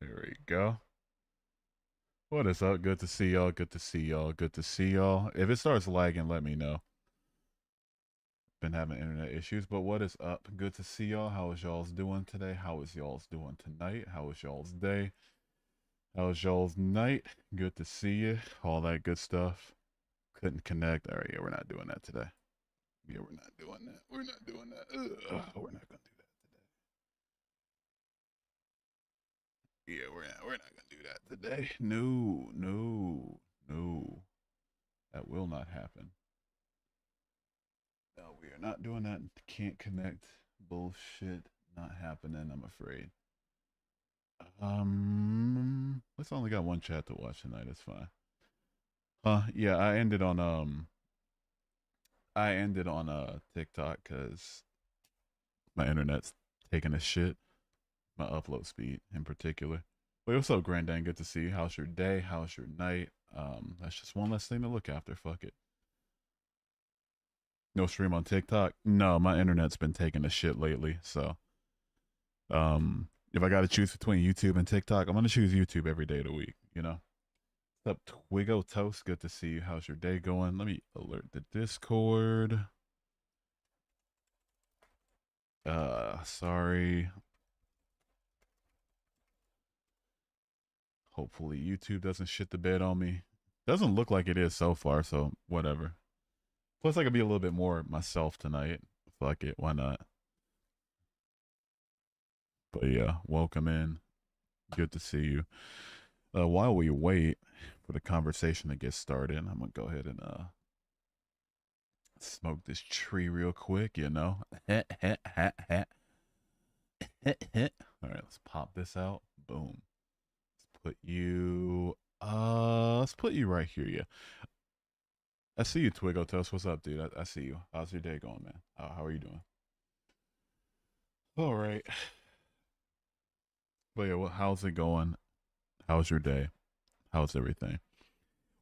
There we go. What is up? Good to see y'all. Good to see y'all. Good to see y'all. If it starts lagging, let me know. Been having internet issues, but what is up? Good to see y'all. How is y'all's doing today? How is y'all's doing tonight? How is y'all's day? How is y'all's night? Good to see you. All that good stuff. Couldn't connect. All right, yeah, we're not doing that today. Yeah, we're not doing that. We're not doing that. We're not gonna do that today. Yeah, we're not gonna do that today. No, no, no. That will not happen. No, we are not doing that. Can't connect. Bullshit. Not happening, I'm afraid. Let's only got one chat to watch tonight. It's fine. Yeah, I ended on TikTok because my internet's taking a shit. My upload speed in particular. But what's up, Granddad? Good to see you. How's your day? How's your night? That's just one less thing to look after. Fuck it. No stream on TikTok. No, my internet's been taking a shit lately. So, if I got to choose between YouTube and TikTok, I'm gonna choose YouTube every day of the week. You know. What's up, Twigo Toast? Good to see you. How's your day going? Let me alert the Discord. Sorry. Hopefully YouTube doesn't shit the bed on me. Doesn't look like it is so far, so whatever. Plus, I could be a little bit more myself tonight. Fuck it, why not? But yeah, welcome in. Good to see you. While we wait for the conversation to get started, I'm gonna go ahead and smoke this tree real quick. You know. All right, let's pop this out. Boom. Let's put you right here. Yeah. I see you, Twigo Toast. What's up, dude? I see you. How's your day going, man? How are you doing? All right. But yeah, well, how's it going? How's your day? How's everything?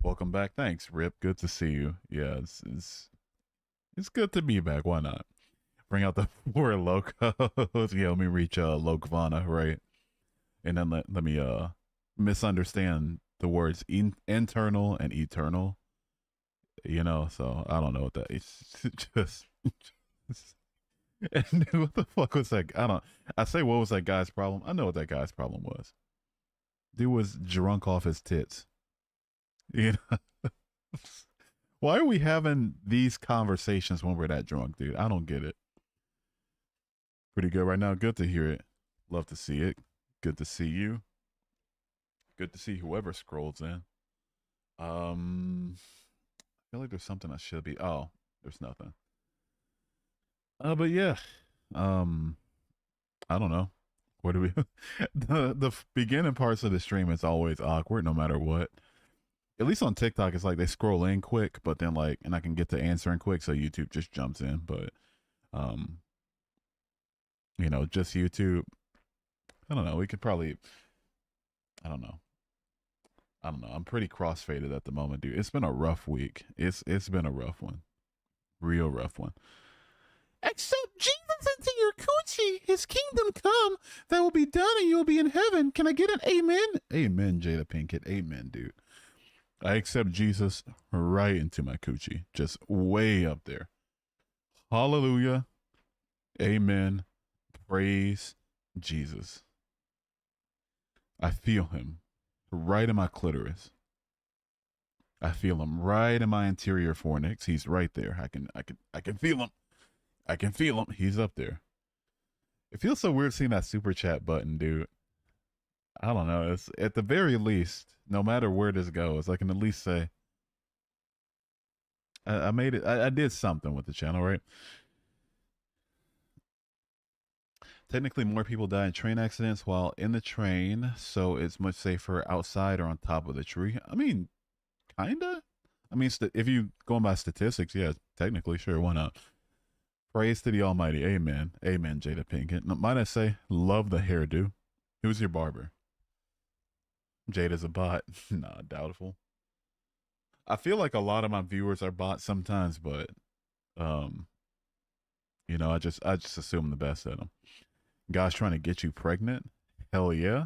Welcome back. Thanks, Rip. Good to see you. Yeah, it's good to be back. Why not? Bring out the four locos. Yeah, let me reach Lokvana, right? And then let me misunderstand the words internal and eternal. You know, so I don't know what that is. Just and what the fuck was that? I say what was that guy's problem? I know what that guy's problem was. Dude was drunk off his tits. You know? Why are we having these conversations when we're that drunk, dude? I don't get it. Pretty good right now. Good to hear it. Love to see it. Good to see you. Good to see whoever scrolls in. I feel like there's something I should be. Oh, there's nothing. But yeah. Um, I don't know. Where do we? The beginning parts of the stream is always awkward, no matter what. At least on TikTok, it's like they scroll in quick, but then like, and I can get to answering quick, so YouTube just jumps in. But, um, just YouTube. I don't know. We could probably. I don't know. I don't know. I'm pretty crossfaded at the moment, dude. It's been a rough week. It's been a rough one, real rough one. Accept Jesus into your coochie. His kingdom come. That will be done, and you will be in heaven. Can I get an amen? Amen, Jada Pinkett. Amen, dude. I accept Jesus right into my coochie, just way up there. Hallelujah. Amen. Praise Jesus. I feel him right in my clitoris. I feel him right in my interior fornix. He's right there. I can feel him. I can feel him. He's up there. It feels so weird seeing that super chat button, dude. I don't know. It's at the very least, no matter where this goes, I can at least say I made it. I did something with the channel, right? Technically, more people die in train accidents while in the train, so it's much safer outside or on top of the tree. I mean, kinda. I mean, if you going by statistics, yeah, technically, sure, why not? Praise to the Almighty. Amen. Amen, Jada Pinkett. Might I say, love the hairdo. Who's your barber? Jada's a bot. Nah, doubtful. I feel like a lot of my viewers are bots sometimes, but um, I just assume the best of them. Guys trying to get you pregnant? Hell yeah.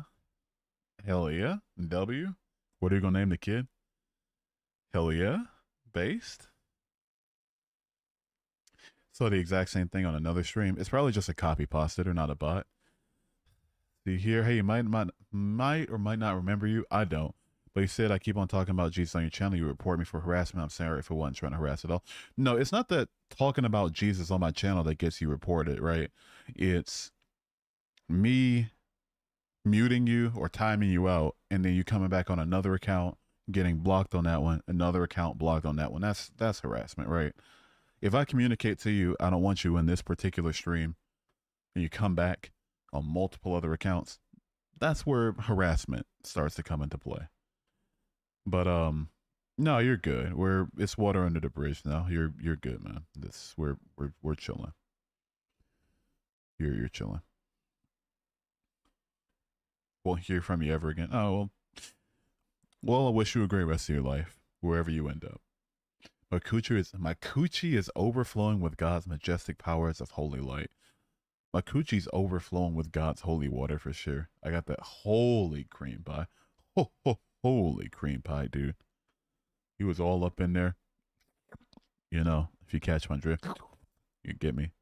Hell yeah. W. What are you gonna name the kid? Hell yeah. Based. So the exact same thing on another stream. It's probably just a copy pasted or not a bot. Do you hear? Hey, you might or might not remember you. I don't. But you said I keep on talking about Jesus on your channel. You report me for harassment. I'm sorry if I wasn't trying to harass at all. No, it's not that talking about Jesus on my channel that gets you reported, right? It's me muting you or timing you out, and then you coming back on another account, getting blocked on that one, another account blocked on that one. That's harassment, right? If I communicate to you, I don't want you in this particular stream, and you come back on multiple other accounts, that's where harassment starts to come into play. But no, you're good. It's water under the bridge now. You're good, man. This we're chilling. You're chilling. Won't hear from you ever again. Oh well, I wish you a great rest of your life wherever you end up. My coochie is overflowing with God's majestic powers of holy light. My coochie's overflowing with God's holy water for sure. I got that holy cream pie. Holy cream pie, dude. He was all up in there. You know, if you catch my drift, you get me.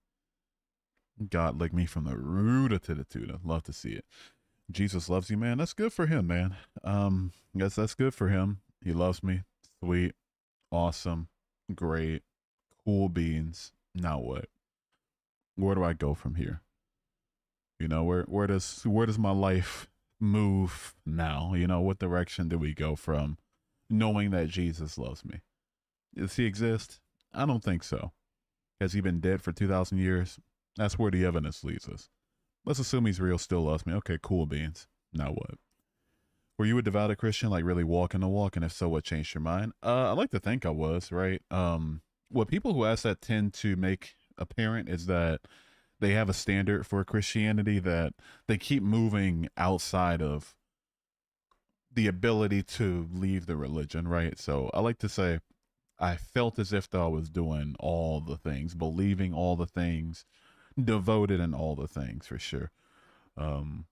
God licked me from the rooter to the tutor. Love to see it. Jesus loves you, man. That's good for him, man. Yes, that's good for him. He loves me. Sweet, awesome, great, cool beans. Now what? Where do I go from here? You know, where does my life move now? You know, what direction do we go from knowing that Jesus loves me? Does he exist? I don't think so. Has he been dead for 2,000 years? That's where the evidence leads us. Let's assume he's real, still loves me. Okay, cool beans. Now what? Were you a devout Christian, like really walking the walk? And if so, what changed your mind? I like to think I was, right? What people who ask that tend to make apparent is that they have a standard for Christianity that they keep moving outside of the ability to leave the religion, right? So I like to say I felt as if though I was doing all the things, believing all the things, devoted in all the things for sure. Um,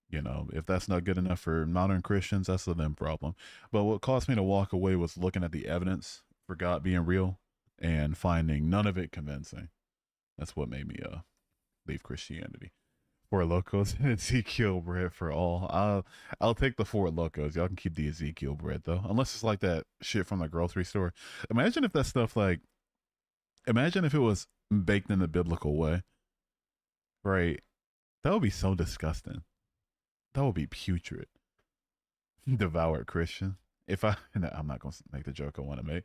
you know, if that's not good enough for modern Christians, that's a them problem. But what caused me to walk away was looking at the evidence for God being real and finding none of it convincing. That's what made me leave Christianity. Four locos and Ezekiel bread for all. I'll take the four locos. Y'all can keep the Ezekiel bread though, unless it's like that shit from the grocery store. Imagine if that stuff like, imagine if it was baked in the biblical way, right? That would be so disgusting. That would be putrid. Devoured Christian. If I, no, I'm not gonna make the joke I want to make.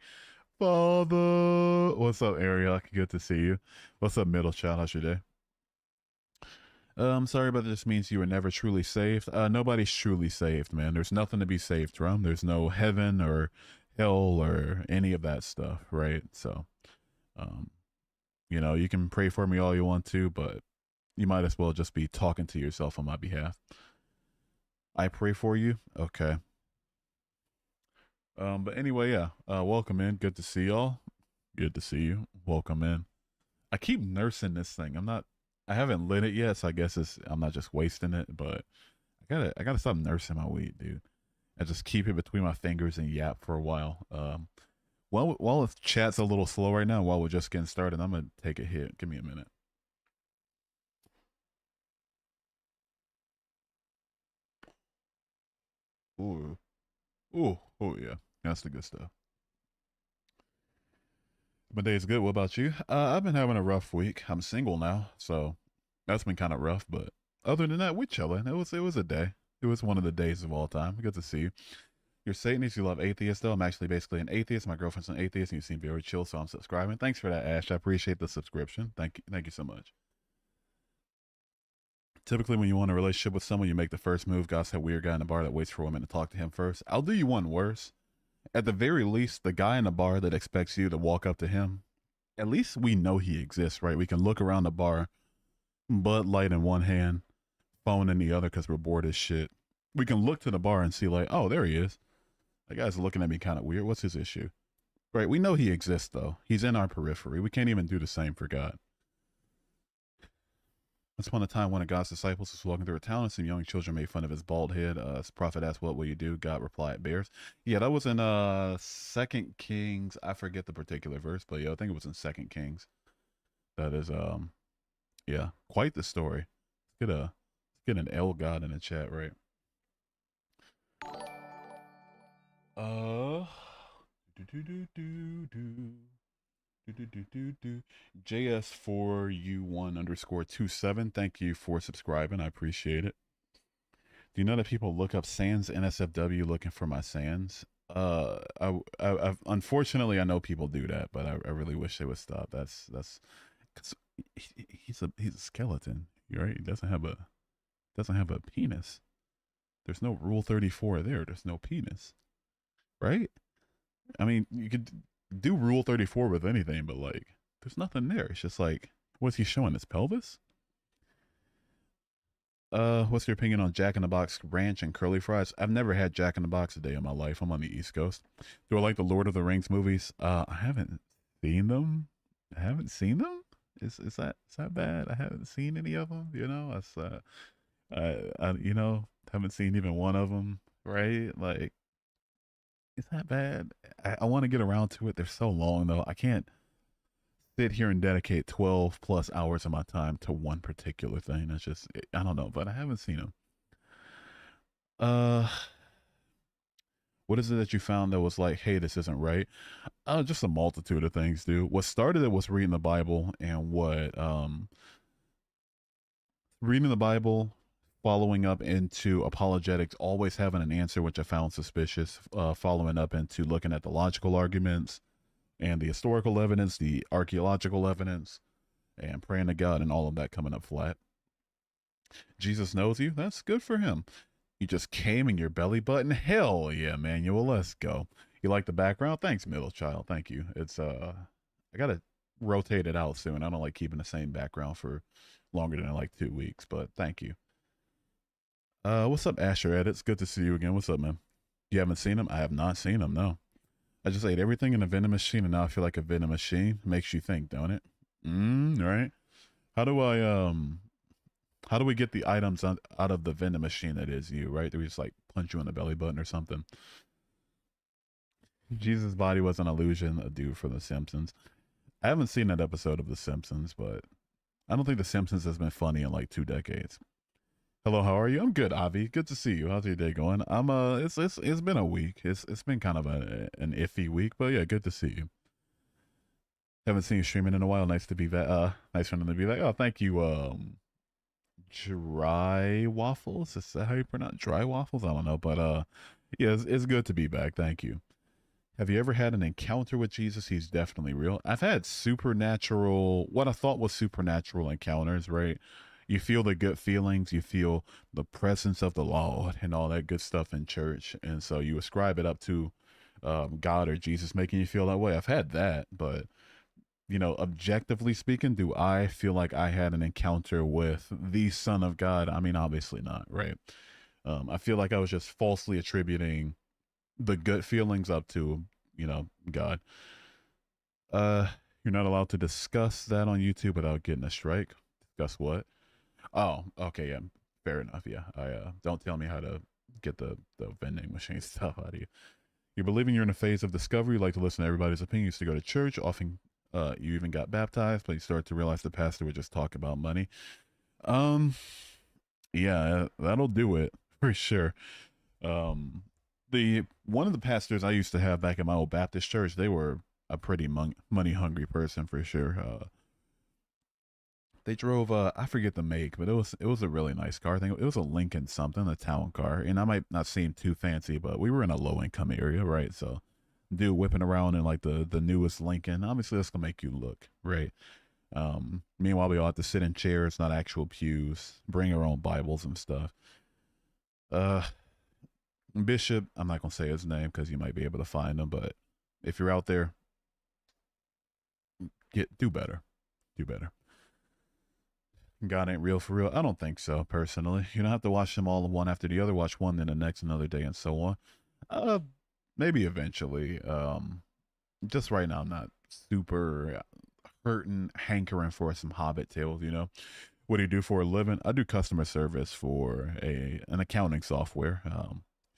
Father, what's up, Ariel? Good to see you. What's up, middle child? How's your day? Sorry, but this means you were never truly saved. Nobody's truly saved, man. There's nothing to be saved from. There's no heaven or hell or any of that stuff, right? So, um, you know, you can pray for me all you want to, but you might as well just be talking to yourself on my behalf. I pray for you. Okay. But anyway, yeah. Welcome in. Good to see y'all. Good to see you. Welcome in. I keep nursing this thing. I haven't lit it yet, so I guess I'm not just wasting it, but I gotta stop nursing my weed, dude. I just keep it between my fingers and yap for a while. While the chat's a little slow right now, while we're just getting started, I'm gonna take a hit. Give me a minute. Ooh, oh yeah, that's the good stuff. My day's good. What about you? I've been having a rough week. I'm single now, so that's been kind of rough. But other than that, we're chilling. It was a day. It was one of the days of all time. Good to see you. You're Satanist. You love atheists, though. I'm actually basically an atheist. My girlfriend's an atheist, and you seem very chill, so I'm subscribing. Thanks for that, Ash. I appreciate the subscription. Thank you so much. Typically, when you want a relationship with someone, you make the first move. God's that weird guy in the bar that waits for women to talk to him first. I'll do you one worse. At the very least, the guy in the bar that expects you to walk up to him, at least we know he exists, right? We can look around the bar, Bud Light in one hand, phone in the other because we're bored as shit. We can look to the bar and see, like, oh, there he is. That guy's looking at me kind of weird. What's his issue? Right? We know he exists, though. He's in our periphery. We can't even do the same for God. Once upon a time, one of God's disciples was walking through a town, and some young children made fun of his bald head. His prophet asked, "What will you do?" God replied, "Bears." Yeah, that was in Second Kings. I forget the particular verse, but yeah, I think it was in Second Kings. That is yeah, quite the story. Let's get an L God in the chat, right? Uh, do do do do do. JS4U1_27. Thank you for subscribing. I appreciate it. Do you know that people look up Sans NSFW looking for my Sans? Unfortunately I know people do that, but I really wish they would stop. That's cause he's a skeleton, right? He doesn't have a penis. There's no Rule 34 there. There's no penis, right? I mean, you could do Rule 34 with anything, but like, there's nothing there. It's just like, what's he showing? His pelvis? What's your opinion on Jack in the Box ranch and curly fries? I've never had Jack in the Box a day in my life. I'm on the East Coast. Do I like the Lord of the Rings movies? I haven't seen them. I haven't seen them. Is that bad? I haven't seen any of them. You know, I haven't seen even one of them. Right? Like, is that bad? I want to get around to it. They're so long though. I can't sit here and dedicate 12 plus hours of my time to one particular thing. That's just, I don't know, but I haven't seen them. Uh, what is it that you found that was like, hey, this isn't right? Just a multitude of things, dude. What started it was reading the Bible, and reading the Bible, following up into apologetics, always having an answer, which I found suspicious. Following up into looking at the logical arguments and the historical evidence, the archaeological evidence, and praying to God, and all of that coming up flat. Jesus knows you. That's good for him. You just came in your belly button. Hell yeah, Manuel. Let's go. You like the background? Thanks, middle child. Thank you. It's I gotta rotate it out soon. I don't like keeping the same background for longer than like 2 weeks, but thank you. What's up, Asher Edits? Good to see you again. What's up, man? You haven't seen him? I have not seen him. No. I just ate everything in a vending machine, and now I feel like a vending machine. Makes you think, don't it? Right. How do I how do we get the items out of the vending machine that is you, right? Do we just like punch you in the belly button or something? Jesus' body was an illusion, a dude from The Simpsons. I haven't seen that episode of The Simpsons, but I don't think The Simpsons has been funny in like 2 decades. Hello, how are you? I'm good, Avi. Good to see you. How's your day going? It's been a week. It's been kind of an iffy week, but yeah, good to see you. Haven't seen you streaming in a while. Nice to be back. Nice for them to be back. Oh, thank you. Dry waffles. Is that how you pronounce dry waffles? I don't know, but yeah, it's good to be back. Thank you. Have you ever had an encounter with Jesus? He's definitely real. I've had supernatural, what I thought was supernatural encounters, right? You feel the good feelings, you feel the presence of the Lord and all that good stuff in church. And so you ascribe it up to God or Jesus making you feel that way. I've had that, but objectively speaking, do I feel like I had an encounter with the Son of God? I mean, obviously not, right? I feel like I was just falsely attributing the good feelings up to, God. You're not allowed to discuss that on YouTube without getting a strike. Discuss what? Oh, okay, yeah, fair enough. Yeah, I don't tell me how to get the vending machine stuff out of you. You're believing you're in a phase of discovery. You like to listen to everybody's opinion. You used to go to church. Often, you even got baptized, but you start to realize the pastor would just talk about money. Um, yeah, that'll do it for sure. Um, the one of the pastors I used to have back in my old Baptist church, they were a pretty money hungry person for sure. They drove I forget the make, but it was a really nice car. I think it was a Lincoln something, a town car. And I might not seem too fancy, but we were in a low income area, right? So dude whipping around in like the newest Lincoln, obviously that's gonna make you look, right? Meanwhile we all have to sit in chairs, not actual pews, bring our own Bibles and stuff. Uh Bishop, I'm not gonna say his name because you might be able to find him, but if you're out there, do better. Do better. God ain't real for real. I don't think so, personally. You don't have to watch them all one after the other. Watch one, then the next, another day, and so on. Uh, Maybe eventually. Just right now, I'm not super hurting, hankering for some Hobbit tales. What do you do for a living? I do customer service for a an accounting software.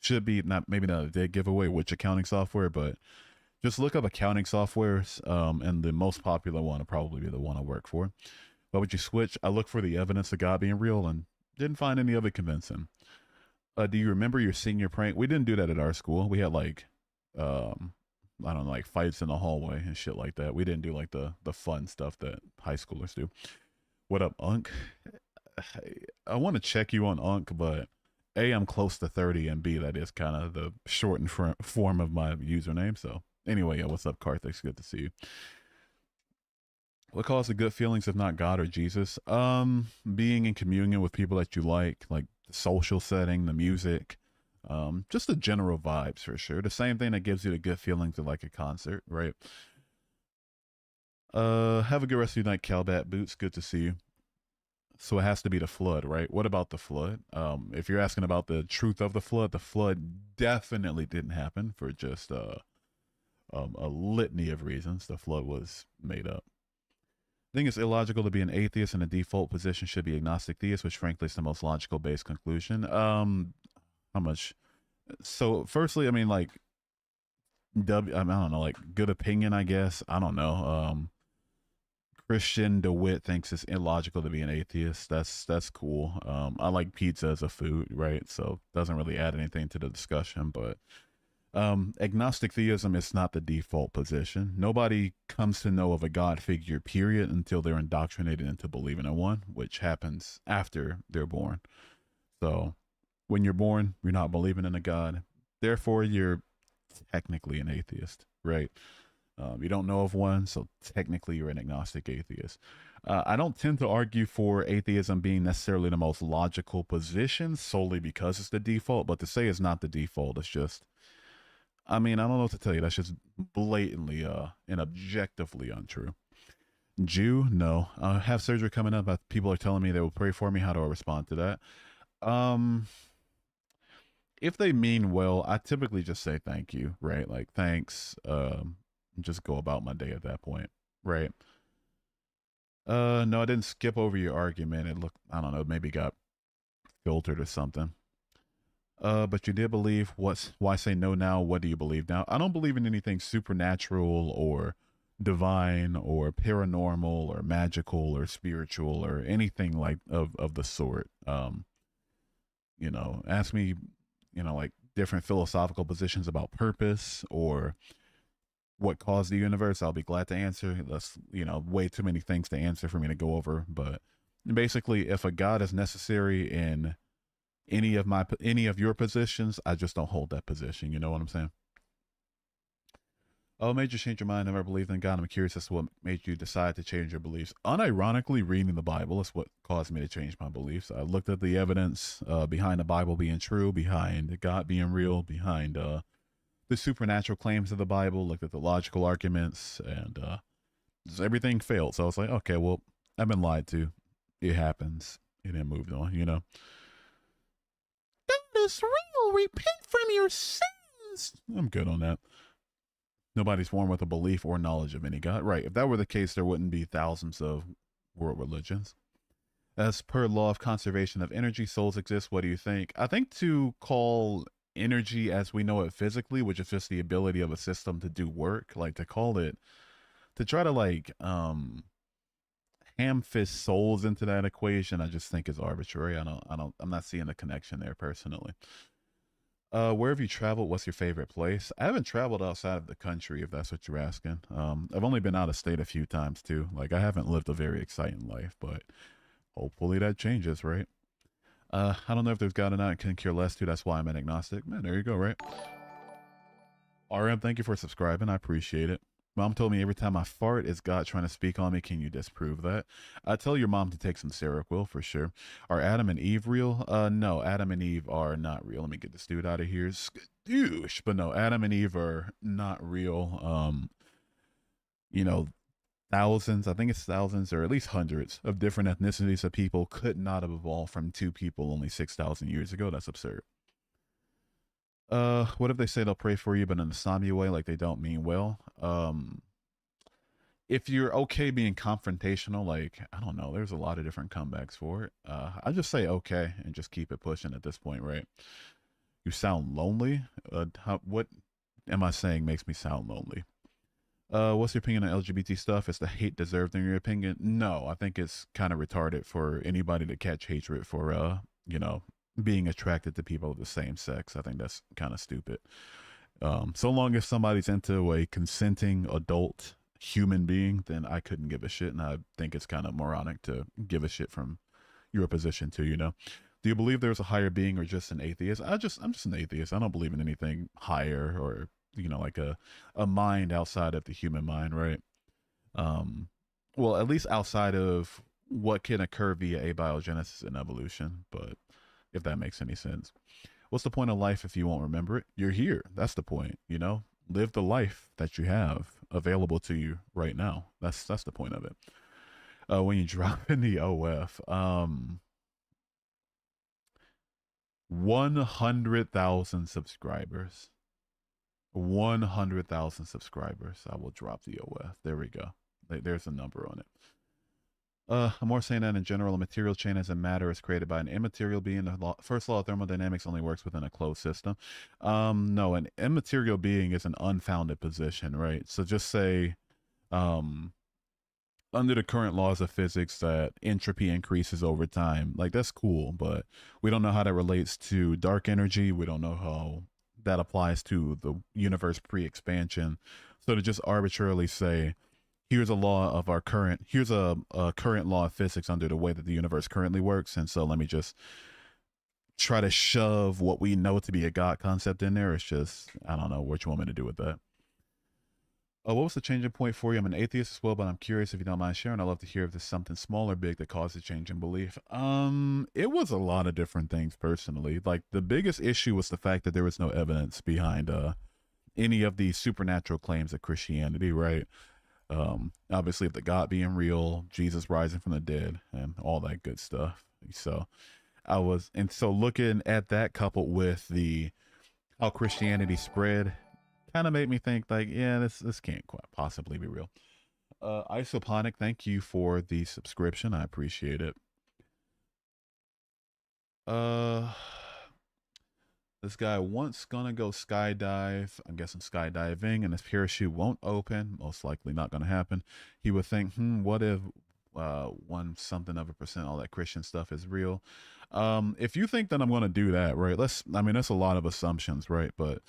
Should be not maybe not a dead giveaway which accounting software, but just look up accounting softwares, and the most popular one will probably be the one I work for. But would you switch? I look for the evidence of God being real and didn't find any of it convincing. Do you remember your senior prank? We didn't do that at our school. We had like, I don't know, like fights in the hallway and shit like that. We didn't do like the fun stuff that high schoolers do. What up, Unk? I want to check you on Unk, but A, I'm close to 30, and B, that is kind of the shortened form of my username. So anyway, yeah, what's up, Karthik? Good to see you. What causes the good feelings if not God or Jesus? Being in communion with people that you like the social setting, the music, just the general vibes for sure. The same thing that gives you the good feelings of like a concert, right? Have a good rest of your night, Calbat Boots. Good to see you. So it has to be the flood, right? What about the flood? If you're asking about the truth of the flood definitely didn't happen for just a litany of reasons. The flood was made up. I think it's illogical to be an atheist, and the default position should be agnostic theist, which frankly is the most logical based conclusion. How much? So, firstly, I mean, like, I don't know, like, good opinion, I guess. I don't know. Christian DeWitt thinks it's illogical to be an atheist. That's cool. I like pizza as a food, right? So, doesn't really add anything to the discussion, but agnostic theism is not the default position. Nobody comes to know of a God figure, period, until they're indoctrinated into believing in one, which happens after they're born. So when you're born, you're not believing in a God. Therefore, you're technically an atheist, right? You don't know of one, so technically you're an agnostic atheist. I don't tend to argue for atheism being necessarily the most logical position solely because it's the default, but to say it's not the default, it's just, I mean, I don't know what to tell you. That's just blatantly and objectively untrue. Jew, no. I have surgery coming up. People are telling me they will pray for me. How do I respond to that? Um, if they mean well, I typically just say thank you, right? Like thanks. Just go about my day at that point, right? No, I didn't skip over your argument. It looked, I don't know, maybe got filtered or something. But you did believe. Why say no now? What do you believe now? I don't believe in anything supernatural or divine or paranormal or magical or spiritual or anything like of the sort. Ask me, like different philosophical positions about purpose or what caused the universe. I'll be glad to answer. That's way too many things to answer for me to go over. But basically, if a God is necessary in any of your positions, I just don't hold that position. You know what I'm saying? Oh, made you change your mind? Never believed in God. I'm curious as to what made you decide to change your beliefs. Unironically, reading the Bible is what caused me to change my beliefs. I looked at the evidence behind the Bible being true, behind God being real, behind the supernatural claims of the Bible. Looked at the logical arguments, and just everything failed. So I was like, okay, well, I've been lied to. It happens, and then moved on. God is real. Repent from your sins. I'm good on that. Nobody's born with a belief or knowledge of any God. Right. If that were the case, there wouldn't be thousands of world religions. As per law of conservation of energy, souls exist. What do you think? I think to call energy as we know it physically, which is just the ability of a system to do work, like to call it, to try to like ham fist souls into that equation, I just think is arbitrary. I'm not seeing the connection there personally. Where have you traveled? What's your favorite place? I haven't traveled outside of the country, if that's what you're asking. I've only been out of state a few times too. Like I haven't lived a very exciting life, but hopefully that changes, right? I don't know if there's God or not. I can care less too. That's why I'm an agnostic. Man, there you go, right? RM, thank you for subscribing. I appreciate it. Mom told me every time I fart, it's God trying to speak on me. Can you disprove that? I tell your mom to take some Seroquel for sure. Are Adam and Eve real? No, Adam and Eve are not real. Let me get this dude out of here. Skadoosh. But no, Adam and Eve are not real. You know, thousands, I think it's thousands or at least hundreds of different ethnicities of people could not have evolved from two people only 6,000 years ago. That's absurd. What if they say they'll pray for you, but in a snobby way, like they don't mean well? if you're okay being confrontational, like I don't know, there's a lot of different comebacks for it. I just say okay and just keep it pushing at this point, right? You sound lonely. What am I saying makes me sound lonely? What's your opinion on LGBT stuff? Is the hate deserved in your opinion? No, I think it's kind of retarded for anybody to catch hatred for, you know, being attracted to people of the same sex. I think that's kind of stupid. So long as somebody's into a consenting adult human being, then I couldn't give a shit, and I think it's kind of moronic to give a shit from your position too. You know, do you believe there's a higher being or just an atheist? I'm just an atheist. I don't believe in anything higher or like a mind outside of the human mind, right? Um, well, at least outside of what can occur via abiogenesis and evolution, but if that makes any sense. What's the point of life if you won't remember it? You're here. That's the point, you know? Live the life that you have available to you right now. That's the point of it. When you drop in the OF, 100,000 subscribers. 100,000 subscribers. I will drop the OF. There we go. There's a number on it. I'm more saying that in general, a material chain as a matter is created by an immaterial being. The first law of thermodynamics only works within a closed system. No, an immaterial being is an unfounded position, right? So just say, under the current laws of physics, that entropy increases over time. Like, that's cool, but we don't know how that relates to dark energy. We don't know how that applies to the universe pre-expansion. So to just arbitrarily say, here's a law of our current, here's a current law of physics under the way that the universe currently works, and so let me just try to shove what we know to be a God concept in there. It's just, I don't know what you want me to do with that. What was the changing point for you? I'm an atheist as well, but I'm curious if you don't mind sharing. I'd love to hear if there's something small or big that caused a change in belief. It was a lot of different things personally. Like, the biggest issue was the fact that there was no evidence behind any of the supernatural claims of Christianity, right? Obviously, of the God being real, Jesus rising from the dead, and all that good stuff. So so looking at that coupled with the how Christianity spread, kind of made me think like, yeah, this can't quite possibly be real. Isoponic, thank you for the subscription. I appreciate it. This guy once gonna go skydive. I'm guessing skydiving, and his parachute won't open. Most likely not gonna happen. He would think, what if 1 something of a percent all that Christian stuff is real? If you think that I'm gonna do that, right? I mean, that's a lot of assumptions, right? But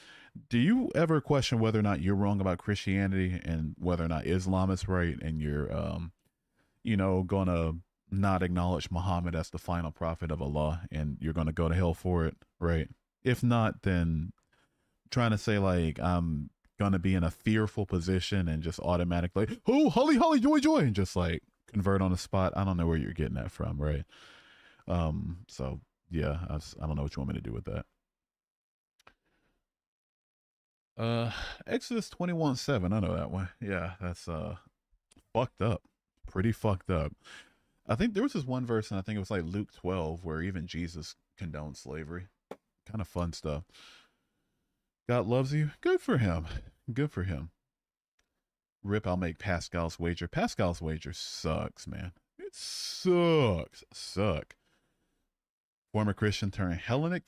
do you ever question whether or not you're wrong about Christianity and whether or not Islam is right, and you're gonna not acknowledge Muhammad as the final prophet of Allah, and you're gonna go to hell for it, right? If not, then trying to say like I'm gonna be in a fearful position and just automatically, oh, holly, holly, joy, joy, and just like convert on the spot. I don't know where you're getting that from, right? So yeah, I don't know what you want me to do with that. Exodus 21:7. I know that one. Yeah, that's fucked up. Pretty fucked up. I think there was this one verse, and I think it was like Luke 12, where even Jesus condoned slavery. Kind of fun stuff. God loves you. Good for him. Good for him. Rip, I'll make Pascal's wager. Pascal's wager sucks, man. It sucks. Suck. Former Christian turned Hellenic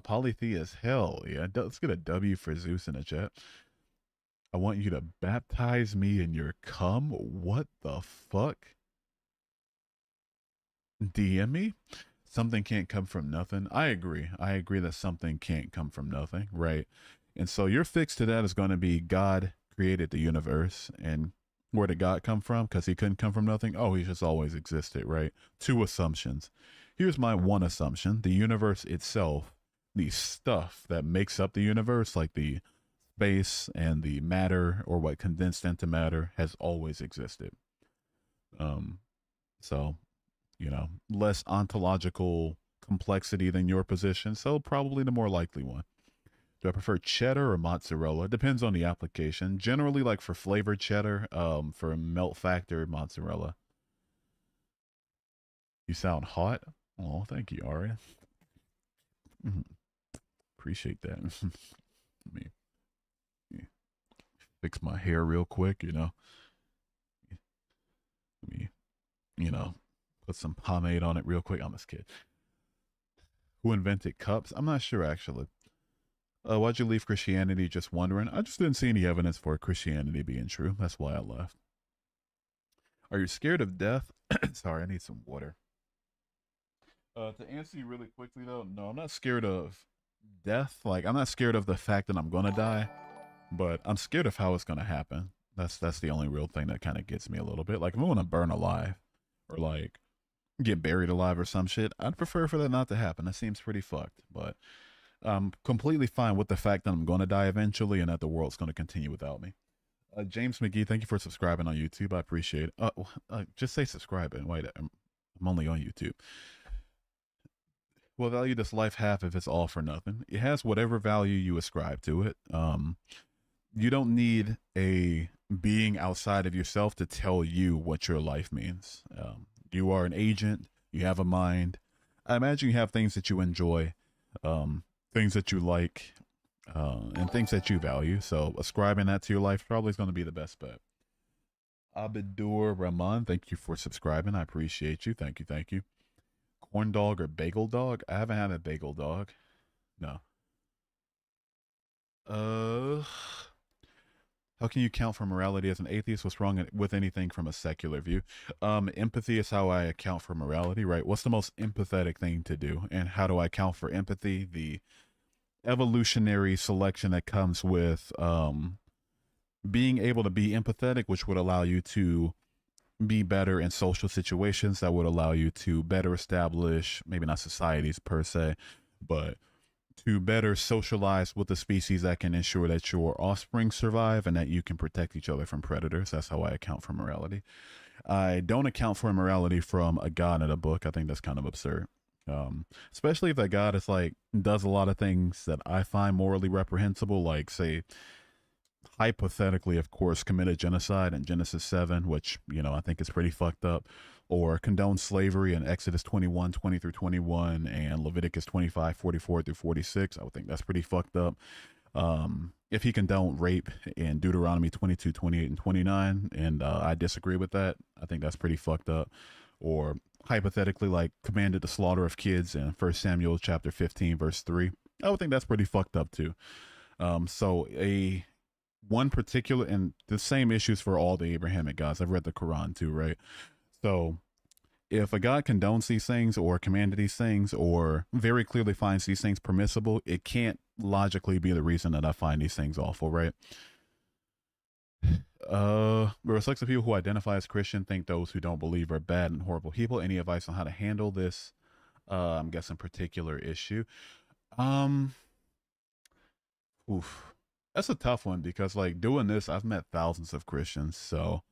polytheist. Hell yeah. Let's get a W for Zeus in the chat. I want you to baptize me in your cum. What the fuck? DM me? Something can't come from nothing. I agree. I agree that something can't come from nothing, right? And so your fix to that is going to be God created the universe. And where did God come from? Because he couldn't come from nothing? Oh, he just always existed, right? Two assumptions. Here's my one assumption. The universe itself, the stuff that makes up the universe, like the space and the matter, or what condensed into matter, has always existed. So less ontological complexity than your position, so probably the more likely one. Do I prefer cheddar or mozzarella? Depends on the application. Generally, like for flavored cheddar, for melt factor, mozzarella. You sound hot. Oh, thank you, Aria. Appreciate that. Let me fix my hair real quick, you know, put some pomade on it real quick. I'm just kidding. Who invented cups? I'm not sure actually. Why'd you leave Christianity? Just wondering. I just didn't see any evidence for Christianity being true. That's why I left. Are you scared of death? Sorry, I need some water. To answer you really quickly though, no, I'm not scared of death. Like I'm not scared of the fact that I'm gonna die, but I'm scared of how it's gonna happen. That's the only real thing that kind of gets me a little bit. Like if I want to burn alive, or like get buried alive or some shit, I'd prefer for that not to happen. That seems pretty fucked. But I'm completely fine with the fact that I'm gonna die eventually and that the world's gonna continue without me. James McGee, thank you for subscribing on YouTube. I appreciate it. Just say subscribe and wait. I'm only on YouTube. What value does life have if it's all for nothing? It has whatever value you ascribe to it. You don't need a being outside of yourself to tell you what your life means. You are an agent. You have a mind. I imagine you have things that you enjoy, things that you like, and things that you value. So ascribing that to your life probably is going to be the best bet. Abidur Rahman, thank you for subscribing. I appreciate you. Thank you. Thank you. Corn dog or bagel dog? I haven't had a bagel dog. No. Uh, how can you count for morality as an atheist? What's wrong with anything from a secular view? Empathy is how I account for morality, right? What's the most empathetic thing to do? And how do I account for empathy? The evolutionary selection that comes with being able to be empathetic, which would allow you to be better in social situations, that would allow you to better establish, maybe not societies per se, but to better socialize with the species that can ensure that your offspring survive and that you can protect each other from predators. That's how I account for morality. I don't account for morality from a god in a book. I think that's kind of absurd. Especially if that god is like does a lot of things that I find morally reprehensible, like say hypothetically, of course, committed genocide in Genesis 7, which, I think is pretty fucked up, or condone slavery in Exodus 21, 20 through 21, and Leviticus 25, 44 through 46. I would think that's pretty fucked up. If he condoned rape in Deuteronomy 22, 28, and 29, and I disagree with that, I think that's pretty fucked up. Or hypothetically, like, commanded the slaughter of kids in 1 Samuel chapter 15, verse 3. I would think that's pretty fucked up too. So one particular, and the same issues for all the Abrahamic gods. I've read the Quran too, right? So if a god condones these things or commanded these things or very clearly finds these things permissible, it can't logically be the reason that I find these things awful, right? Reflects the people who identify as Christian think those who don't believe are bad and horrible people. Any advice on how to handle this? I'm guessing particular issue. Oof. That's a tough one because like doing this, I've met thousands of Christians. So,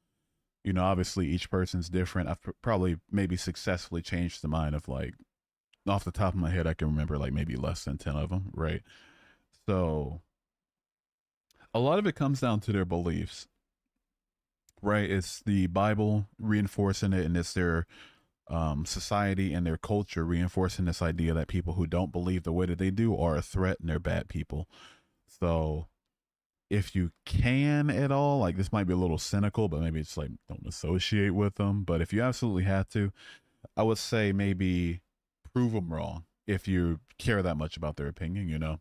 obviously each person's different. I've probably maybe successfully changed the mind of like, off the top of my head, I can remember like maybe less than 10 of them. Right. So a lot of it comes down to their beliefs, right? It's the Bible reinforcing it, and it's their society and their culture reinforcing this idea that people who don't believe the way that they do are a threat and they're bad people. So if you can at all, like this might be a little cynical, but maybe it's like don't associate with them. But if you absolutely have to, I would say maybe prove them wrong if you care that much about their opinion.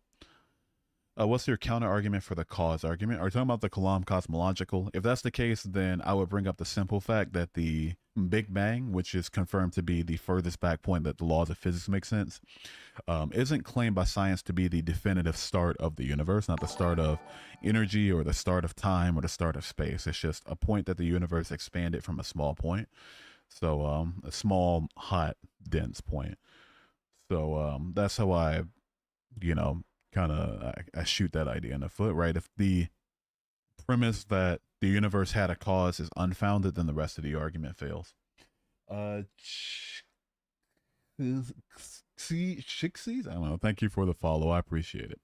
What's your counter argument for the cause argument? Are you talking about the Kalam cosmological? If that's the case, then I would bring up the simple fact that the Big Bang, which is confirmed to be the furthest back point that the laws of physics make sense, isn't claimed by science to be the definitive start of the universe, not the start of energy or the start of time or the start of space. It's just a point that the universe expanded from a small point. So a small, hot, dense point. So that's how I, kind of I shoot that idea in the foot, right? If the premise that the universe had a cause is unfounded, then the rest of the argument fails. Shixies? I don't know. Thank you for the follow. I appreciate it.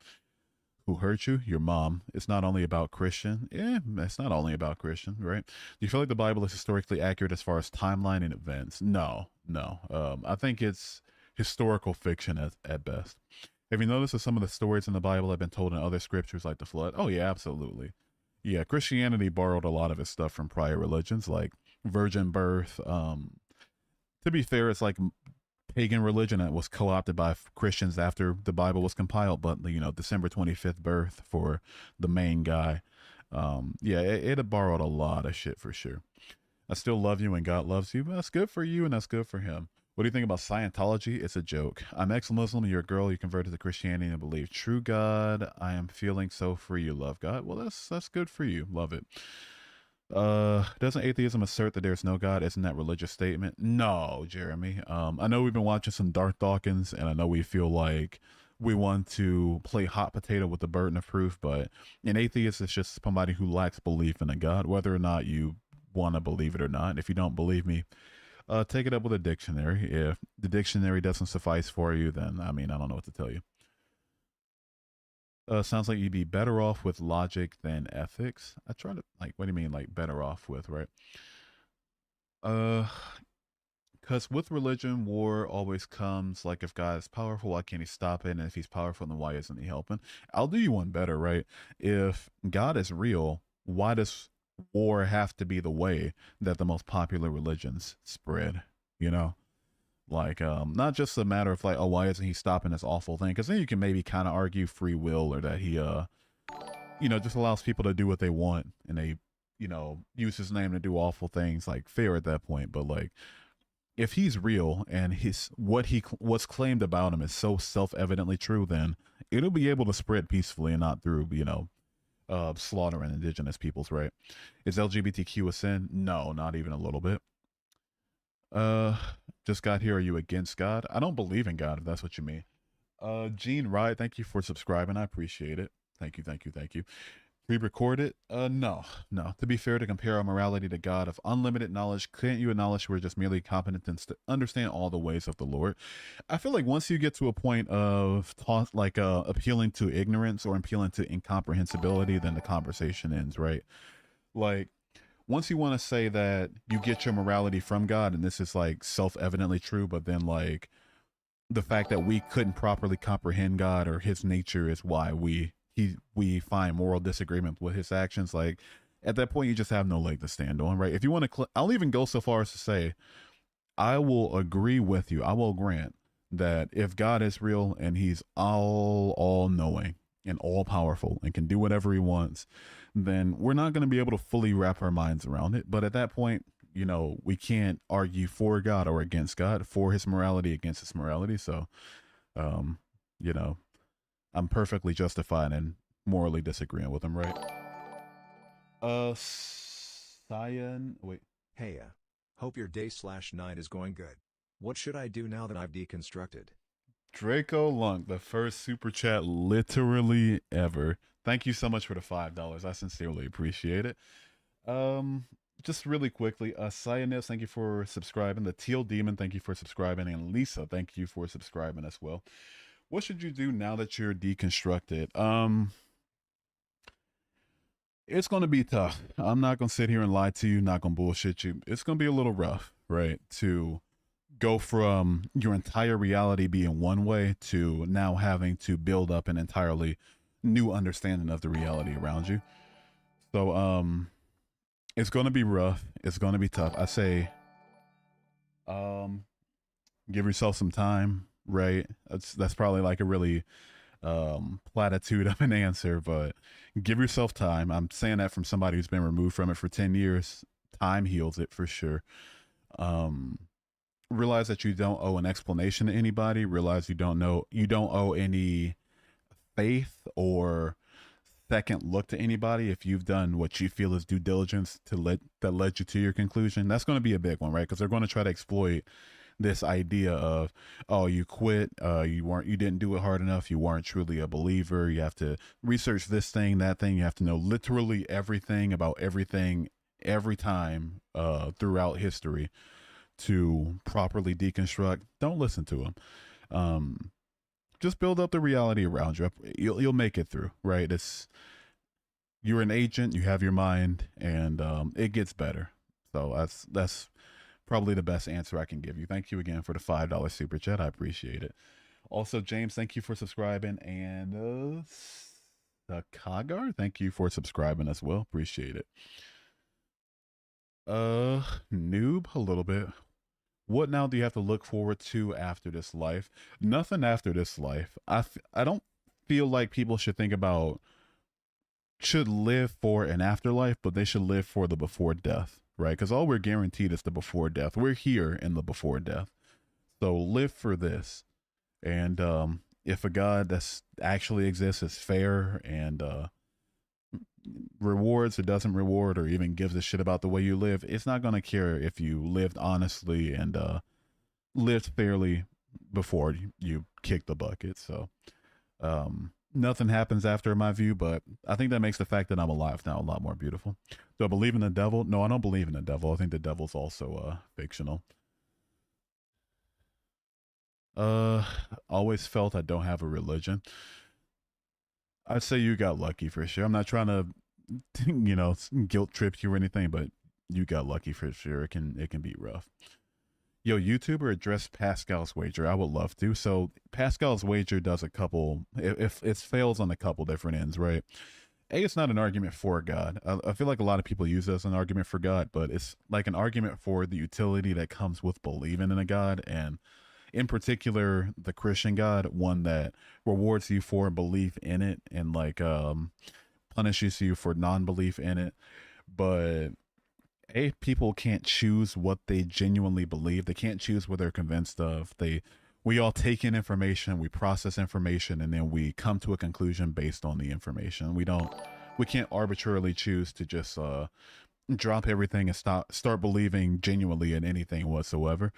Who hurt you? Your mom. It's not only about Christian. Yeah, it's not only about Christian, right? Do you feel like the Bible is historically accurate as far as timeline and events? No. I think it's historical fiction at best. Have you noticed that some of the stories in the Bible have been told in other scriptures like the flood? Oh, yeah, absolutely. Yeah, Christianity borrowed a lot of its stuff from prior religions like virgin birth, To be fair, it's like pagan religion that was co-opted by Christians after the Bible was compiled, but December 25th birth for the main guy. Yeah, it borrowed a lot of shit for sure. I still love you and God loves you. That's good for you and that's good for him. What do you think about Scientology? It's a joke. I'm ex-Muslim. You're a girl. You converted to Christianity and believe true God. I am feeling so free. You love God. Well, that's good for you. Love it. Doesn't atheism assert that there's no God? Isn't that religious statement? No, Jeremy. I know we've been watching some Darth Dawkins, and I know we feel like we want to play hot potato with the burden of proof, but an atheist is just somebody who lacks belief in a God, whether or not you want to believe it or not. If you don't believe me, take it up with a dictionary. If the dictionary doesn't suffice for you, then I mean, I don't know what to tell you. Sounds like you'd be better off with logic than ethics. I try to like. What do you mean, like better off with, right? Uh, because with religion, war always comes. Like, if God is powerful, why can't he stop it? And if he's powerful, then why isn't he helping? I'll do you one better, right? If God is real, why does war have to be the way that the most popular religions spread? You know, like not just a matter of like, oh, why isn't he stopping this awful thing? Because then you can maybe kind of argue free will, or that he just allows people to do what they want, and they use his name to do awful things. Like, fair at that point. But like, if he's real and what's claimed about him is so self-evidently true, then it'll be able to spread peacefully and not through slaughtering indigenous peoples, right? Is LGBTQ a sin? No, not even a little bit. uh just got here. Are you against God? I don't believe in God, if that's what you mean. Gene Wright, thank you for subscribing. I appreciate it. Thank you, thank you, thank you. Pre-record it? No, no. To be fair, to compare our morality to God of unlimited knowledge, can't you acknowledge we're just merely competent to understand all the ways of the Lord? I feel like once you get to a point of appealing to ignorance or appealing to incomprehensibility, then the conversation ends, right? Like, once you want to say that you get your morality from God and this is like self-evidently true, but then like the fact that we couldn't properly comprehend God or his nature is why we find moral disagreement with his actions, like at that point you just have no leg to stand on, right? If you want to I'll even go so far as to say I will agree with you. I will grant that if God is real and he's all knowing and all powerful and can do whatever he wants, then we're not going to be able to fully wrap our minds around it. But at that point, we can't argue for God or against God, for his morality against his morality. So, um, you know, I'm perfectly justified in morally disagreeing with him, right? Cyan, wait. Hey, hope your day/night is going good. What should I do now that I've deconstructed? Draco Lunk, the first super chat literally ever. Thank you so much for the $5. I sincerely appreciate it. Just really quickly, Cyanus, thank you for subscribing. The Teal Demon, thank you for subscribing. And Lisa, thank you for subscribing as well. What should you do now that you're deconstructed? It's going to be tough. I'm not going to sit here and lie to you, not going to bullshit you. It's going to be a little rough, right? To go from your entire reality being one way to now having to build up an entirely new understanding of the reality around you. So, it's going to be rough. It's going to be tough. I say, give yourself some time, right? That's probably like a really platitude of an answer, but give yourself time. I'm saying that from somebody who's been removed from it for 10 years. Time heals it for sure. Realize that you don't owe an explanation to anybody. Realize you don't owe any faith or second look to anybody if you've done what you feel is due diligence that led you to your conclusion. That's going to be a big one, right? Because they're going to try to exploit this idea of, oh, you quit, you didn't do it hard enough, you weren't truly a believer, you have to research this thing, that thing, you have to know literally everything about everything every time throughout history to properly deconstruct. Don't listen to them. Just build up the reality around you. You'll make it through, right? You're an agent, you have your mind, and it gets better. So that's probably the best answer I can give you. Thank you again for the $5 super chat. I appreciate it. Also, James, thank you for subscribing, and Kagar, thank you for subscribing as well. Appreciate it. Noob, a little bit. What now do you have to look forward to after this life? Nothing after this life. I don't feel like people should think about should live for an afterlife, but they should live for the before death, right? Because all we're guaranteed is the before death. We're here in the before death, so live for this. And if a God that's actually exists is fair and rewards or doesn't reward or even gives a shit about the way you live, it's not gonna care if you lived honestly and lived fairly before you kick the bucket. So nothing happens after my view, but I think that makes the fact that I'm alive now a lot more beautiful. Do I believe in the devil? No, I don't believe in the devil. I think the devil's also fictional. Uh, always felt I don't have a religion. I'd say you got lucky for sure. I'm not trying to, guilt trip you or anything, but you got lucky for sure. It can be rough. Yo, YouTuber address Pascal's wager. I would love to. So Pascal's wager does a couple. If it fails on a couple different ends, right? A, it's not an argument for God. I feel like a lot of people use it as an argument for God, but it's like an argument for the utility that comes with believing in a God, and in particular, the Christian God, one that rewards you for belief in it and like punishes you for non-belief in it. But people can't choose what they genuinely believe. They can't choose what they're convinced of. We all take in information, we process information, and then we come to a conclusion based on the information. We can't arbitrarily choose to just drop everything and start believing genuinely in anything whatsoever.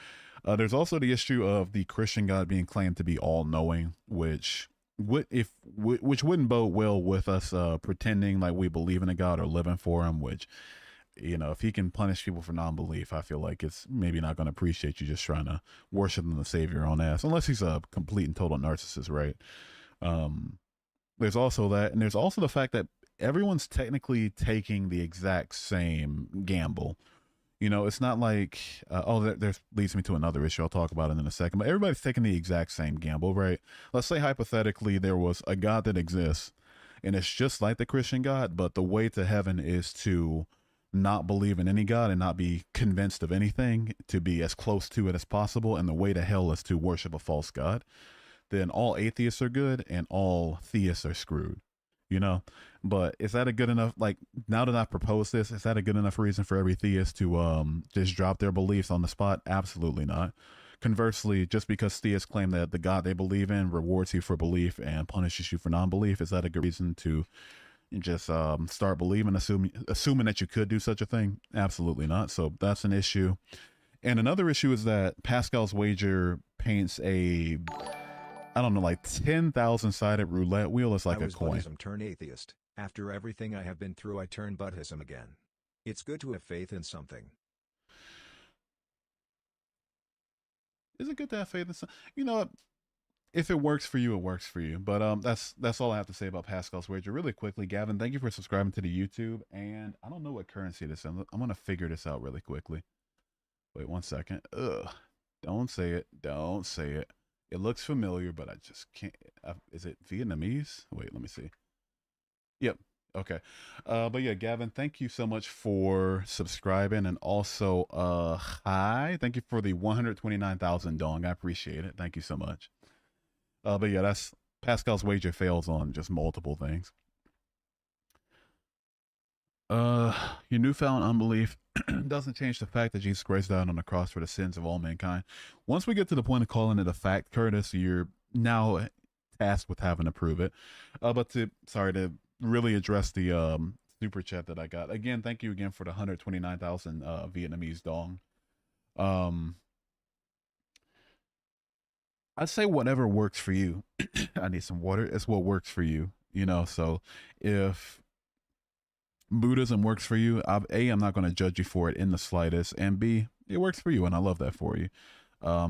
There's also the issue of the Christian God being claimed to be all knowing, which wouldn't bode well with us pretending like we believe in a God or living for him. Which, if he can punish people for non-belief, I feel like it's maybe not going to appreciate you just trying to worship him to save your own ass, unless he's a complete and total narcissist, right? Um, there's also that, and there's also the fact that everyone's technically taking the exact same gamble. It's not like there leads me to another issue I'll talk about it in a second. But everybody's taking the exact same gamble, right? Let's say hypothetically there was a God that exists, and it's just like the Christian God, but the way to heaven is to not believe in any God and not be convinced of anything, to be as close to it as possible, and the way to hell is to worship a false God. Then all atheists are good and all theists are screwed, you know? But is that a good enough, like, now that I've proposed this, is that a good enough reason for every theist to just drop their beliefs on the spot? Absolutely not. Conversely, just because theists claim that the God they believe in rewards you for belief and punishes you for non-belief, is that a good reason to just start believing, assuming that you could do such a thing? Absolutely not. So that's an issue. And another issue is that Pascal's wager paints a, I don't know, like 10,000 sided roulette wheel. It's like I a was coin. Buddhism turn atheist. After everything I have been through, I turn Buddhism again. It's good to have faith in something. Is it good to have faith in some? You know what? If it works for you, it works for you. But that's all I have to say about Pascal's wager. Really quickly, Gavin, thank you for subscribing to the YouTube. And I don't know what currency this is. I'm gonna figure this out really quickly. Wait 1 second. Ugh. Don't say it. Don't say it. It looks familiar, but I just can't. Is it Vietnamese? Wait, let me see. Yep. Okay. But yeah, Gavin, thank you so much for subscribing, and also hi. Thank you for the 129,000 dong. I appreciate it. Thank you so much. But yeah, that's Pascal's wager fails on just multiple things. Your newfound unbelief doesn't change the fact that Jesus Christ died on the cross for the sins of all mankind. Once we get to the point of calling it a fact, Curtis, you're now tasked with having to prove it. But to really address the super chat that I got again. Thank you again for the 129,000 Vietnamese dong. I'd say whatever works for you. I need some water. It's what works for you. So if Buddhism works for you, I'm not going to judge you for it in the slightest, and B, it works for you, and I love that for you.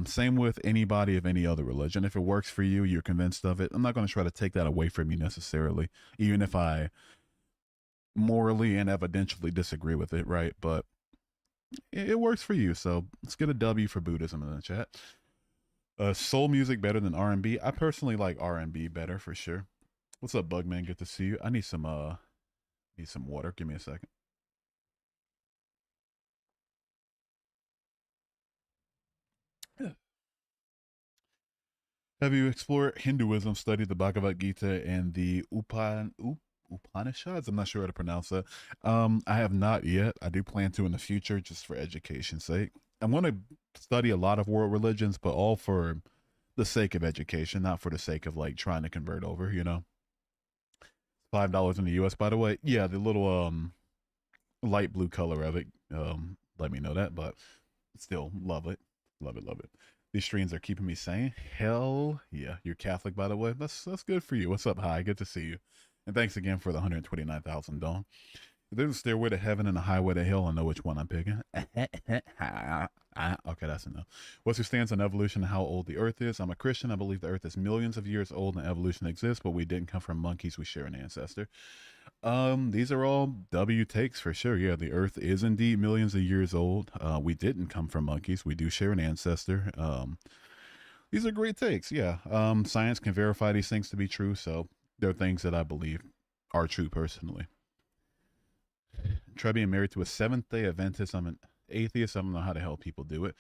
Same with anybody of any other religion. If it works for you, you're convinced of it. I'm not going to try to take that away from you necessarily, even if I morally and evidentially disagree with it, right? But it works for you, so let's get a W for Buddhism in the chat. Soul music better than R&B. I personally like R&B better for sure. What's up, Bugman? Good to see you. I need some water. Give me a second. Have you explored Hinduism, studied the Bhagavad Gita and the Upanishads? I'm not sure how to pronounce that. I have not yet. I do plan to in the future, just for education's sake. I want to study a lot of world religions, but all for the sake of education, not for the sake of like trying to convert over. $5 in the U.S. By the way. Yeah, the little light blue color of it. Let me know that, but still love it, love it, love it. These streams are keeping me sane. Hell yeah, you're Catholic, by the way. That's good for you. What's up, Hi? Good to see you, and thanks again for the 129,000 dong. If there's a stairway to heaven and a highway to hell, I know which one I'm picking. Okay, that's enough. What's your stance on evolution and how old the Earth is? I'm a Christian. I believe the Earth is millions of years old and evolution exists, but we didn't come from monkeys. We share an ancestor. These are all W takes for sure. Yeah, the Earth is indeed millions of years old. We didn't come from monkeys. We do share an ancestor. These are great takes. Yeah. Science can verify these things to be true, so they're things that I believe are true personally. Try being married to a Seventh Day Adventist. I'm an atheist. I don't know how to help people do it.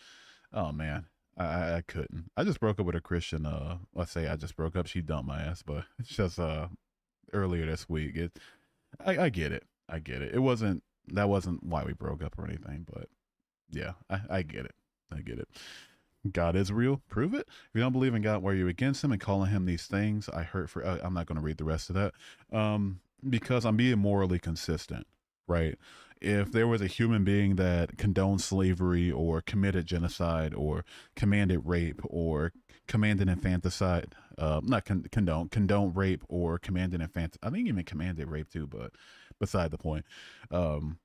Oh man, I couldn't. I just broke up with a Christian. Let's say I just broke up. She dumped my ass, but it's just earlier this week. I get it. I get it. That wasn't why we broke up or anything, but yeah, I get it. I get it. God is real. Prove it. If you don't believe in God, why are you against him and calling him these things? I hurt for. I'm not going to read the rest of that. Because I'm being morally consistent, right? If there was a human being that condoned slavery or committed genocide or commanded rape or commanded infanticide, not condone rape or commanded infanticide. I think even commanded rape too, but beside the point. Um,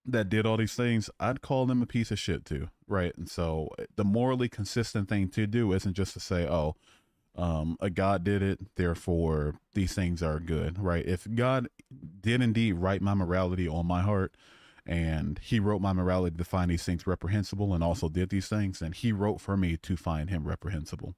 that did all these things, I'd call them a piece of shit too, right? And so the morally consistent thing to do isn't just to say, oh, a God did it, therefore these things are good, right? If God did indeed write my morality on my heart, and he wrote my morality to find these things reprehensible and also did these things, and he wrote for me to find him reprehensible.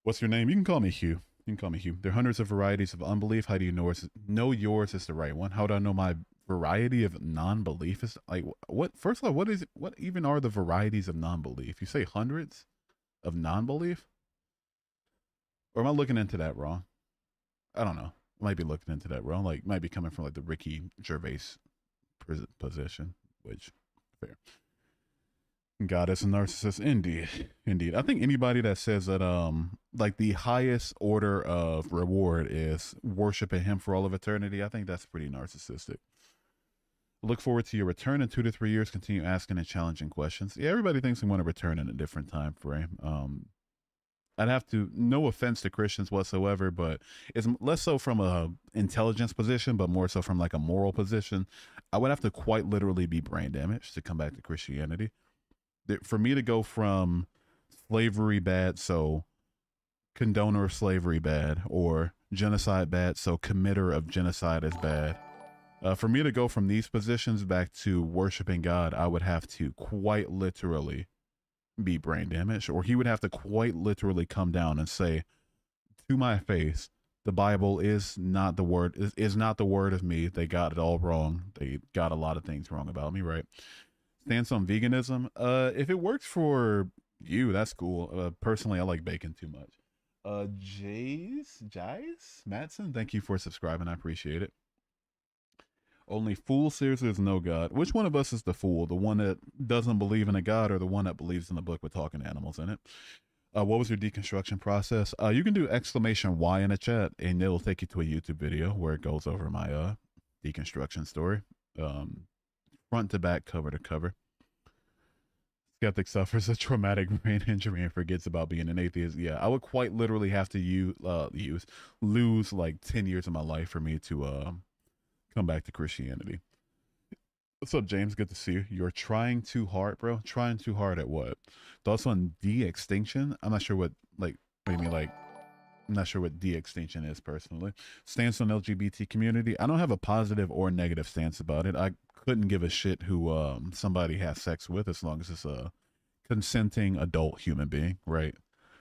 What's your name? You can call me Hugh. You can call me Hugh. There are hundreds of varieties of unbelief. How do you know yours is the right one? How do I know my variety of non-belief is like what? First of all, what even are the varieties of non-belief? You say hundreds of non-belief, or am I looking into that wrong? I don't know. I might be looking into that wrong. Like might be coming from like the Ricky Gervais position, which fair. God is a narcissist. Indeed. Indeed. I think anybody that says that like the highest order of reward is worshiping him for all of eternity, I think that's pretty narcissistic. Look forward to your return in 2 to 3 years. Continue asking and challenging questions. Yeah, everybody thinks they want to return in a different time frame. I'd have to, no offense to Christians whatsoever, but it's less so from a intelligence position, but more so from like a moral position. I would have to quite literally be brain damaged to come back to Christianity. For me to go from slavery bad, so condoner of slavery bad, or genocide bad, so committer of genocide is bad. For me to go from these positions back to worshiping God, I would have to quite literally be brain damaged, or he would have to quite literally come down and say to my face, the Bible is not the word is not the word of me. They got it all wrong. They got a lot of things wrong about me, right? Stance on veganism. If it works for you, that's cool. Personally, I like bacon too much. Jace Matson, thank you for subscribing. I appreciate it. Only fool seriously is no God. Which one of us is the fool? The one that doesn't believe in a God, or the one that believes in the book with talking animals in it? What was your deconstruction process? You can do exclamation Y in the chat, and it'll take you to a YouTube video where it goes over my deconstruction story, front to back, cover to cover. Skeptic suffers a traumatic brain injury and forgets about being an atheist. Yeah, I would quite literally have to lose like 10 years of my life for me to come back to Christianity. What's up, James? Good to see you. You're trying too hard, bro. Trying too hard at what? Thoughts on de-extinction? I'm not sure what maybe like I'm not sure what de-extinction is personally. Stance on LGBT community. I don't have a positive or negative stance about it. I couldn't give a shit who somebody has sex with as long as it's a consenting adult human being, right?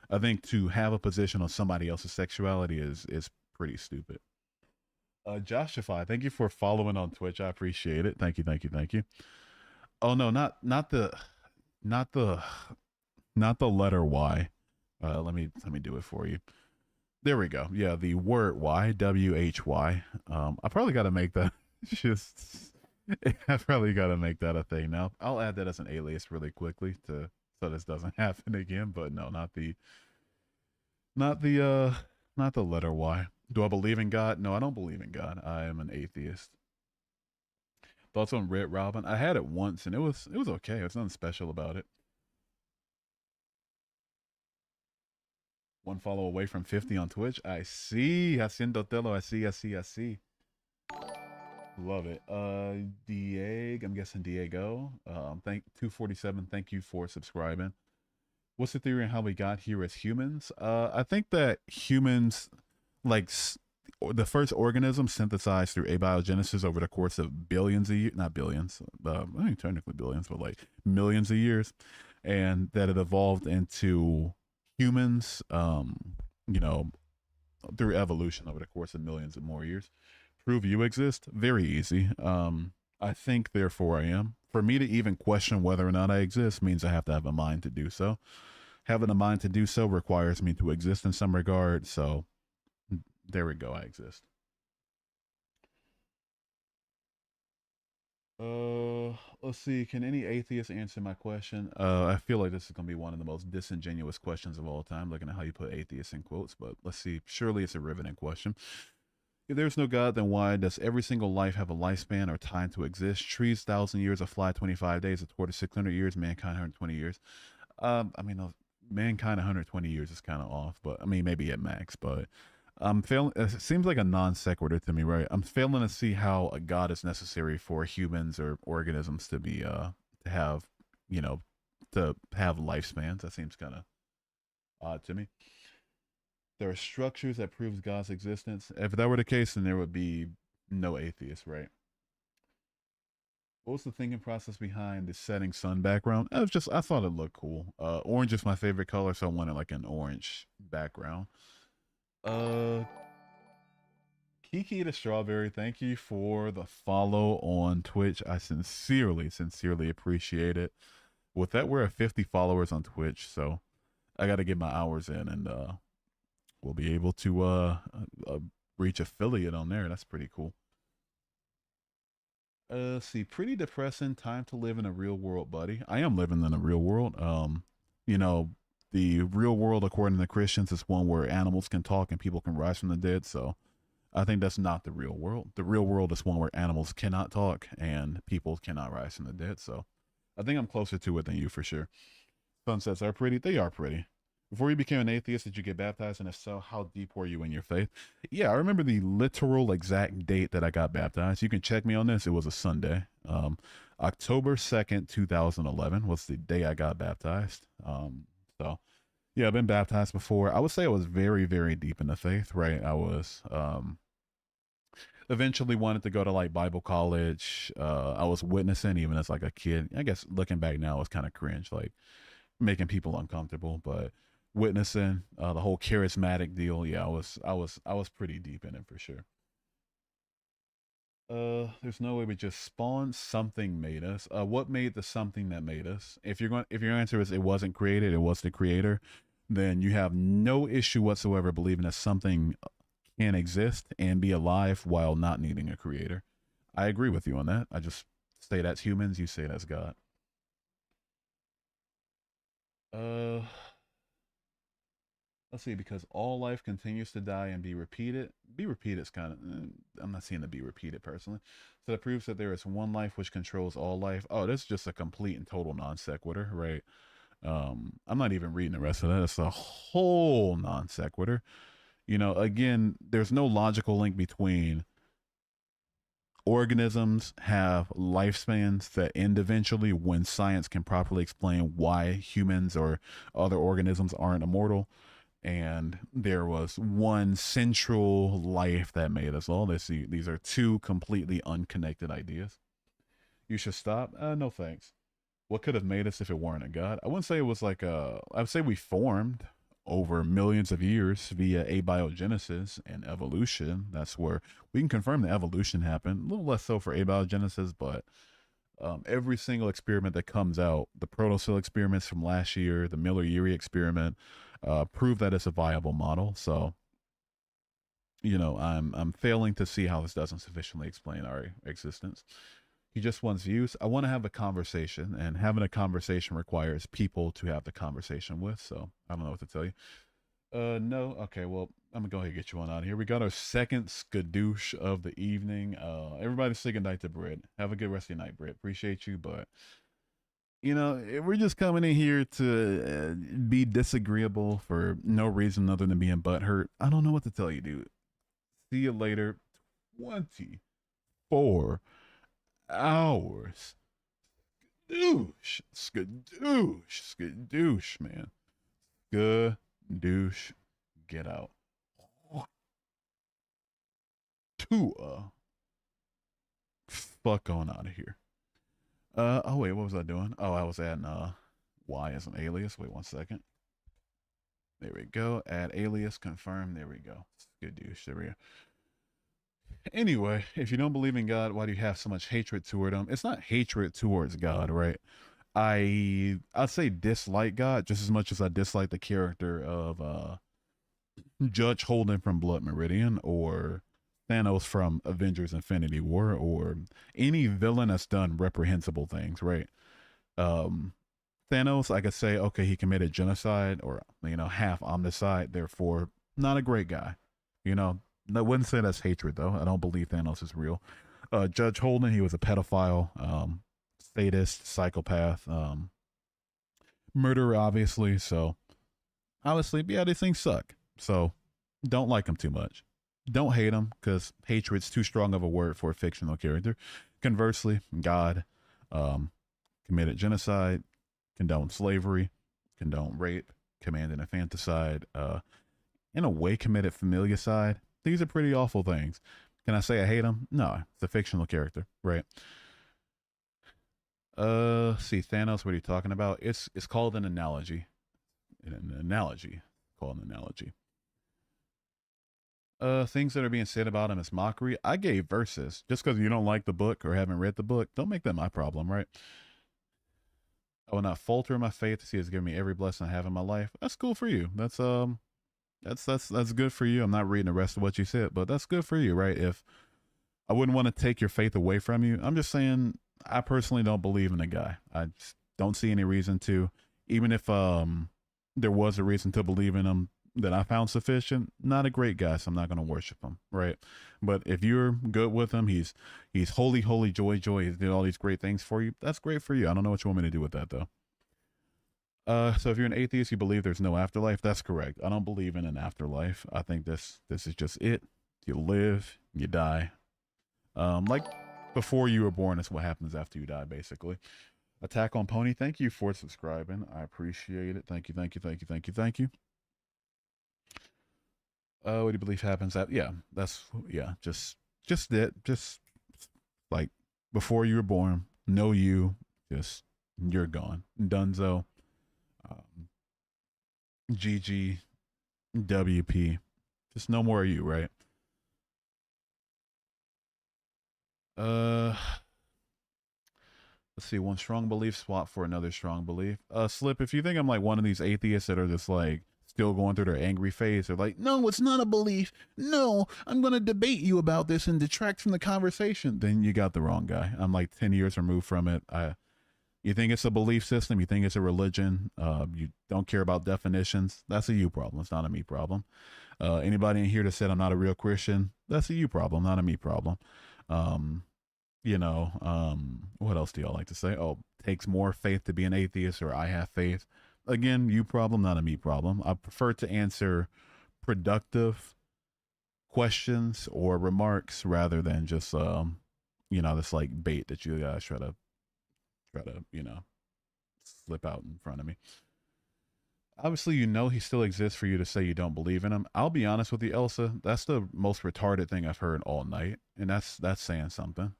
I think to have a position on somebody else's sexuality is pretty stupid. Joshify, thank you for following on Twitch. I appreciate it. Thank you, thank you, thank you. Oh no, not the letter Y, Let me do it for you. There we go. Yeah, the word why, WHY. I probably got to make that just. I probably got to make that a thing now. I'll add that as an alias really quickly to so this doesn't happen again. But no, not the not the letter Y. Do I believe in God? No, I don't believe in God. I am an atheist. Thoughts on Red Robin? I had it once and it was okay. There's nothing special about it. One follow away from 50 on Twitch. I see. Haciendo Telo. I see. Love it. Diego. I'm guessing Diego. Thank 247. Thank you for subscribing. What's the theory on how we got here as humans? I think that humans, like the first organism synthesized through abiogenesis over the course of billions of years, not billions, I mean, technically billions, but like millions of years, and that it evolved into humans, you know, through evolution over the course of millions of more years. Prove you exist? Very easy. I think, therefore I am. For me to even question whether or not I exist means I have to have a mind to do so. Having a mind to do so requires me to exist in some regard. So there we go. I exist. Let's see. Can any atheist answer my question? I feel like this is gonna be one of the most disingenuous questions of all time, looking at how you put atheist in quotes. But let's see. Surely it's a riveting question. If there's no God, then why does every single life have a lifespan or time to exist? Trees, 1,000 years, a fly, 25 days, a tortoise, 600 years, mankind, 120 years. I mean, mankind, 120 years is kind of off, but I mean, maybe at max. But I'm failing. It seems like a non sequitur to me, right? I'm failing to see how a God is necessary for humans or organisms to be, to have, you know, to have lifespans. That seems kind of odd to me. There are structures that proves God's existence. If that were the case, then there would be no atheist, right? What was the thinking process behind the setting sun background? It was just I thought it looked cool. Orange is my favorite color, so I wanted like an orange background. Uh, Kiki the Strawberry, thank you for the follow on Twitch. I sincerely appreciate it. With that, we're at 50 followers on Twitch, so I got to get my hours in, and we'll be able to reach affiliate on there. That's pretty cool. See, pretty depressing time to live in a real world, buddy. I am living in a real world. You know, the real world, according to Christians, is one where animals can talk and people can rise from the dead. So I think that's not the real world. The real world is one where animals cannot talk and people cannot rise from the dead. So I think I'm closer to it than you for sure. Sunsets are pretty. They are pretty. Before you became an atheist, did you get baptized? And if so, how deep were you in your faith? Yeah, I remember the literal exact date that I got baptized. You can check me on this. It was a Sunday. October 2nd, 2011 was the day I got baptized. So, yeah, I've been baptized before. I would say I was very, very deep in the faith, right? I was eventually wanted to go to like Bible college. I was witnessing even as like a kid. I guess looking back now, it's kind of cringe, like making people uncomfortable, but witnessing the whole charismatic deal, yeah, I was pretty deep in it for sure. There's no way we just spawned. Something made us. What made the something that made us? If your answer is it wasn't created, it was the creator, then you have no issue whatsoever believing that something can exist and be alive while not needing a creator. I agree with you on that. I just say that's humans. You say that's God. Uh, let's see, because all life continues to die and be repeated. Be repeated is kind of, I'm not seeing the be repeated personally. So that proves that there is one life which controls all life. Oh, that's just a complete and total non sequitur, right? I'm not even reading the rest of that. It's a whole non sequitur. You know, again, there's no logical link between organisms have lifespans that end eventually when science can properly explain why humans or other organisms aren't immortal, and there was one central life that made us all. These are two completely unconnected ideas. You should stop. No thanks. What could have made us if it weren't a god? I wouldn't say it was like a. I would say we formed over millions of years via abiogenesis and evolution. That's where we can confirm the evolution happened. A little less so for abiogenesis, but every single experiment that comes out, the protocell experiments from last year, the Miller-Urey experiment, prove that it's a viable model. So, I'm failing to see how this doesn't sufficiently explain our existence. He just wants views. I want to have a conversation, and having a conversation requires people to have the conversation with. So I don't know what to tell you. No. Okay, well, I'm gonna go ahead and get you on out of here. We got our second skadoosh of the evening. Everybody say good night to Britt. Have a good rest of your night, Britt. Appreciate you, but we're just coming in here to be disagreeable for no reason other than being butthurt. I don't know what to tell you, dude. See you later. 24 hours. Skadoosh, man. Skadoosh, get out. Tua. Fuck on out of here. Oh wait, what was I doing? Oh, I was adding Y as an alias. Wait 1 second. There we go. Add alias, confirm. There we go. Skadoosh. There we go. Anyway, if you don't believe in God, why do you have so much hatred toward him? It's not hatred towards God, right? I'd say dislike God just as much as I dislike the character of Judge Holden from Blood Meridian, or Thanos from Avengers Infinity War, or any villain that's done reprehensible things, right? Um Thanos, I could say, okay, he committed genocide or half omnicide, therefore not a great guy. You know, I wouldn't say that's hatred though. I don't believe Thanos is real. Judge Holden, he was a pedophile, sadist, psychopath, murderer, obviously. So obviously, yeah, these things suck. So don't like him too much. Don't hate him, because hatred's too strong of a word for a fictional character. Conversely, God committed genocide, condoned slavery, condoned rape, commanded infanticide, in a way committed familicide. These are pretty awful things. Can I say I hate him? No, it's a fictional character, right? See, Thanos, what are you talking about? It's called an analogy. An analogy. Called an analogy. Things that are being said about him is mockery. I gave verses. Just because you don't like the book or haven't read the book, don't make that my problem, right? I will not falter in my faith to see has given me every blessing I have in my life. That's cool for you. That's good for you. I'm not reading the rest of what you said, but that's good for you, right? If I wouldn't want to take your faith away from you, I'm just saying I personally don't believe in the guy. I just don't see any reason to. Even if there was a reason to believe in him that I found sufficient, not a great guy, so I'm not going to worship him, right? But if you're good with him, he's holy, holy, joy, joy. He did all these great things for you. That's great for you. I don't know what you want me to do with that though. So if you're an atheist, you believe there's no afterlife. That's correct. I don't believe in an afterlife. I think this is just it. You live, you die. Like before you were born, is what happens after you die, basically. Attack on Pony, thank you for subscribing. I appreciate it. Thank you, thank you, thank you, thank you, thank you. What do you believe happens at? Yeah, that's just it. Just like before you were born, no you, just you're gone. Dunzo. Um, GG, WP. Just no more of you, right? Let's see. One strong belief swap for another strong belief. Slip, if you think I'm like one of these atheists that are just like still going through their angry phase, they're like, no, it's not a belief. No, I'm going to debate you about this and detract from the conversation. Then you got the wrong guy. I'm like 10 years removed from it. You think it's a belief system? You think it's a religion? You don't care about definitions? That's a you problem. It's not a me problem. Anybody in here that said I'm not a real Christian? That's a you problem, not a me problem. What else do y'all like to say? Oh, takes more faith to be an atheist, or I have faith. Again, you problem, not a me problem. I prefer to answer productive questions or remarks rather than just this like bait that you guys try to slip out in front of me. Obviously, he still exists for you to say you don't believe in him. I'll be honest with you, Elsa. That's the most retarded thing I've heard all night, and that's saying something.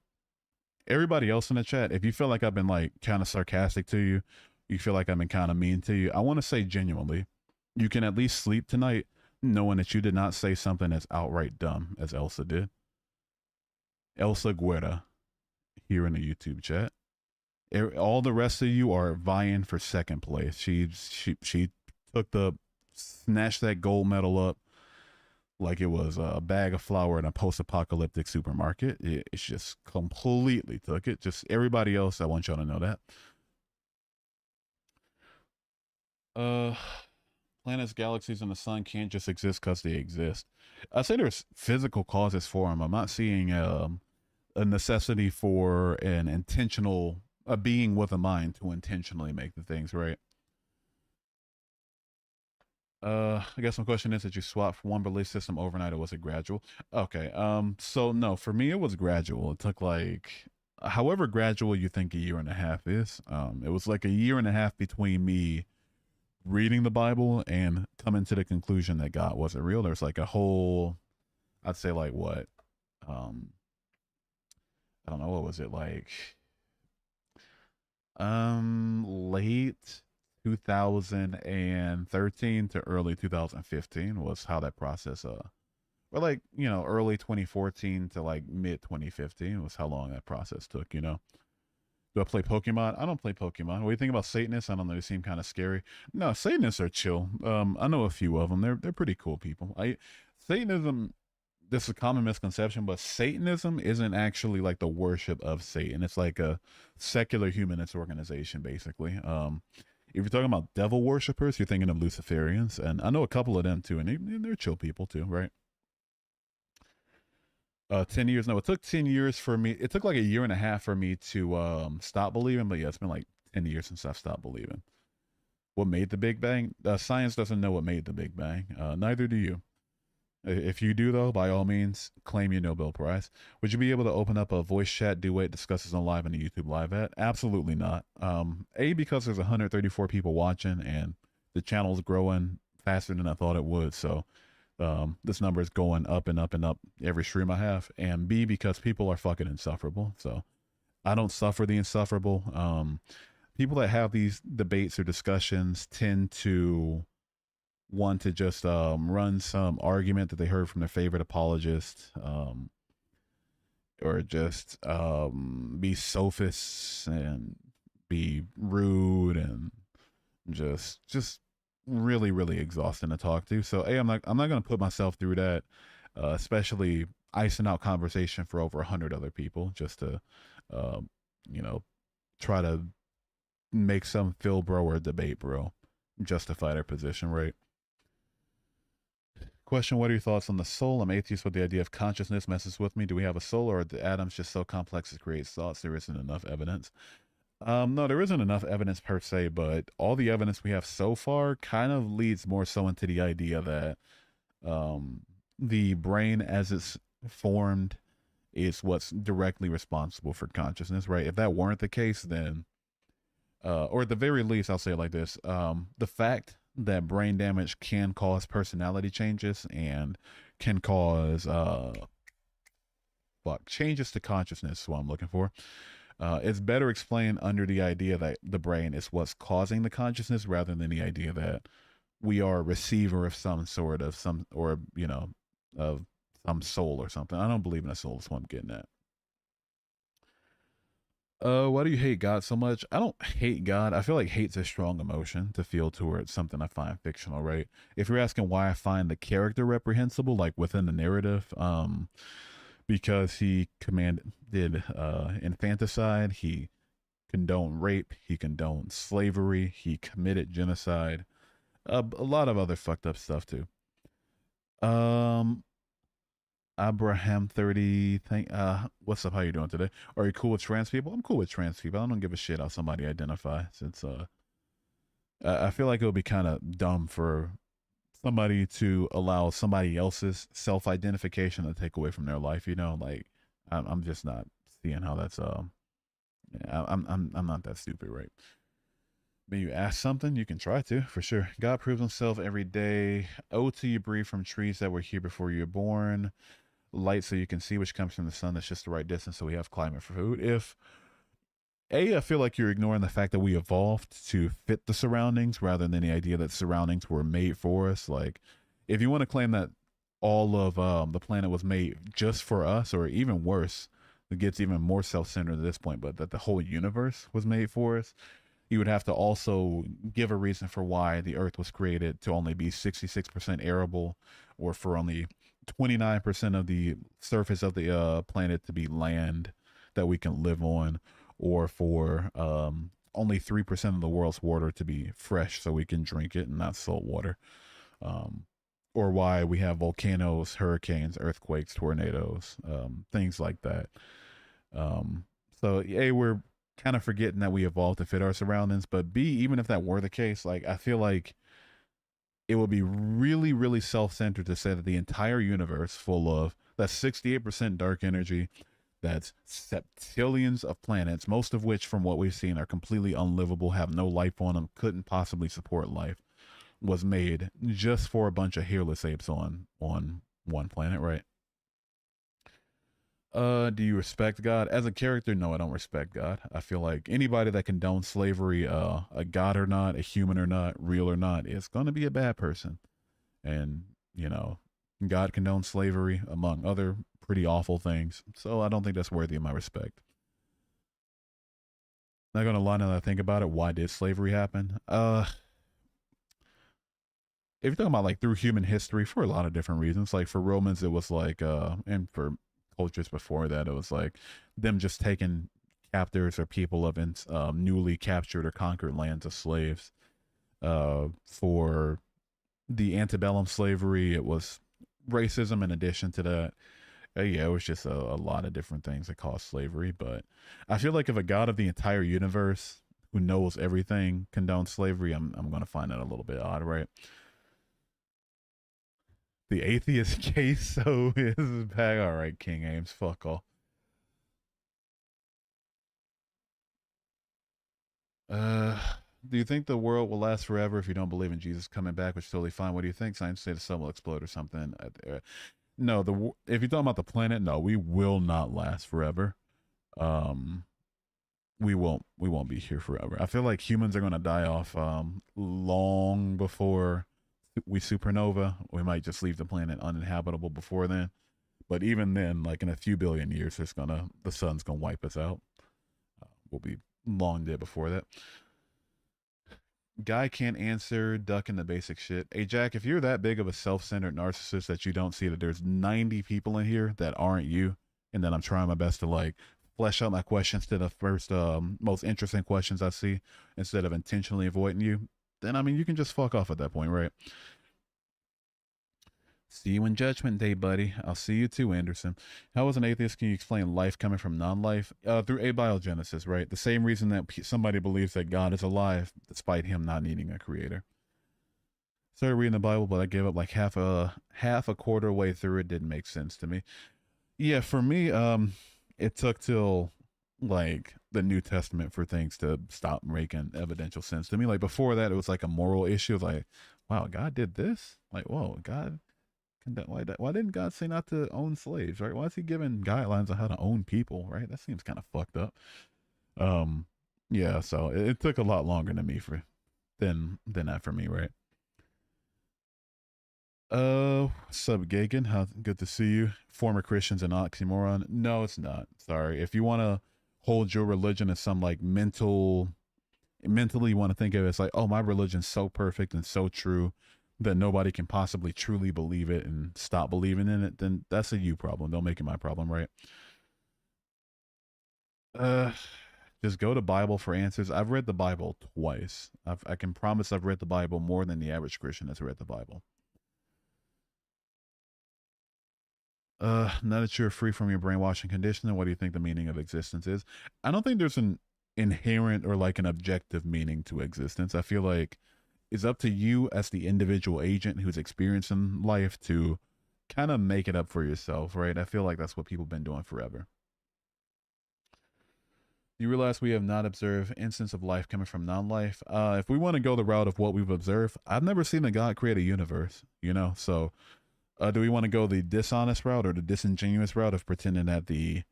Everybody else in the chat, if you feel like I've been like kind of sarcastic to you, you feel like I've been kind of mean to you, I want to say genuinely, you can at least sleep tonight knowing that you did not say something that's outright dumb, as Elsa did. Elsa Guerra here in the YouTube chat. All the rest of you are vying for second place. She took the snatched that gold medal up like it was a bag of flour in a post-apocalyptic supermarket. It's just completely took it. Just everybody else, I want y'all to know that. Uh, Planets, galaxies, and the sun can't just exist because they exist. I say there's physical causes for them. I'm not seeing a necessity for an intentional a being with a mind to intentionally make the things right. I guess my question is: did you swap from one belief system overnight, or was it gradual? Okay. So no, for me it was gradual. It took like, however gradual you think a year and a half is. It was like a year and a half between me reading the Bible and coming to the conclusion that God wasn't real. There's like a whole, I'd say like what, um, I don't know, what was it like, late 2013 to early 2015 was how that process or like, early 2014 to like mid 2015 was how long that process took. Do I play Pokemon? I don't play Pokemon. What do you think about Satanists? I don't know. They seem kind of scary. No, Satanists are chill. I know a few of them. They're pretty cool people. Satanism. This is a common misconception, but Satanism isn't actually like the worship of Satan. It's like a secular humanist organization, basically. If you're talking about devil worshippers, you're thinking of Luciferians, and I know a couple of them too, and they're chill people too, right? 10 years. No, it took 10 years for me. It took like a year and a half for me to stop believing, but yeah, it's been like 10 years since I've stopped believing. What made the Big Bang? Science doesn't know what made the Big Bang. Neither do you. If you do, though, by all means, claim your Nobel Prize. Would you be able to open up a voice chat duet discusses on live on the YouTube live at? Absolutely not. Because there's 134 people watching and the channel's growing faster than I thought it would. So this number is going up and up and up every stream I have. And B, because people are fucking insufferable. So I don't suffer the insufferable. People that have these debates or discussions tend to want to just run some argument that they heard from their favorite apologist, or just be sophists and be rude and just really really exhausting to talk to. So hey, I'm not gonna put myself through that, especially icing out conversation for over 100 other people just to uh, you know try to make some Phil bro or debate bro justify their position, right? Question: what are your thoughts on the soul? I'm atheist, but the idea of consciousness messes with me. Do we have a soul, or are the atoms just so complex it creates thoughts? There isn't enough evidence. No, there isn't enough evidence per se, but all the evidence we have so far kind of leads more so into the idea that um, the brain as it's formed is what's directly responsible for consciousness, right? If that weren't the case, then, or at the very least, I'll say it like this: the fact that brain damage can cause personality changes and can cause changes to consciousness is what I'm looking for. It's better explained under the idea that the brain is what's causing the consciousness rather than the idea that we are a receiver of some sort of some or of some soul or something. I don't believe in a soul. That's what I'm getting at. Why do you hate God so much? I don't hate God. I feel like hate's a strong emotion to feel towards something I find fictional, right? If you're asking why I find the character reprehensible, like within the narrative, because he commanded infanticide, he condoned rape, he condoned slavery, he committed genocide, a lot of other fucked up stuff too. Um, Abraham 30, what's up? How you doing today? Are you cool with trans people? I'm cool with trans people. I don't give a shit how somebody identifies. Since I feel like it would be kind of dumb for somebody to allow somebody else's self-identification to take away from their life. Like I'm just not seeing how that's I'm not that stupid, right? When you ask something, you can try to, for sure. God proves himself every day. Oh, till you breathe from trees that were here before you were born. Light so you can see, which comes from the sun. That's just the right distance, so we have climate for food. If I feel like you're ignoring the fact that we evolved to fit the surroundings rather than the idea that surroundings were made for us. Like, if you want to claim that all of the planet was made just for us, or even worse, it gets even more self-centered at this point, but that the whole universe was made for us, you would have to also give a reason for why the Earth was created to only be 66% arable, or for only 29% of the surface of the planet to be land that we can live on, or for only 3% of the world's water to be fresh so we can drink it and not salt water. Um, or why we have volcanoes, hurricanes, earthquakes, tornadoes, things like that. Um, so, A, we're kind of forgetting that we evolved to fit our surroundings, but B, even if that were the case, like, I feel like it would be really, really self centered to say that the entire universe, full of that's 68% dark energy, that's septillions of planets, most of which, from what we've seen, are completely unlivable, have no life on them, couldn't possibly support life, was made just for a bunch of hairless apes on one planet, right? Do you respect God as a character? No, I don't respect God. I feel like anybody that condones slavery, a god or not, a human or not, real or not, is going to be a bad person. And you know, God condones slavery among other pretty awful things. So I don't think that's worthy of my respect. Not gonna lie, now that I think about it, why did slavery happen? If you're talking about like through human history, for a lot of different reasons. Like for Romans, it was like, and for cultures before that, it was like them just taking captors or people of newly captured or conquered lands as slaves. For the antebellum slavery, it was racism in addition to that. Yeah, it was just a lot of different things that caused slavery. But I feel like if a god of the entire universe who knows everything condones slavery, I'm going to find that a little bit odd, right? The atheist case so is back. All right, King Ames, fuck off. Uh, do you think the world will last forever if you don't believe in Jesus coming back? Which is totally fine. What do you think? Science say the sun will explode or something. No, if you're talking about the planet, no, we will not last forever. Um, we won't be here forever. I feel like humans are gonna die off long before we supernova. We might just leave the planet uninhabitable before then. But even then, like in a few billion years, the sun's gonna wipe us out. We'll be long dead before that. Guy can't answer, ducking the basic shit. Hey Jack, if you're that big of a self-centered narcissist that you don't see that there's 90 people in here that aren't you, and that I'm trying my best to like flesh out my questions to the first most interesting questions I see instead of intentionally avoiding you, then I mean you can just fuck off at that point, right? See you in Judgment Day, buddy. I'll see you too, Anderson. How, as an atheist, can you explain life coming from non life? Through abiogenesis, right? The same reason that somebody believes that God is alive, despite him not needing a creator. Started reading the Bible, but I gave up like half a quarter way through it. Didn't make sense to me. Yeah, for me, it took till like the New Testament for things to stop making evidential sense to me. Like before that, it was like a moral issue. Like, wow, God did this. Like, whoa, God why didn't God say not to own slaves, right? Why is he giving guidelines on how to own people, right? That seems kind of fucked up. Um, yeah, so it took a lot longer than me for than that for me, right? Sub Gagan, how good to see you. Former Christian's an oxymoron. No, it's not. Sorry. If you want to hold your religion as some like mentally you want to think of it as like, oh, my religion's so perfect and so true that nobody can possibly truly believe it and stop believing in it, then that's a you problem. Don't make it my problem, right? Uh, just go to Bible for answers. I've read the Bible twice. I can promise I've read the Bible more than the average Christian has read the Bible. Now that you're free from your brainwashing conditioning, what do you think the meaning of existence is? I don't think there's an inherent or like an objective meaning to existence. I feel like it's up to you as the individual agent who's experiencing life to kind of make it up for yourself, right? I feel like that's what people have been doing forever. You realize we have not observed instance of life coming from non-life. If we want to go the route of what we've observed, I've never seen a God create a universe, you know? So do we want to go the dishonest route or the disingenuous route of pretending that the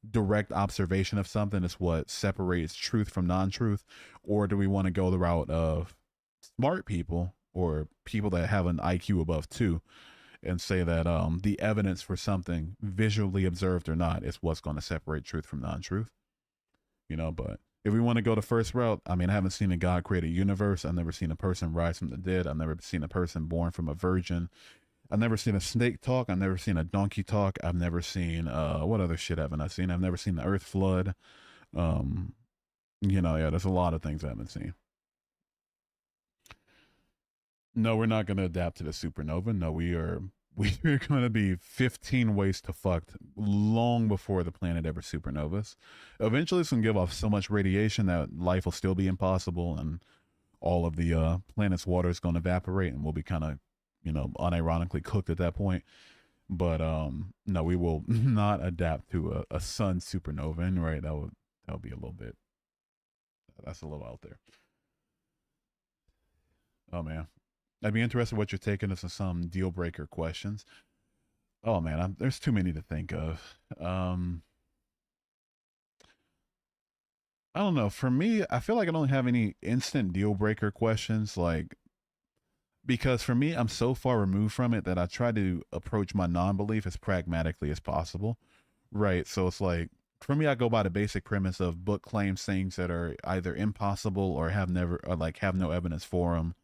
direct observation of something is what separates truth from non-truth? Or do we want to go the route of smart people or people that have an IQ above 2 and say that the evidence for something, visually observed or not, is what's going to separate truth from non-truth? You know, but If we want to go the first route, I mean, I haven't seen a God create a universe. I've never seen a person rise from the dead. I've never seen a person born from a virgin. I've never seen a snake talk. I've never seen a donkey talk. I've never seen what other shit haven't I seen? I've never seen the earth flood. Um, yeah, there's a lot of things I haven't seen. No, we're not going to adapt to the supernova. No, we're going to be 15 ways to fucked long before the planet ever supernovas. Eventually, it's going to give off so much radiation that life will still be impossible, and all of the planet's water is going to evaporate, and we'll be kind of, unironically cooked at that point. But no, we will not adapt to a sun supernova. And right, that would be a little bit. That's a little out there. Oh man, I'd be interested what you're taking as some deal breaker questions. Oh man, there's too many to think of. I don't know. For me, I feel like I don't have any instant deal breaker questions. Like, because for me, I'm so far removed from it that I try to approach my non belief as pragmatically as possible. Right. So it's like, for me, I go by the basic premise of book claims things that are either impossible or have never, or like have no evidence for them,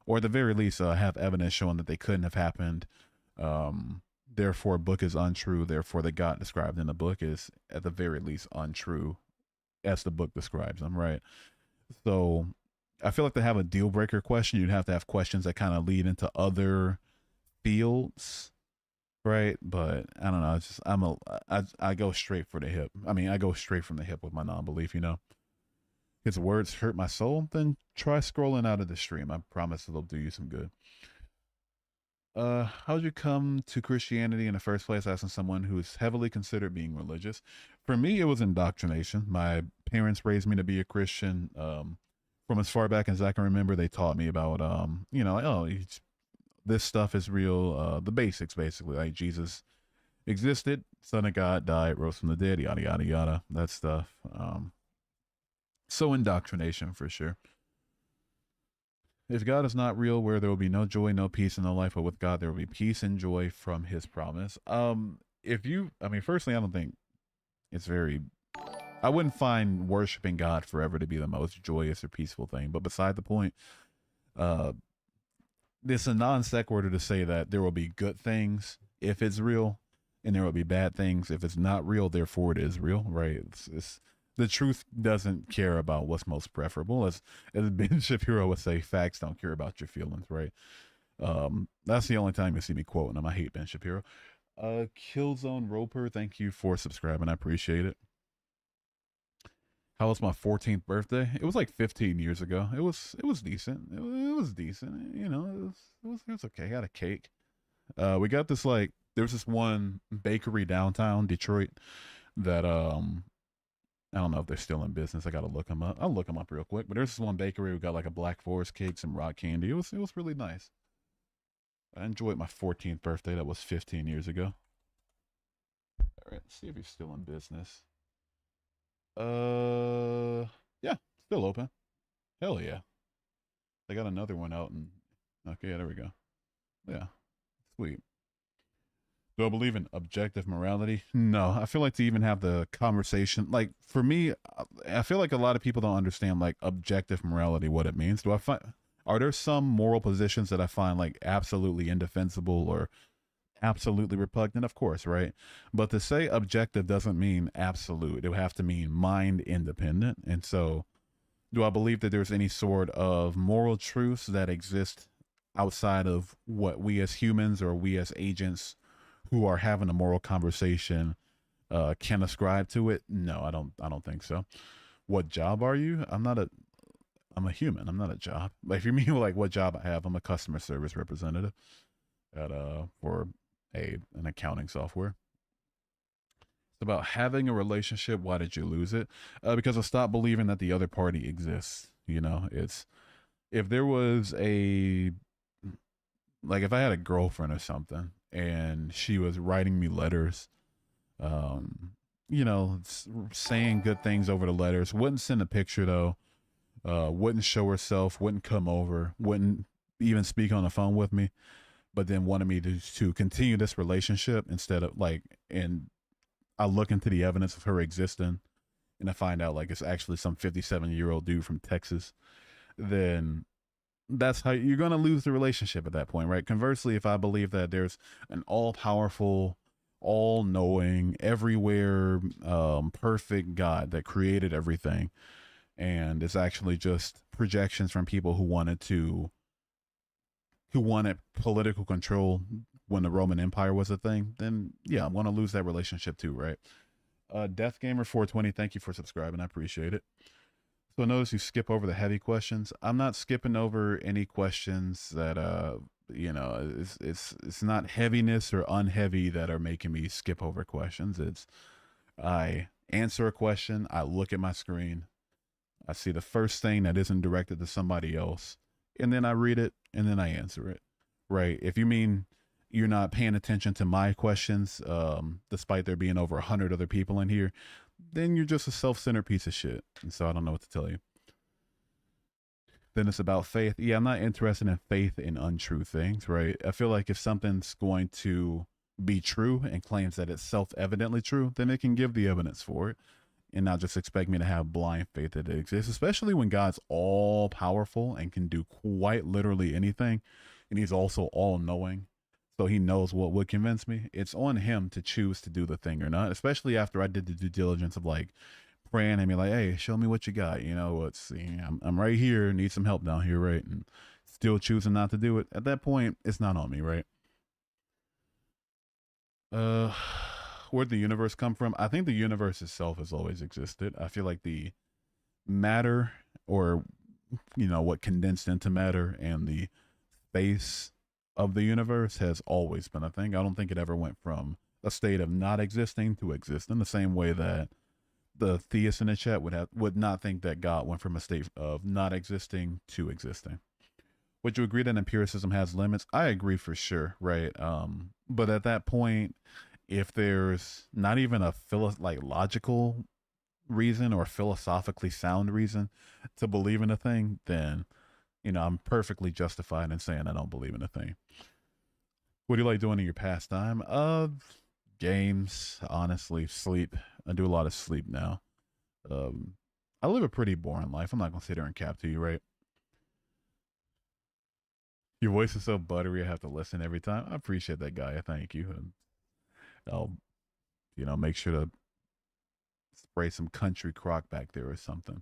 or at the very least, have evidence showing that they couldn't have happened. Therefore, book is untrue. Therefore, the God described in the book is at the very least untrue, as the book describes them. Right. So I feel like to have a deal breaker question, you'd have to have questions that kind of lead into other fields, right? But I don't know. It's just I go straight for the hip. I mean, I go straight from the hip with my non-belief. His words hurt my soul. Then try scrolling out of the stream. I promise it'll do you some good. How'd you come to Christianity in the first place? Asking someone who is heavily considered being religious. For me, it was indoctrination. My parents raised me to be a Christian. From as far back as I can remember, they taught me about, like, oh, this stuff is real. The basics, basically, like Jesus existed, Son of God, died, rose from the dead, yada yada yada, that stuff. So indoctrination for sure. If God is not real, where there will be no joy, no peace in the life, but with God there will be peace and joy from His promise. I mean, firstly, I don't think it's very. I wouldn't find worshiping God forever to be the most joyous or peaceful thing. But beside the point, uh, it's a non sequitur to say that there will be good things if it's real, and there will be bad things if it's not real. Therefore, it is real, right? It's the truth doesn't care about what's most preferable. As Ben Shapiro would say, facts don't care about your feelings, right? That's the only time you see me quoting him. I hate Ben Shapiro. Killzone Roper, thank you for subscribing. I appreciate it. How was my 14th birthday? It was like 15 years ago. It was decent. It was decent. It was okay. I had a cake. We got this, like, there was this one bakery downtown Detroit that I don't know if they're still in business. I gotta look them up. I'll look them up real quick. But there's this one bakery who got like a Black Forest cake, some rock candy. It was really nice. I enjoyed my 14th birthday. That was 15 years ago. All right, let's see if he's still in business. Yeah, still open. Hell yeah. They got another one out, and okay, yeah, there we go. Yeah, sweet. Do I believe in objective morality? No. I feel like to even have the conversation, like for me, I feel like a lot of people don't understand like objective morality, what it means. Are there some moral positions that I find like absolutely indefensible or absolutely repugnant? Of course, right? But to say objective doesn't mean absolute. It would have to mean mind independent. And so, do I believe that there's any sort of moral truths that exist outside of what we as humans or we as agents who are having a moral conversation can ascribe to it? No, I don't think so. What job are you? I'm a human. I'm not a job. But if you mean like what job I have, I'm a customer service representative at for an accounting software. It's about having a relationship. Why did you lose it? Because I stopped believing that the other party exists. It's if there was a like if I had a girlfriend or something and she was writing me letters, saying good things over the letters, wouldn't send a picture though, wouldn't show herself, wouldn't come over, wouldn't even speak on the phone with me, but then wanted me to continue this relationship instead of like, and I look into the evidence of her existing and I find out like it's actually some 57-year-old dude from Texas, then that's how you're going to lose the relationship at that point, right? Conversely, if I believe that there's an all powerful, all knowing, everywhere, perfect God that created everything, and it's actually just projections from people who wanted political control when the Roman Empire was a thing, then yeah, I'm going to lose that relationship too, right? Death Gamer 420, thank you for subscribing. I appreciate it. So notice you skip over the heavy questions. I'm not skipping over any questions that it's not heaviness or unheavy that are making me skip over questions. It's I answer a question, I look at my screen, I see the first thing that isn't directed to somebody else, and then I read it and then I answer it. Right? If you mean you're not paying attention to my questions, despite there being over 100 other people in here, then you're just a self-centered piece of shit. And so I don't know what to tell you. Then it's about faith. Yeah, I'm not interested in faith in untrue things, right? I feel like if something's going to be true and claims that it's self-evidently true, then it can give the evidence for it and not just expect me to have blind faith that it exists, especially when God's all powerful and can do quite literally anything. And he's also all knowing. So he knows what would convince me. It's on him to choose to do the thing or not, especially after I did the due diligence of like praying and be like, hey, show me what you got. You know, I'm right here, need some help down here, right? And still choosing not to do it. At that point, it's not on me, right? Where'd the universe come from? I think the universe itself has always existed. I feel like the matter, or what condensed into matter, and the space of the universe has always been a thing. I don't think it ever went from a state of not existing to existing, the same way that the theist in the chat would not think that God went from a state of not existing to existing. Would you agree that empiricism has limits? I agree for sure, right? But at that point, if there's not even a logical reason or philosophically sound reason to believe in a thing, then I'm perfectly justified in saying I don't believe in a thing. What do you like doing in your pastime? Games, honestly, sleep. I do a lot of sleep now. I live a pretty boring life. I'm not gonna sit there and cap to you, right? Your voice is so buttery. I have to listen every time. I appreciate that, guy. Thank you. And I'll, make sure to spray some country crock back there or something.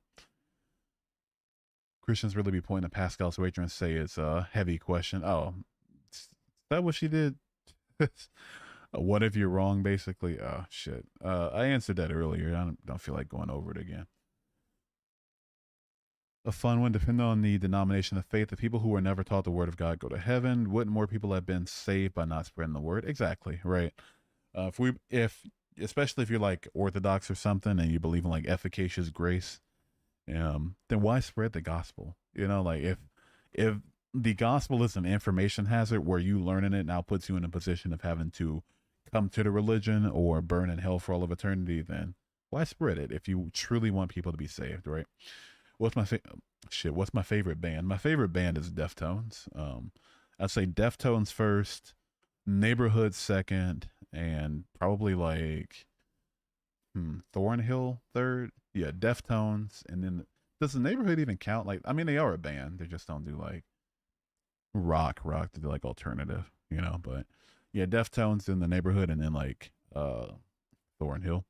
Christians really be pointing to Pascal's wager and say it's a heavy question. Oh, is that what she did? What if you're wrong, basically? Oh, shit. I answered that earlier. I don't feel like going over it again. A fun one, depending on the denomination of faith. The people who were never taught the word of God go to heaven. Wouldn't more people have been saved by not spreading the word? Exactly, right. Especially if you're like Orthodox or something and you believe in like efficacious grace, then why spread the gospel? Like if the gospel is an information hazard where you learning it now puts you in a position of having to come to the religion or burn in hell for all of eternity, then why spread it if you truly want people to be saved, right? What's my favorite band? My favorite band is Deftones. I'd say Deftones first, Neighborhood second, and probably like Thornhill third. Yeah, Deftones, and then does the Neighborhood even count? Like, I mean, they are a band. They just don't do like rock. They do like alternative, But yeah, Deftones, in the Neighborhood, and then like Thornhill.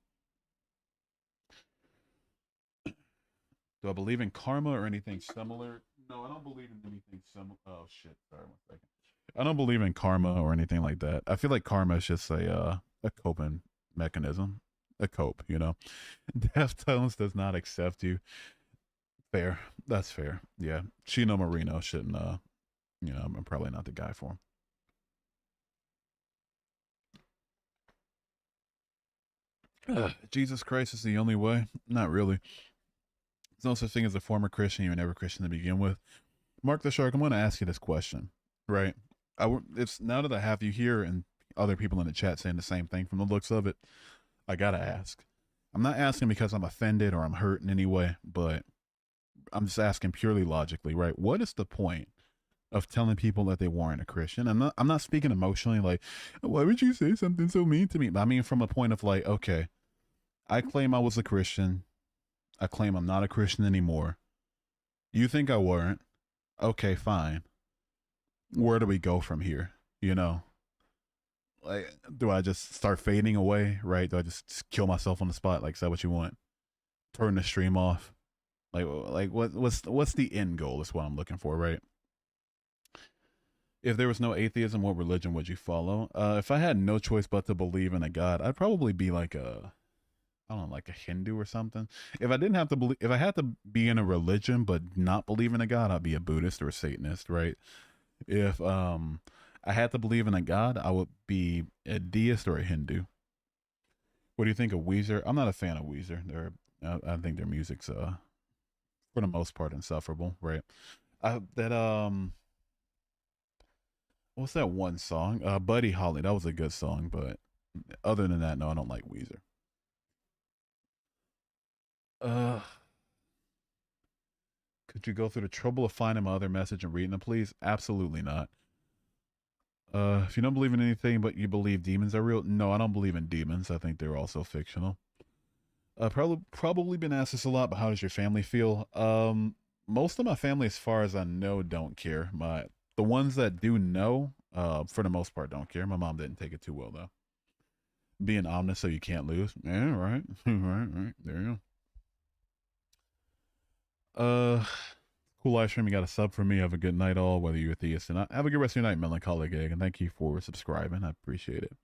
Do I believe in karma or anything similar? No, I don't believe in anything similar. Oh shit! Sorry, 1 second. I don't believe in karma or anything like that. I feel like karma is just a coping mechanism, a cope. Deftones does not accept you. Fair. That's fair. Yeah, Chino Marino shouldn't. I'm probably not the guy for him. Jesus Christ is the only way. Not really. There's no such thing as a former Christian. You were never Christian to begin with. Mark the Shark, I'm going to ask you this question, right? It's now that I have you here and other people in the chat saying the same thing from the looks of it, I got to ask. I'm not asking because I'm offended or I'm hurt in any way, but I'm just asking purely logically, right? What is the point of telling people that they weren't a Christian? I'm not speaking emotionally, like, why would you say something so mean to me? But I mean from a point of like, okay, I claim I was a Christian. I claim I'm not a Christian anymore. You think I weren't? Okay, fine. Where do we go from here? You know, like, do I just start fading away? Right? Do I just kill myself on the spot? Like, is that what you want? Turn the stream off? Like what's the end goal? Is what I'm looking for, right? If there was no atheism, what religion would you follow? If I had no choice but to believe in a god, I'd probably be like a, I don't know, like a Hindu or something. If I didn't have to believe, if I had to be in a religion but not believe in a god, I'd be a Buddhist or a Satanist, right? If I had to believe in a god, I would be a deist or a Hindu. What do you think of Weezer? I'm not a fan of Weezer. I think their music's for the most part insufferable, right? That what's that one song? Buddy Holly. That was a good song, but other than that, no, I don't like Weezer. Uh, could you go through the trouble of finding my other message and reading it, please? Absolutely not. If you don't believe in anything but you believe demons are real, no, I don't believe in demons. I think they're also fictional. Probably been asked this a lot, but how does your family feel? Most of my family, as far as I know, don't care. The ones that do know, for the most part, don't care. My mom didn't take it too well though. Being honest, so you can't lose. Yeah, right, right. There you go. Cool live stream. You got a sub for me. Have a good night, all. Whether you're atheist or not, have a good rest of your night, melancholic egg, and thank you for subscribing. I appreciate it.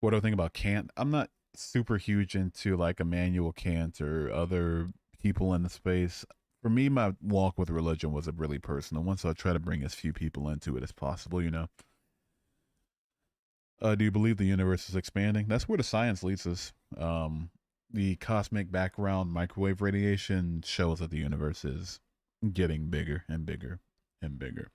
What do I think about Kant? I'm not super huge into like Immanuel Kant or other people in the space. For me, my walk with religion was a really personal one, so I try to bring as few people into it as possible. Do you believe the universe is expanding? That's where the science leads us. The cosmic background microwave radiation shows that the universe is getting bigger and bigger and bigger.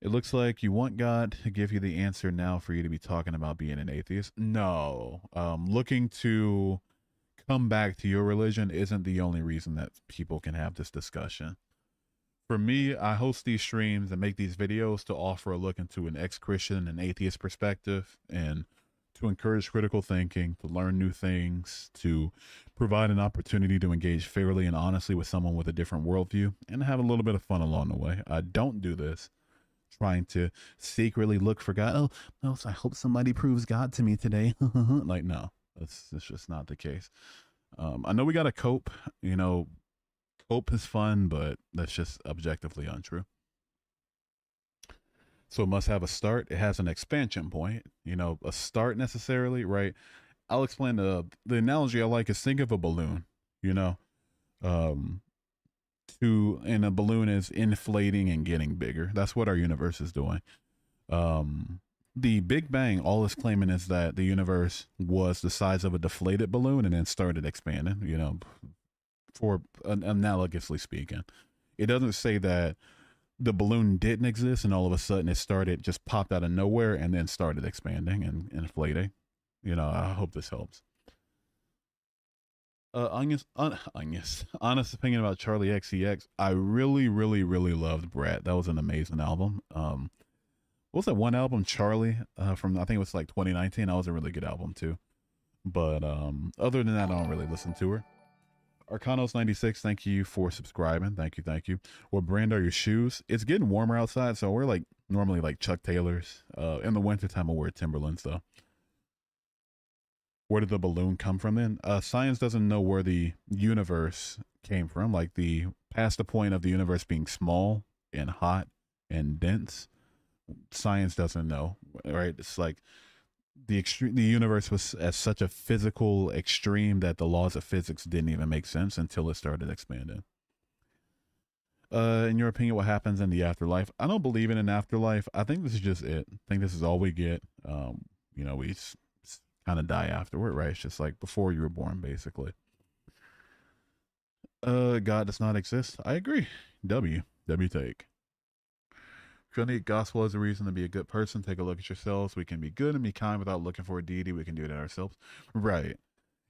It looks like you want God to give you the answer now for you to be talking about being an atheist. No. Looking to come back to your religion isn't the only reason that people can have this discussion. For me, I host these streams and make these videos to offer a look into an ex-Christian and atheist perspective and to encourage critical thinking, to learn new things, to provide an opportunity to engage fairly and honestly with someone with a different worldview, and have a little bit of fun along the way. I don't do this trying to secretly look for God. Oh, no, I hope somebody proves God to me today. Like, no, that's just not the case. I know we got to cope. Cope is fun, but that's just objectively untrue. So it must have a start. It has an expansion point. A start necessarily, right? I'll explain the analogy I like is think of a balloon. You know, um, and a balloon is inflating and getting bigger. That's what our universe is doing. The Big Bang, all it's claiming is that the universe was the size of a deflated balloon and then started expanding. For analogously speaking, it doesn't say that the balloon didn't exist and all of a sudden it just popped out of nowhere and then started expanding and inflating. I hope this helps. Honest opinion about Charlie XCX. I really, really, really loved Brat. That was an amazing album. What was that one album, Charlie? From I think it was like 2019. That was a really good album too. But other than that, I don't really listen to her. Arcanos96, thank you for subscribing. Thank you. What brand are your shoes? It's getting warmer outside, so we're like normally like Chuck Taylors. In the wintertime, I wear Timberlands though. Where did the balloon come from then? Science doesn't know where the universe came from, like past the point of the universe being small and hot and dense. Science doesn't know, right? It's like the universe was at such a physical extreme that the laws of physics didn't even make sense until it started expanding. In your opinion, what happens in the afterlife? I don't believe in an afterlife. I think this is just it. I think this is all we get. We kind of die afterward, right? It's just like before you were born, basically. God does not exist. I agree. W take. If you need gospel as a reason to be a good person, take a look at yourselves. We can be good and be kind without looking for a deity. We can do that ourselves. Right.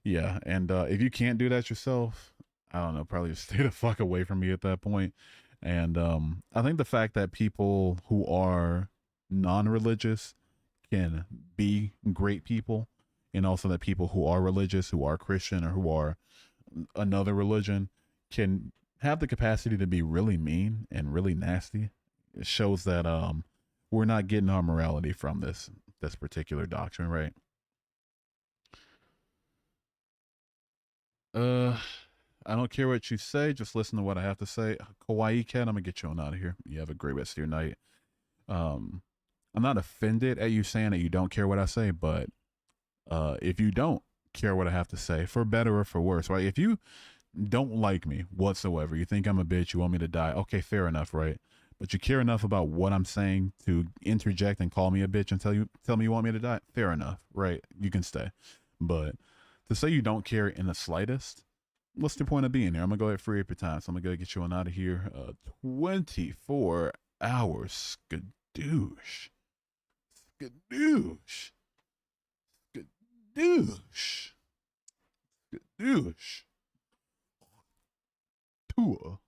Yeah. And if you can't do that yourself, I don't know, probably just stay the fuck away from me at that point. And I think the fact that people who are non-religious can be great people and also that people who are religious, who are Christian, or who are another religion can have the capacity to be really mean and really nasty. It shows that we're not getting our morality from this particular doctrine, right? Uh, I don't care what you say. Just listen to what I have to say. Kawaii Cat, I'm gonna get you on out of here. You have a great rest of your night. Um, I'm not offended at you saying that you don't care what I say, but if you don't care what I have to say, for better or for worse, right? If you don't like me whatsoever, you think I'm a bitch, you want me to die, okay, fair enough, right? But you care enough about what I'm saying to interject and call me a bitch and tell me you want me to die, fair enough, right? You can stay. But to say you don't care in the slightest, what's the point of being here? I'm gonna go ahead free up your time, so I'm gonna go get you on out of here. 24 hours, skadoosh, skadoosh, skadoosh, skadoosh. Tua.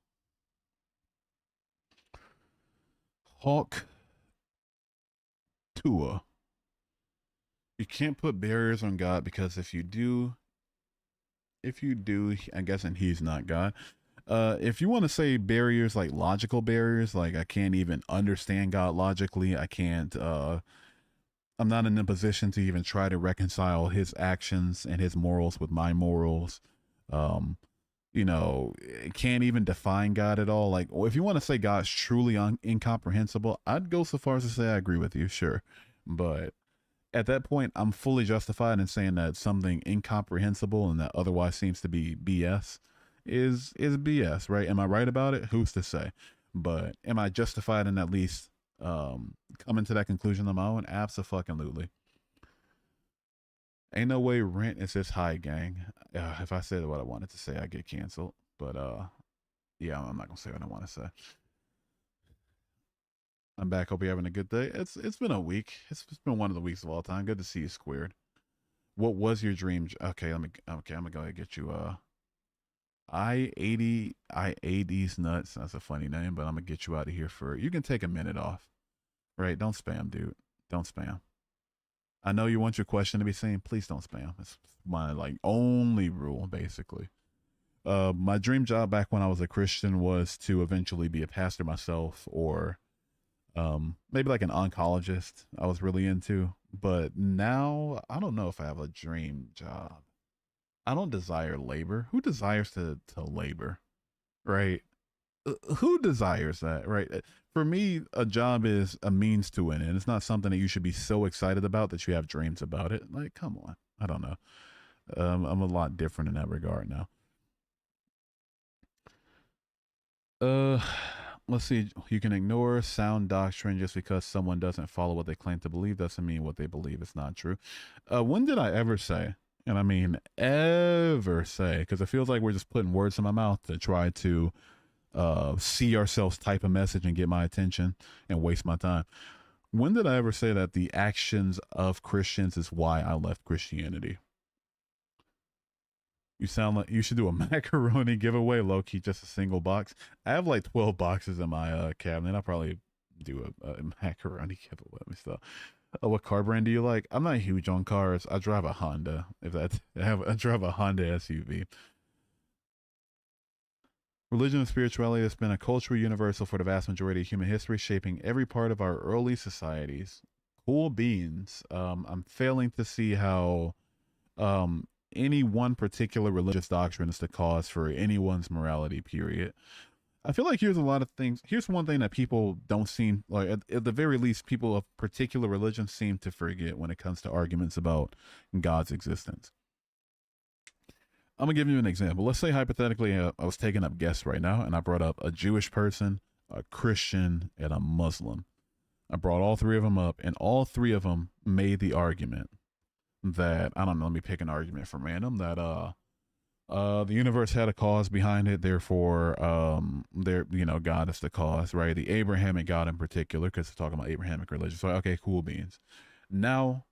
Hawk Tua. You can't put barriers on God because if you do, I guess, and he's not God. If you want to say barriers like logical barriers, like I can't even understand God logically, I can't. I'm not in a position to even try to reconcile his actions and his morals with my morals. Um, can't even define God at all. Like, if you want to say God's truly incomprehensible, I'd go so far as to say I agree with you, sure. But at that point, I'm fully justified in saying that something incomprehensible and that otherwise seems to be BS is BS, right? Am I right about it? Who's to say? But am I justified in at least coming to that conclusion on my own? Absolutely. Ain't no way rent is this high, gang. If I said what I wanted to say, I get canceled. But yeah, I'm not gonna say what I want to say. I'm back. Hope you're having a good day. It's been a week. It's been one of the weeks of all time. Good to see you squared. What was your dream? Okay, I'm gonna go ahead and get you I80's nuts. That's a funny name, but I'm gonna get you out of here for you can take a minute off. Right? Don't spam, dude. Don't spam. I know you want your question to be seen. Please don't spam. It's my like only rule, basically. My dream job back when I was a Christian was to eventually be a pastor myself, or maybe like an oncologist. I was really into, but now I don't know if I have a dream job. I don't desire labor. Who desires to labor, right? Who desires that, right? For me, a job is a means to an end. It's not something that you should be so excited about that you have dreams about it. Like, come on. I don't know. I'm a lot different in that regard now. Uh, let's see. You can ignore sound doctrine just because someone doesn't follow what they claim to believe doesn't mean what they believe is not true. When did I ever say, and I mean ever say, because it feels like we're just putting words in my mouth to try to see ourselves type a message and get my attention and waste my time. When did I ever say that the actions of Christians is why I left Christianity? You sound like you should do a macaroni giveaway, low key, just a single box. I have like 12 boxes in my cabinet. I'll probably do a macaroni giveaway. Let me stop. What car brand do you like? I'm not huge on cars. I drive a Honda. If that's I drive a Honda SUV. Religion and spirituality has been a cultural universal for the vast majority of human history, shaping every part of our early societies. Cool beans. I'm failing to see how um, any one particular religious doctrine is the cause for anyone's morality, period. I feel like here's a lot of things. Here's one thing that people don't seem like, at the very least, people of particular religion seem to forget when it comes to arguments about God's existence. I'm gonna give you an example. Let's say hypothetically, I was taking up guests right now, and I brought up a Jewish person, a Christian, and a Muslim. I brought all three of them up, and all three of them made the argument that I don't know. Let me pick an argument from random that the universe had a cause behind it, therefore there God is the cause, right? The Abrahamic God in particular, because it's talking about Abrahamic religion. So okay, cool beans. Now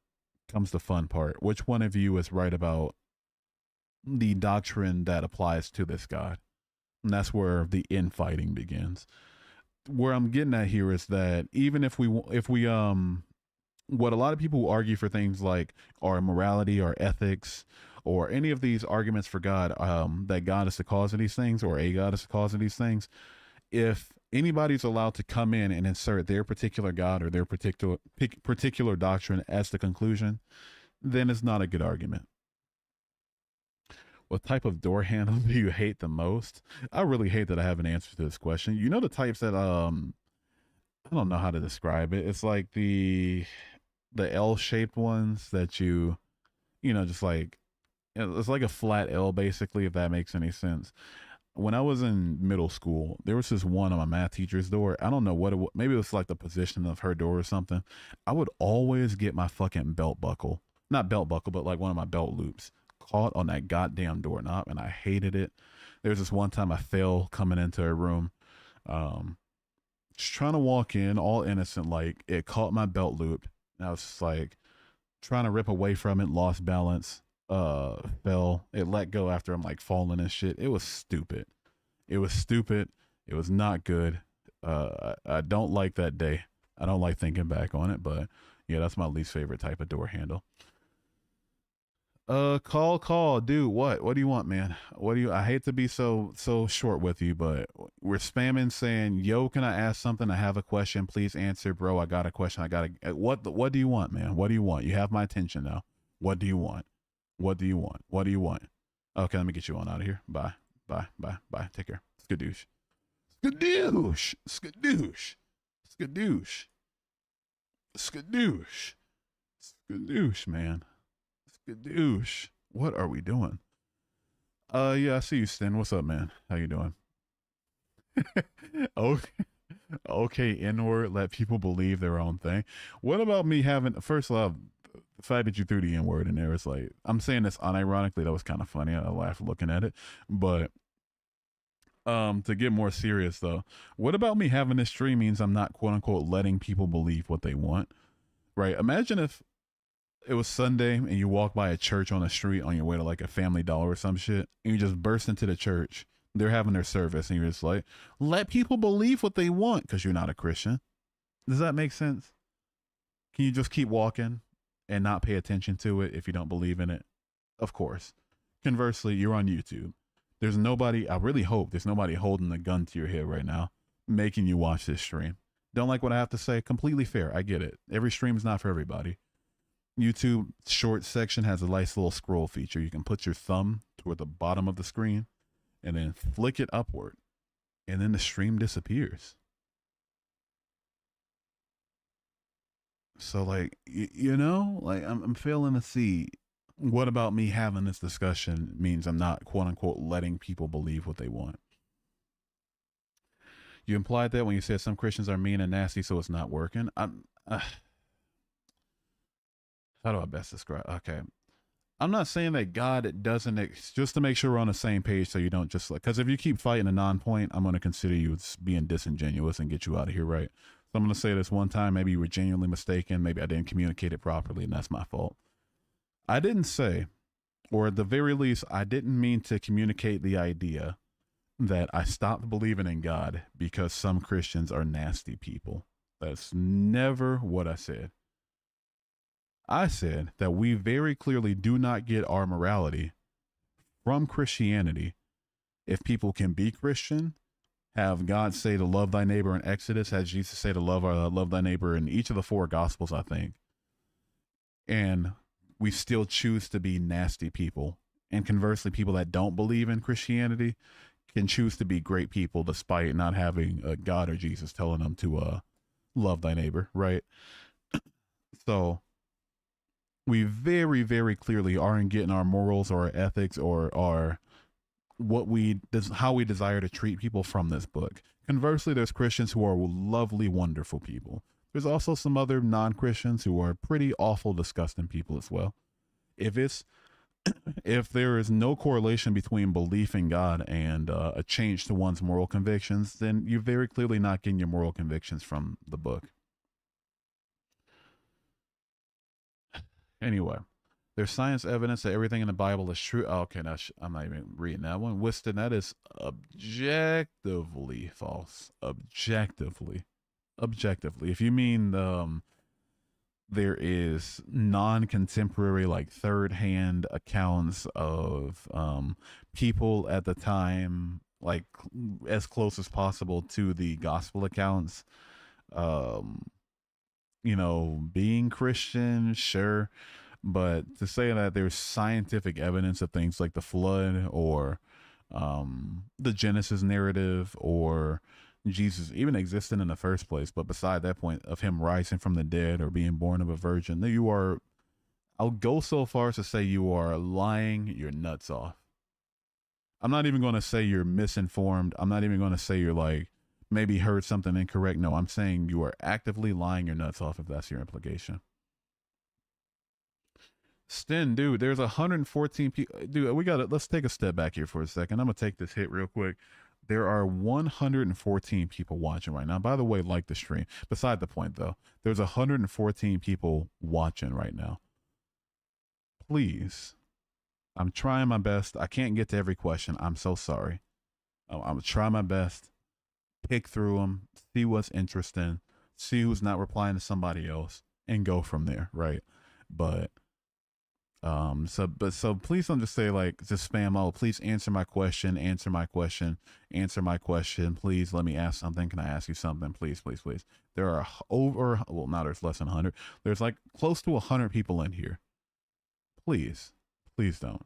comes the fun part. Which one of you is right about the doctrine that applies to this God? And that's where the infighting begins. Where I'm getting at here is that even if we what a lot of people who argue for things like our morality or ethics or any of these arguments for God, that God is the cause of these things or a God is the cause of these things, if anybody's allowed to come in and insert their particular God or their particular doctrine as the conclusion, then it's not a good argument. What type of door handle do you hate the most? I really hate that I have an answer to this question. You know the types that I don't know how to describe it. It's like the L-shaped ones that you know, just like it's like a flat L basically, if that makes any sense. When I was in middle school, there was this one on my math teacher's door. I don't know what it was. Maybe it was like the position of her door or something. I would always get my fucking belt buckle, not belt buckle, but like one of my belt loops caught on that goddamn doorknob, and I hated it. There was this one time I fell coming into a room, um, just trying to walk in, all innocent, like it caught my belt loop. And I was just like trying to rip away from it, lost balance, fell. It let go after I'm like falling and shit. It was stupid. It was stupid. It was not good. I don't like that day. I don't like thinking back on it, but yeah, that's my least favorite type of door handle. Call, dude. What do you want, man? What do you? I hate to be so short with you, but we're spamming saying, "Yo, can I ask something? I have a question. Please answer, bro. I got a question. I got a what do you want, man? What do you want? You have my attention now. What do you want? What do you want? What do you want? Okay, let me get you on out of here. Bye, bye, bye, bye. Take care. Skadoosh, skadoosh, skadoosh, skadoosh, skadoosh, skadoosh, man. Skadoosh. What are we doing? Yeah, I see you, Stin. What's up, man? How you doing? Okay, okay, inward. Let people believe their own thing. What about me having first love? The fact that you threw the N word in there is like I'm saying this unironically. That was kind of funny. I laughed looking at it. But to get more serious though, what about me having this stream means I'm not quote unquote letting people believe what they want, right? Imagine if it was Sunday and you walk by a church on the street on your way to like a Family Dollar or some shit, and you just burst into the church. They're having their service, and you're just like, let people believe what they want because you're not a Christian. Does that make sense? Can you just keep walking and not pay attention to it if you don't believe in it? Of course. Conversely, you're on YouTube. There's nobody, I really hope there's nobody holding a gun to your head right now, making you watch this stream. Don't like what I have to say? Completely fair. I get it. Every stream is not for everybody. YouTube short section has a nice little scroll feature. You can put your thumb toward the bottom of the screen and then flick it upward, and then the stream disappears. So, like, you know, like I'm failing to see what about me having this discussion means I'm not quote unquote letting people believe what they want. You implied that when you said some Christians are mean and nasty, so it's not working. How do I best describe? Okay, I'm not saying that God doesn't just to make sure we're on the same page, so you don't just like because if you keep fighting a non-point, I'm going to consider you as being disingenuous and get you out of here, right? So I'm going to say this one time. Maybe you were genuinely mistaken. Maybe I didn't communicate it properly, and that's my fault. I didn't say, or at the very least, I didn't mean to communicate the idea that I stopped believing in God because some Christians are nasty people. That's never what I said. I said that we very clearly do not get our morality from Christianity. If people can be Christian, have God say to love thy neighbor in Exodus, has Jesus say to love thy neighbor in each of the four gospels, I think, and we still choose to be nasty people. And conversely, people that don't believe in Christianity can choose to be great people despite not having a God or Jesus telling them to love thy neighbor, right? So we very, very clearly aren't getting our morals or our ethics or our how we desire to treat people from this book. Conversely, there's Christians who are lovely, wonderful people. There's also some other non-Christians who are pretty awful, disgusting people as well. If it's if there is no correlation between belief in God and a change to one's moral convictions, then you're very clearly not getting your moral convictions from the book. Anyway, there's science evidence that everything in the Bible is true. Oh, okay, now I'm not even reading that one. Wiston, that is objectively false. Objectively. If you mean there is non-contemporary, like third-hand accounts of people at the time, like as close as possible to the gospel accounts. Um, being Christian, sure, but to say that there's scientific evidence of things like the flood or the Genesis narrative or Jesus even existing in the first place, but beside that point of him rising from the dead or being born of a virgin, you are, I'll go so far as to say you are lying your nuts off. I'm not even going to say you're misinformed. I'm not even going to say you're like maybe heard something incorrect. No, I'm saying you are actively lying your nuts off if that's your implication. Sten, dude, there's 114 people. Dude, we got it. Let's take a step back here for a second. I'm gonna take this hit real quick. There are 114 people watching right now. By the way, like the stream. Beside the point, though, there's 114 people watching right now. Please, I'm trying my best. I can't get to every question. I'm so sorry. I'm gonna try my best. Pick through them, see what's interesting, see who's not replying to somebody else, and go from there. Right, but so please don't just say like just spam, oh please answer my question, answer my question, answer my question, please let me ask something, can I ask you something, please, please, please. There are over, well, now there's less than 100, there's like close to 100 people in here. Please, please don't.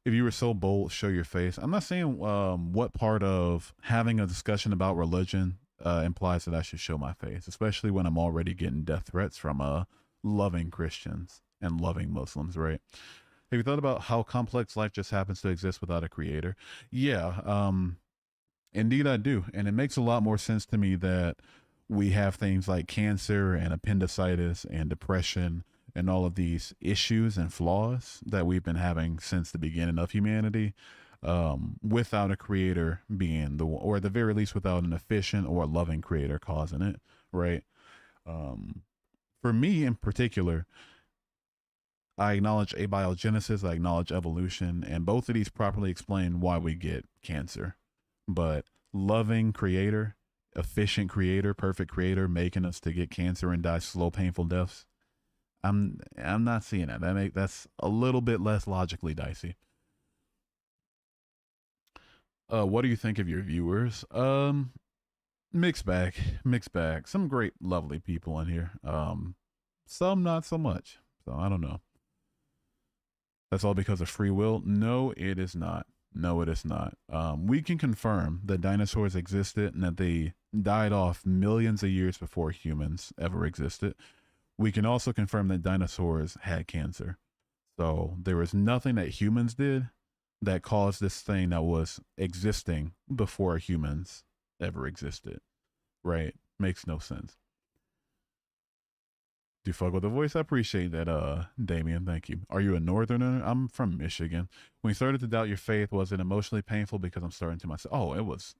If you were so bold, show your face. I'm not saying what part of having a discussion about religion implies that I should show my face, especially when I'm already getting death threats from loving Christians and loving Muslims, right? Have you thought about how complex life just happens to exist without a creator? Yeah, indeed I do. And it makes a lot more sense to me that we have things like cancer and appendicitis and depression and all of these issues and flaws that we've been having since the beginning of humanity, without a creator being or at the very least without an efficient or loving creator causing it, right? Um, for me in particular, I acknowledge abiogenesis, I acknowledge evolution, and both of these properly explain why we get cancer. But loving creator, efficient creator, perfect creator, making us to get cancer and die slow, painful deaths. I'm not seeing that. That's a little bit less logically dicey. What do you think of your viewers? Mixed bag, mixed bag. Some great, lovely people in here. Some not so much. So I don't know. That's all because of free will? No, it is not. No, it is not. We can confirm that dinosaurs existed and that they died off millions of years before humans ever existed. We can also confirm that dinosaurs had cancer. So there was nothing that humans did that caused this thing that was existing before humans ever existed. Right? Makes no sense. Do you fuck with the voice? I appreciate that, Damien. Thank you. Are you a northerner? I'm from Michigan. When you started to doubt your faith, was it emotionally painful? Because I'm starting to myself. Oh, it was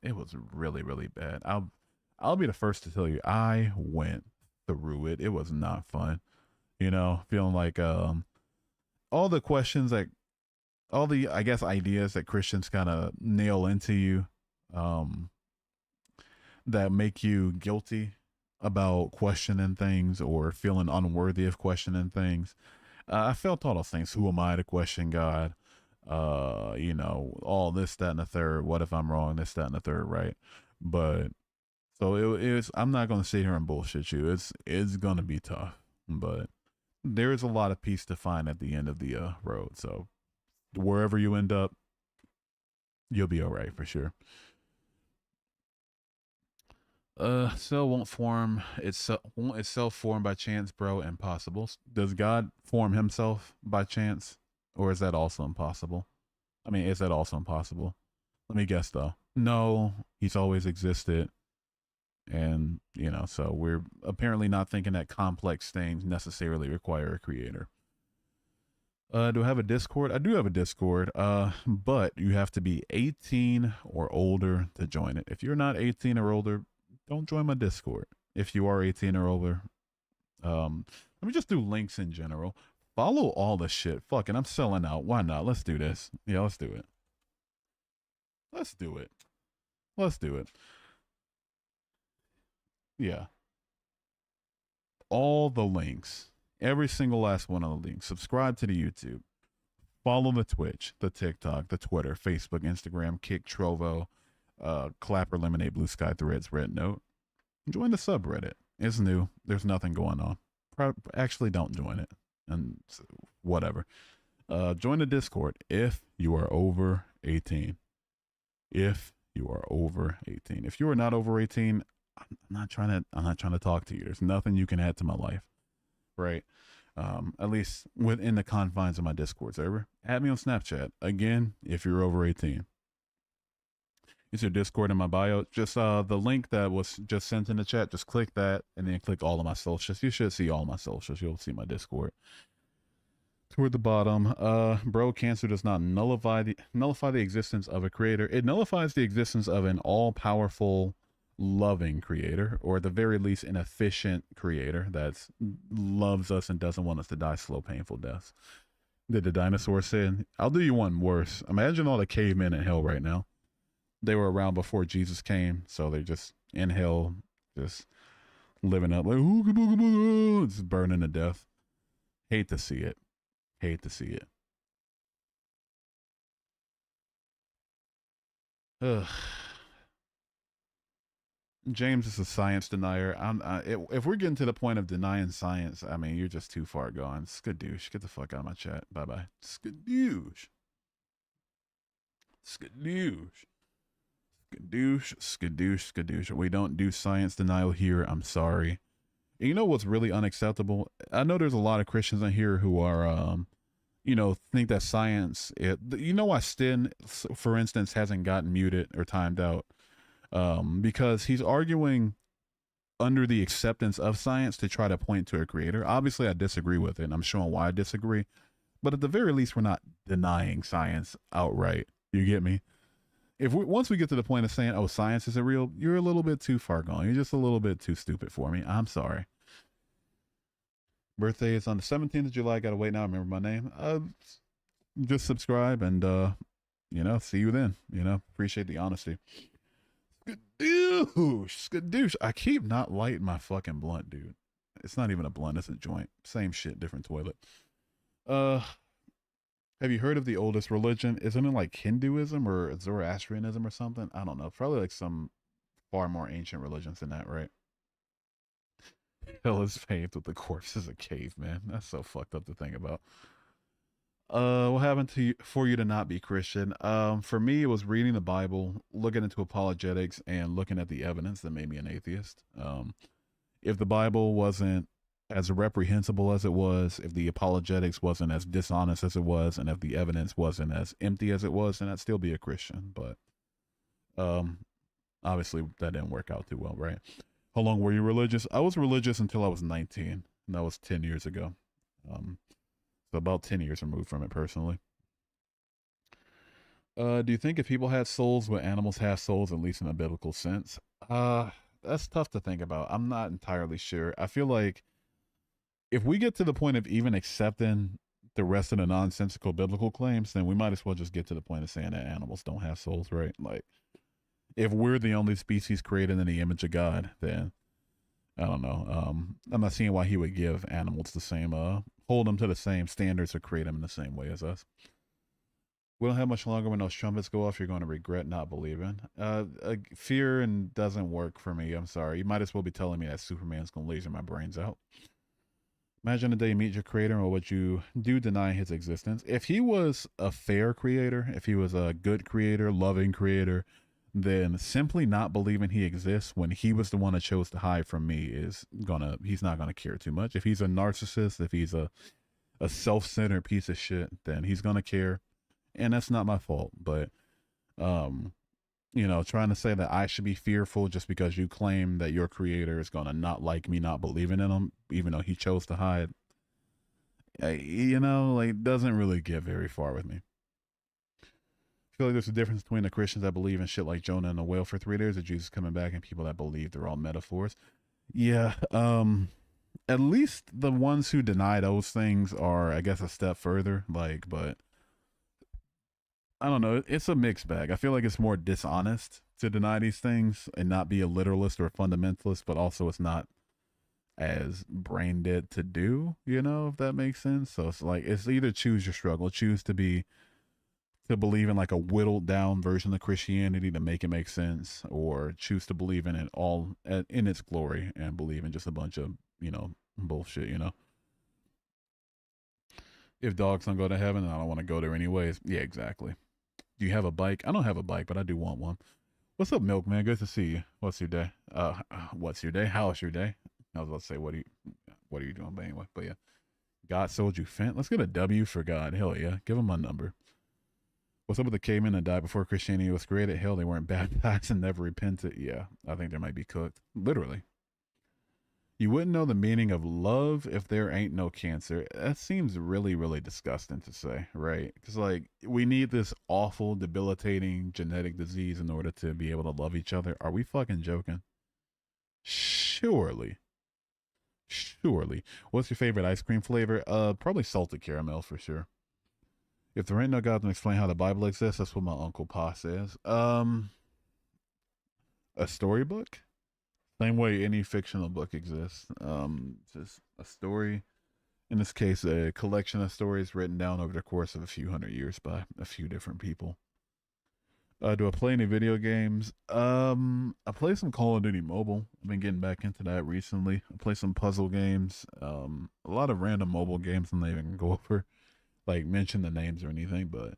really, really bad. I'll be the first to tell you, I went through it. It was not fun. Feeling like all the questions, like all the, I guess, ideas that Christians kind of nail into you, um, that make you guilty about questioning things or feeling unworthy of questioning things. I felt all those things. Who am I to question God? All this, that, and the third. What if I'm wrong? This, that, and the third, right? But so it's. I'm not gonna sit here and bullshit you. It's gonna be tough, but there is a lot of peace to find at the end of the road. So wherever you end up, you'll be all right for sure. Cell won't form. Won't itself form by chance, bro. Impossible. Does God form himself by chance, or is that also impossible? I mean, is that also impossible? Let me guess though. No, he's always existed, and so we're apparently not thinking that complex things necessarily require a creator. Do I have a Discord? I do have a Discord. But you have to be 18 or older to join it. If you're not 18 or older, don't join my Discord. If you are 18 or older, let me just do links in general. Follow all the shit. Fuck it, I'm selling out. Why not? Let's do this. Yeah, let's do it. Let's do it. Let's do it. Yeah. all the links, every single last one of the links. Subscribe to the YouTube. Follow the Twitch, the TikTok, the Twitter, Facebook, Instagram, Kick, Trovo, Clapper, Lemonade, Blue Sky, Threads, Red Note. Join the subreddit. It's new. There's nothing going on. Actually, don't join it. And whatever. Join the Discord if you are over 18. If you are over 18. If you are not over 18, I'm not trying to talk to you. There's nothing you can add to my life. Right? At least within the confines of my Discord server. Add me on Snapchat. Again, if you're over 18. It's your Discord in my bio. Just the link that was just sent in the chat, just click that and then click all of my socials. You should see all my socials. You'll see my Discord. Toward the bottom, bro, cancer does not nullify the existence of a creator. It nullifies the existence of an all-powerful, loving creator, or at the very least, an efficient creator that loves us and doesn't want us to die slow, painful deaths. Did the dinosaur sin? I'll do you one worse. Imagine all the cavemen in hell right now. They were around before Jesus came, so they're just in hell, just living up like, just burning to death. Hate to see it. Hate to see it. Ugh. James is a science denier. If we're getting to the point of denying science, I mean, you're just too far gone. Skadoosh. Get the fuck out of my chat. Bye-bye. Skadoosh. Skadoosh. Skadoosh. Skadoosh. Skadoosh. We don't do science denial here. I'm sorry. And you know what's really unacceptable? I know there's a lot of Christians in here who are, think that science, why Stin, for instance, hasn't gotten muted or timed out? Because he's arguing under the acceptance of science to try to point to a creator. Obviously, I disagree with it, and I'm showing why I disagree. But at the very least, we're not denying science outright. You get me? Once we get to the point of saying, oh, science isn't real, you're a little bit too far gone. You're just a little bit too stupid for me. I'm sorry. Birthday is on the 17th of July. Gotta wait now. I remember my name. Just subscribe and, see you then. Appreciate the honesty. Skadoosh. Skadoosh. I keep not lighting my fucking blunt, dude. It's not even a blunt. It's a joint. Same shit, different toilet. Have you heard of the oldest religion? Isn't it like Hinduism or Zoroastrianism or something? I don't know. Probably like some far more ancient religions than that, right? Hell is paved with the corpses of cavemen. That's so fucked up to think about. What happened for you to not be Christian? For me, it was reading the Bible, looking into apologetics, and looking at the evidence that made me an atheist. If the Bible wasn't as reprehensible as it was, if the apologetics wasn't as dishonest as it was, and if the evidence wasn't as empty as it was, then I'd still be a Christian. But obviously, that didn't work out too well, right? How long were you religious? I was religious until I was 19, and that was 10 years ago. So about 10 years removed from it personally. Do you think if people had souls, would animals have souls, at least in a biblical sense? That's tough to think about. I'm not entirely sure. I feel like if we get to the point of even accepting the rest of the nonsensical biblical claims, then we might as well just get to the point of saying that animals don't have souls, right? Like, if we're the only species created in the image of God, then I don't know. I'm not seeing why he would give animals the same, hold them to the same standards or create them in the same way as us. We don't have much longer. When those trumpets go off, you're going to regret not believing. Fear and doesn't work for me. I'm sorry. You might as well be telling me that Superman's going to laser my brains out. Imagine the day you meet your creator, or would you do deny his existence? If he was a fair creator, if he was a good creator, loving creator, then simply not believing he exists when he was the one that chose to hide from me he's not gonna care too much. If he's a narcissist, if he's a self-centered piece of shit, then he's gonna care. And that's not my fault. But trying to say that I should be fearful just because you claim that your creator is gonna not like me not believing in him, even though he chose to hide, doesn't really get very far with me. I feel like there's a difference between the Christians that believe in shit like Jonah and the whale for 3 days, or Jesus coming back, and people that believe they're all metaphors. Yeah, at least the ones who deny those things are, I guess, a step further. But I don't know. It's a mixed bag. I feel like it's more dishonest to deny these things and not be a literalist or a fundamentalist, but also it's not as brain dead to do, if that makes sense. So it's like it's either choose your struggle, choose to believe in like a whittled down version of Christianity to make it make sense, or choose to believe in it all in its glory and believe in just a bunch of, bullshit. If dogs don't go to heaven, I don't want to go there anyways. Yeah, exactly. Do you have a bike? I don't have a bike, but I do want one. What's up, Milkman? Good to see you. What's your day? What's your day? How's your day? I was about to say, what are you doing? But anyway, but yeah, God sold you Fent. Let's get a W for God. Hell yeah, give him my number. What's up with the cavemen that died before Christianity was created? Hell, they weren't baptized and never repented. Yeah, I think they might be cooked. Literally. You wouldn't know the meaning of love if there ain't no cancer. That seems really, really disgusting to say, right? Because, like, we need this awful, debilitating genetic disease in order to be able to love each other. Are we fucking joking? Surely. Surely. What's your favorite ice cream flavor? Probably salted caramel for sure. If there ain't no God, then explain how the Bible exists. That's what my Uncle Pa says. A storybook? Same way any fictional book exists. Just a story. In this case, a collection of stories written down over the course of a few hundred years by a few different people. Do I play any video games? I play some Call of Duty Mobile. I've been getting back into that recently. I play some puzzle games. A lot of random mobile games I'm not even gonna go over, like mention the names or anything. But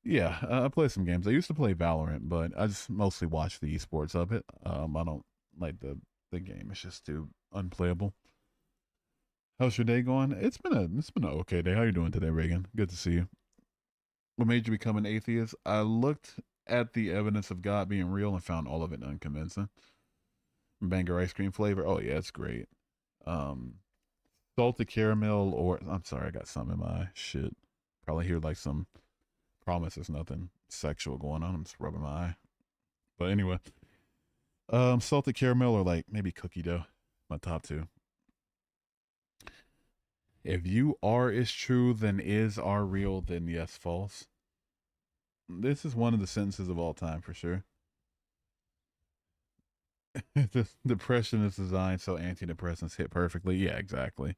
yeah, I play some games. I used to play Valorant, but I just mostly watch the esports of it. I don't like the game. It's just too unplayable. How's your day going? It's been an okay day. How you doing today, Reagan? Good to see you. What made you become an atheist? I looked at the evidence of God being real and found all of it unconvincing. Banger ice cream flavor. Oh yeah, it's great. Um, Salted caramel, or I'm sorry, I got some in my eye. Shit. Probably hear like some promise there's nothing sexual going on. I'm just rubbing my eye. But anyway, salted caramel or like maybe cookie dough. My top two. If you are is true, then is are real, then yes, false. This is one of the sentences of all time for sure. Depression is designed so antidepressants hit perfectly. Yeah, exactly.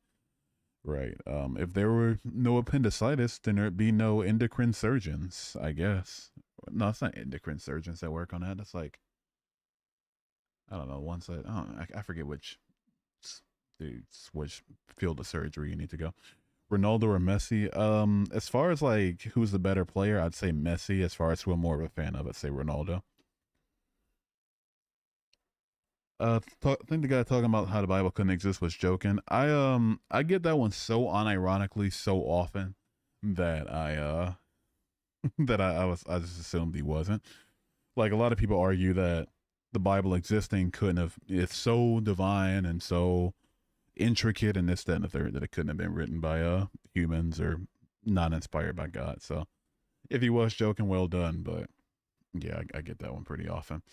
Right. If there were no appendicitis, then there'd be no endocrine surgeons, I guess. No, it's not endocrine surgeons that work on that. That's like, I don't know, one side. I forget which field of surgery you need to go. Ronaldo or Messi? As far as like who's the better player, I'd say Messi. As far as who I'm more of a fan of, I'd say Ronaldo. I think the guy talking about how the Bible couldn't exist was joking. I get that one so unironically so often that I just assumed he wasn't. Like a lot of people argue that the Bible existing couldn't have. It's so divine and so intricate and this, that, and the third that it couldn't have been written by humans or not inspired by God. So if he was joking, well done. But yeah, I get that one pretty often.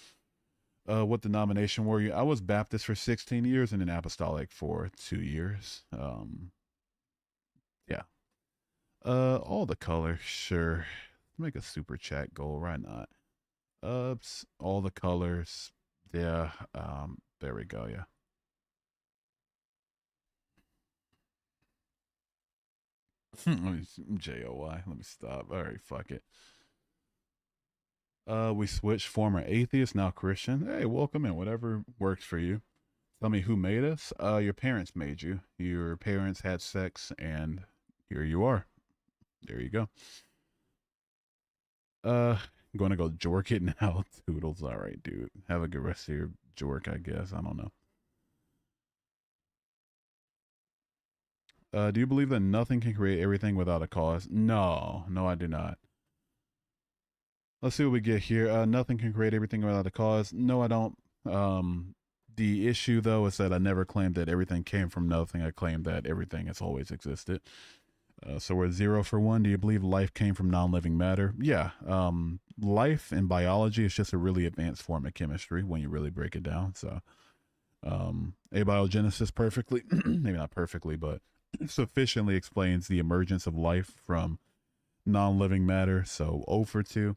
What denomination were you? I was Baptist for 16 years and then Apostolic for 2 years. Yeah. All the colors, sure. Make a super chat goal, right not? All the colors. Yeah. There we go. Yeah. JOY. Let me stop. All right, fuck it. We switched former atheist, now Christian. Hey, welcome in. Whatever works for you. Tell me who made us. Your parents made you. Your parents had sex, and here you are. There you go. Uh, I'm going to go jork it now. Toodles. All right, dude. Have a good rest of your jork, I guess. I don't know. Do you believe that nothing can create everything without a cause? No, no, I do not. Let's see what we get here. Nothing can create everything without a cause. No, I don't. The issue, though, is that I never claimed that everything came from nothing. I claimed that everything has always existed. So we're 0 for 1. Do you believe life came from non-living matter? Yeah. Life in biology is just a really advanced form of chemistry when you really break it down. So abiogenesis perfectly, maybe not perfectly, but sufficiently explains the emergence of life from non-living matter. So 0 for 2.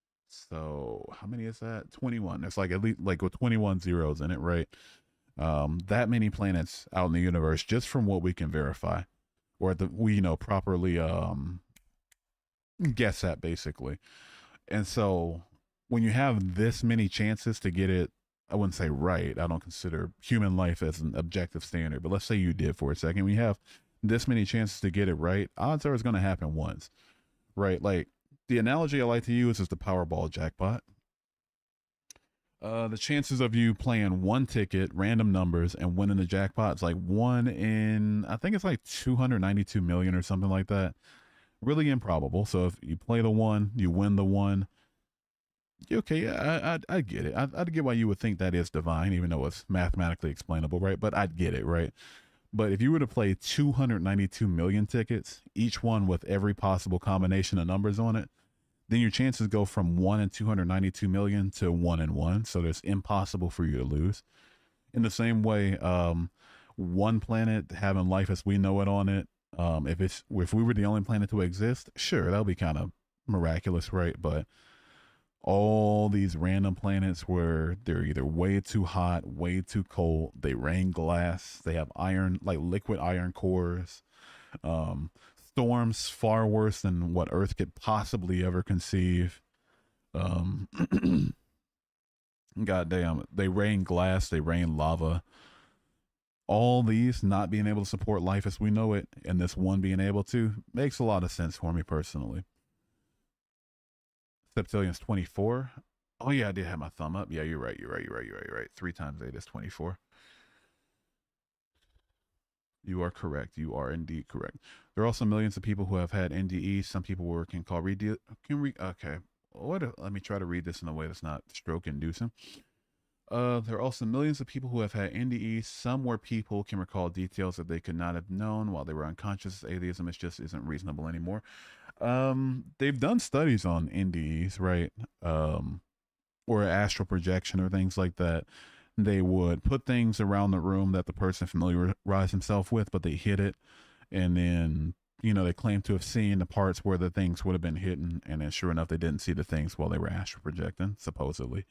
So how many is that? 21. It's like at least like with 21 zeros in it, right? That many planets out in the universe, just from what we can verify, or the we properly guess at basically. And so when you have this many chances to get it, I wouldn't say right. I don't consider human life as an objective standard, but let's say you did for a second. We have this many chances to get it right. Odds are it's going to happen once, right? Like the analogy I like to use is the Powerball jackpot. The chances of you playing one ticket, random numbers, and winning the jackpot is like one in, I think it's like 292 million or something like that. Really improbable. So if you play the one, you win the one. Okay, yeah, I get it. I'd get why you would think that is divine, even though it's mathematically explainable, right? But I'd get it, right? But if you were to play 292 million tickets, each one with every possible combination of numbers on it, then your chances go from 1 in 292 million to 1 in 1. So it's impossible for you to lose. In the same way, one planet having life as we know it on it, if we were the only planet to exist, sure, that would be kind of miraculous, right? But all these random planets where they're either way too hot, way too cold, they rain glass, they have iron, like liquid iron cores, um, storms far worse than what Earth could possibly ever conceive. Um, goddamn, they rain glass, they rain lava. All these not being able to support life as we know it, and this one being able to, makes a lot of sense for me personally. Septillion's 24. Oh yeah, I did have my thumb up. Yeah, you're right. You're right. You're right. You're right. You're right. 3 times 8 is 24. You are correct. You are indeed correct. There are also millions of people who have had NDE. Some people can call okay. Let me try to read this in a way that's not stroke inducing. There are also millions of people who have had NDE. Some where people can recall details that they could not have known while they were unconscious. Atheism is just isn't reasonable anymore. They've done studies on NDEs, right? Or astral projection or things like that. They would put things around the room that the person familiarized himself with, but they hid it, and then they claim to have seen the parts where the things would have been hidden, and then sure enough, they didn't see the things while they were astral projecting, supposedly.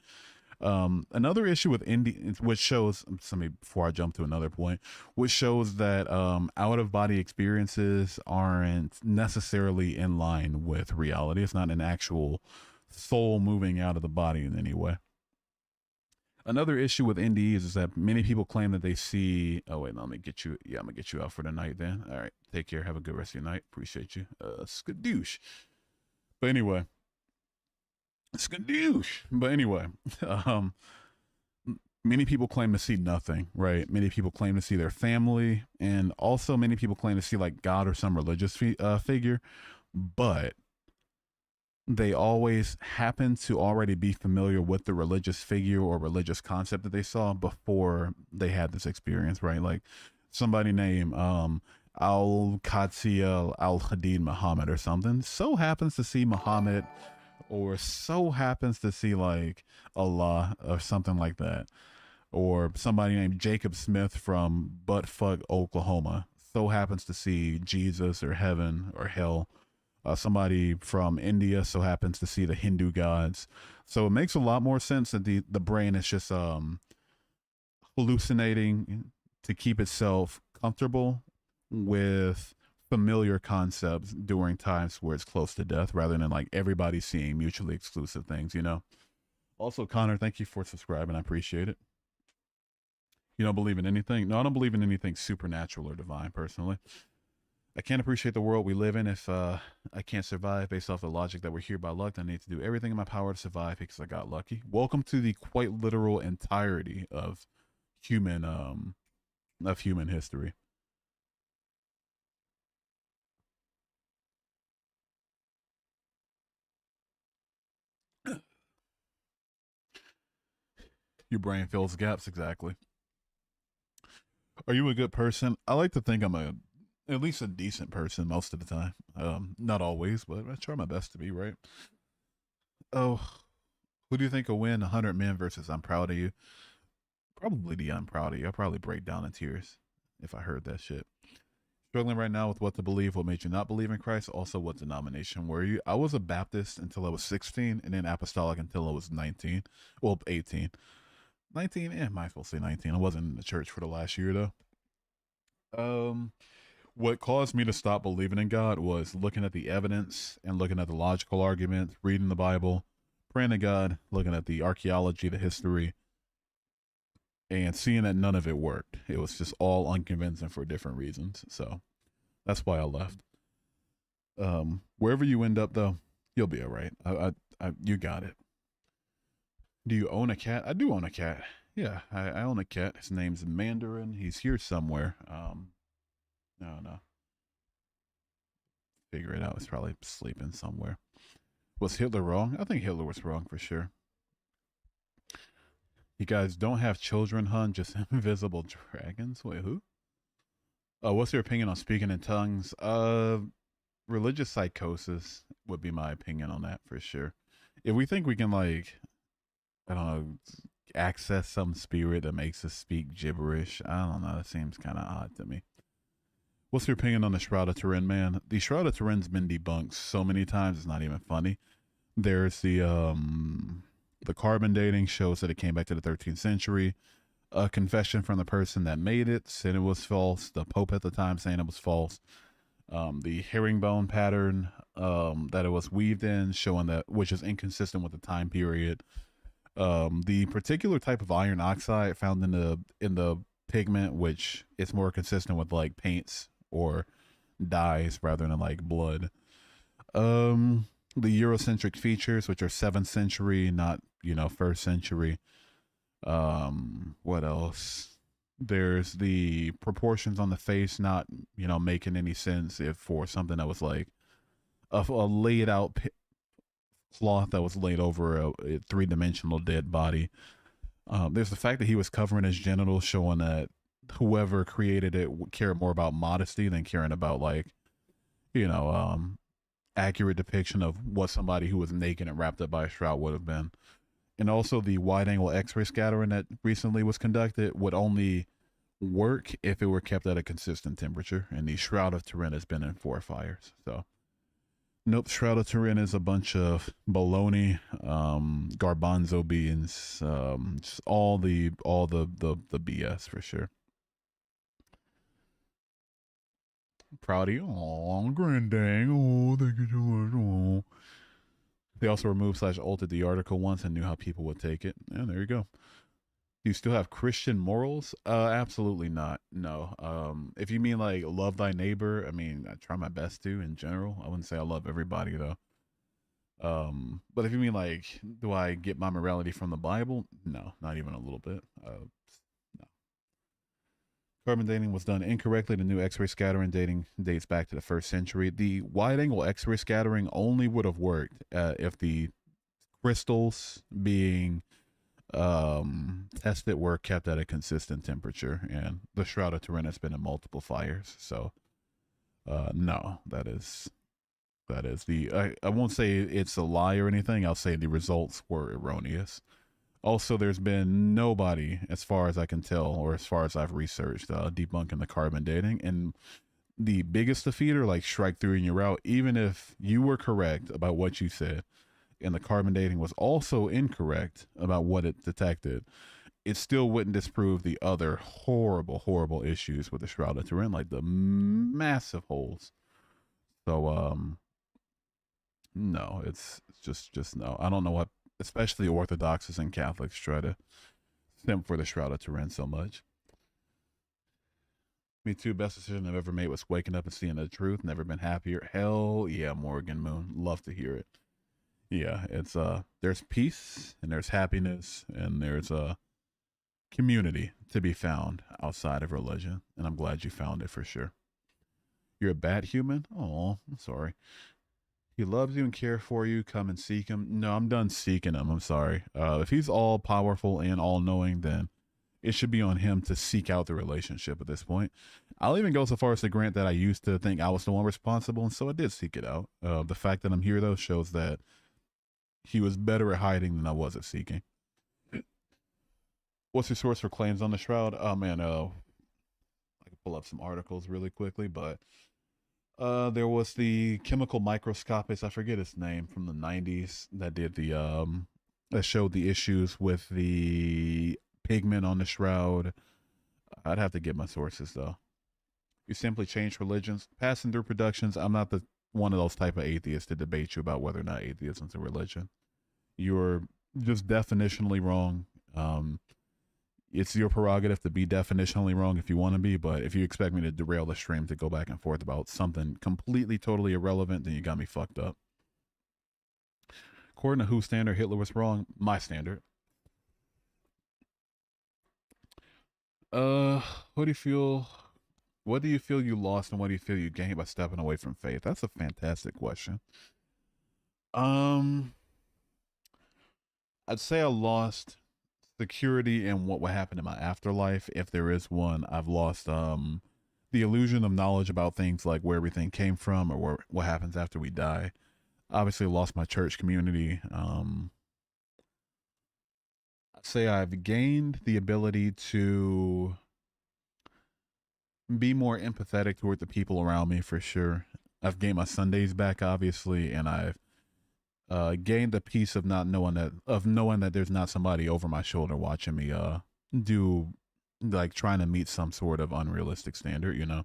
Another issue with indie, which shows, before I jump to another point, which shows that out of body experiences aren't necessarily in line with reality. It's not an actual soul moving out of the body in any way. Another issue with NDEs is that many people claim that they see. Oh wait, no, let me get you. Yeah, I'm gonna get you out for the night. Then, all right, take care. Have a good rest of your night. Appreciate you. Skadoosh. But anyway, skadoosh. But anyway, um, many people claim to see nothing. Right? Many people claim to see their family, and also many people claim to see like God or some religious figure. But they always happen to already be familiar with the religious figure or religious concept that they saw before they had this experience, right? Like somebody named Al Qatsiya Al Hadid Muhammad or something so happens to see Muhammad or so happens to see like Allah or something like that. Or somebody named Jacob Smith from Buttfuck, Oklahoma so happens to see Jesus or heaven or hell. Somebody from India so happens to see the Hindu gods. So it makes a lot more sense that the brain is just hallucinating to keep itself comfortable with familiar concepts during times where it's close to death rather than like everybody seeing mutually exclusive things. Also, Connor, thank you for subscribing. I appreciate it. You don't believe in anything? No, I don't believe in anything supernatural or divine personally. I can't appreciate the world we live in if I can't survive based off the logic that we're here by luck. I need to do everything in my power to survive because I got lucky. Welcome to the quite literal entirety of human history. Your brain fills gaps, exactly. Are you a good person? I like to think I'm at least a decent person most of the time. Not always, but I try my best to be, right? Oh, who do you think will win 100 men versus I'm proud of you? Probably the I'm proud of you. I'll probably break down in tears if I heard that shit. Struggling right now with what to believe, what made you not believe in Christ, also what denomination were you? I was a Baptist until I was 16 and then apostolic until I was 19. Well, 18. 19, might as well say 19. I wasn't in the church for the last year though. What caused me to stop believing in God was looking at the evidence and looking at the logical arguments, reading the Bible, praying to God, looking at the archaeology, the history, and seeing that none of it worked. It was just all unconvincing for different reasons. So that's why I left. Wherever you end up, though, you'll be all right. You got it. Do you own a cat? I do own a cat. Yeah, I own a cat. His name's Mandarin. He's here somewhere. No. Figure it out. He's probably sleeping somewhere. Was Hitler wrong? I think Hitler was wrong for sure. You guys don't have children, hun, just invisible dragons. Wait, who? What's your opinion on speaking in tongues? Religious psychosis would be my opinion on that for sure. If we think we can like, I don't know, access some spirit that makes us speak gibberish, I don't know. That seems kind of odd to me. What's your opinion on the Shroud of Turin, man? The Shroud of Turin's been debunked so many times it's not even funny. There's the carbon dating shows that it came back to the 13th century. A confession from the person that made it said it was false. The Pope at the time saying it was false. The herringbone pattern that it was weaved in, showing that which is inconsistent with the time period. The particular type of iron oxide found in the pigment, which is more consistent with like paints or dyes rather than like blood. The Eurocentric features, which are 7th century, not 1st century. What else? There's the proportions on the face not making any sense if for something that was like a laid out cloth that was laid over a three-dimensional dead body. There's the fact that he was covering his genitals, showing that whoever created it would care more about modesty than caring about like you know accurate depiction of what somebody who was naked and wrapped up by a shroud would have been. And also the wide angle X-ray scattering that recently was conducted would only work if it were kept at a consistent temperature. And the Shroud of Turin has been in 4 fires. So nope, Shroud of Turin is a bunch of baloney, garbanzo beans, just all the BS for sure. Proud of you. Oh, granddang. Oh, thank you so much. Oh. They also removed slash altered the article once and knew how people would take it. And there you go. Do you still have Christian morals? Absolutely not. No. If you mean like love thy neighbor, I mean I try my best to in general. I wouldn't say I love everybody though. But if you mean like, do I get my morality from the Bible? No, not even a little bit. No. Carbon dating was done incorrectly. The new X-ray scattering dating dates back to the 1st century. The wide-angle X-ray scattering only would have worked if the crystals being tested were kept at a consistent temperature. And the Shroud of Turin has been in multiple fires. So, no, that is I won't say it's a lie or anything. I'll say the results were erroneous. Also, there's been nobody, as far as I can tell, or as far as I've researched, debunking the carbon dating. And the biggest defeater, like strike through and you're out, even if you were correct about what you said, and the carbon dating was also incorrect about what it detected, it still wouldn't disprove the other horrible, horrible issues with the Shroud of Turin, like the massive holes. So, no, it's just no. I don't know what, especially Orthodoxes and Catholics try to simp for the Shroud of Turin so much. Me too. Best decision I've ever made was waking up and seeing the truth. Never been happier. Hell yeah, Morgan Moon. Love to hear it. Yeah, it's there's peace and there's happiness and there's a community to be found outside of religion, and I'm glad you found it for sure. You're a bad human? Oh, I'm sorry. He loves you and cares for you. Come and seek him. No, I'm done seeking him. I'm sorry. If he's all powerful and all knowing, then it should be on him to seek out the relationship at this point. I'll even go so far as to grant that I used to think I was the one responsible, and so I did seek it out. The fact that I'm here, though, shows that he was better at hiding than I was at seeking. What's your source for claims on the Shroud? Oh, man, I can pull up some articles really quickly, but there was the chemical microscopist, I forget his name, from the 90s that did the that showed the issues with the pigment on the shroud. I'd have to get my sources though. You simply change religions, passing through productions. I'm not the one of those type of atheists to debate you about whether or not atheism's a religion. You're just definitionally wrong. It's your prerogative to be definitionally wrong if you want to be, but if you expect me to derail the stream to go back and forth about something completely, totally irrelevant, then you got me fucked up. According to whose standard, Hitler was wrong? My standard. What do you feel? What do you feel you lost, and what do you feel you gained by stepping away from faith? That's a fantastic question. Um, I'd say I lost security in what would happen in my afterlife, if there is one. I've lost the illusion of knowledge about things like where everything came from or what happens after we die. Obviously lost my church community. I'd say I've gained the ability to be more empathetic toward the people around me for sure. I've gained my Sundays back, obviously, and I've gained the peace of not knowing that there's not somebody over my shoulder watching me do, like, trying to meet some sort of unrealistic standard, you know.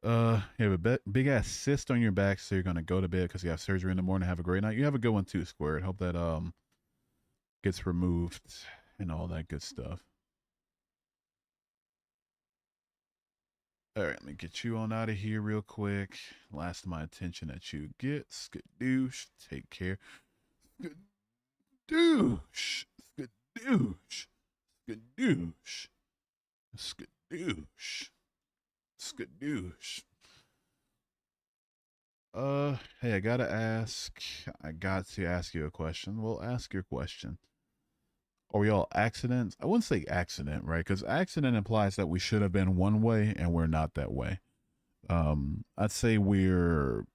You have a big ass cyst on your back, so you're gonna go to bed because you have surgery in the morning. Have a great night. You have a good one too, Squared. Hope that gets removed and all that good stuff. All right, let me get you on out of here real quick. Last of my attention that you get. Skadoosh. Take care. Skadoosh. Skadoosh. Skadoosh. Skadoosh. Skadoosh. Hey, I got to ask you a question. Well, ask your question. Are we all accidents? I wouldn't say accident, right? Because accident implies that we should have been one way and we're not that way. I'd say we're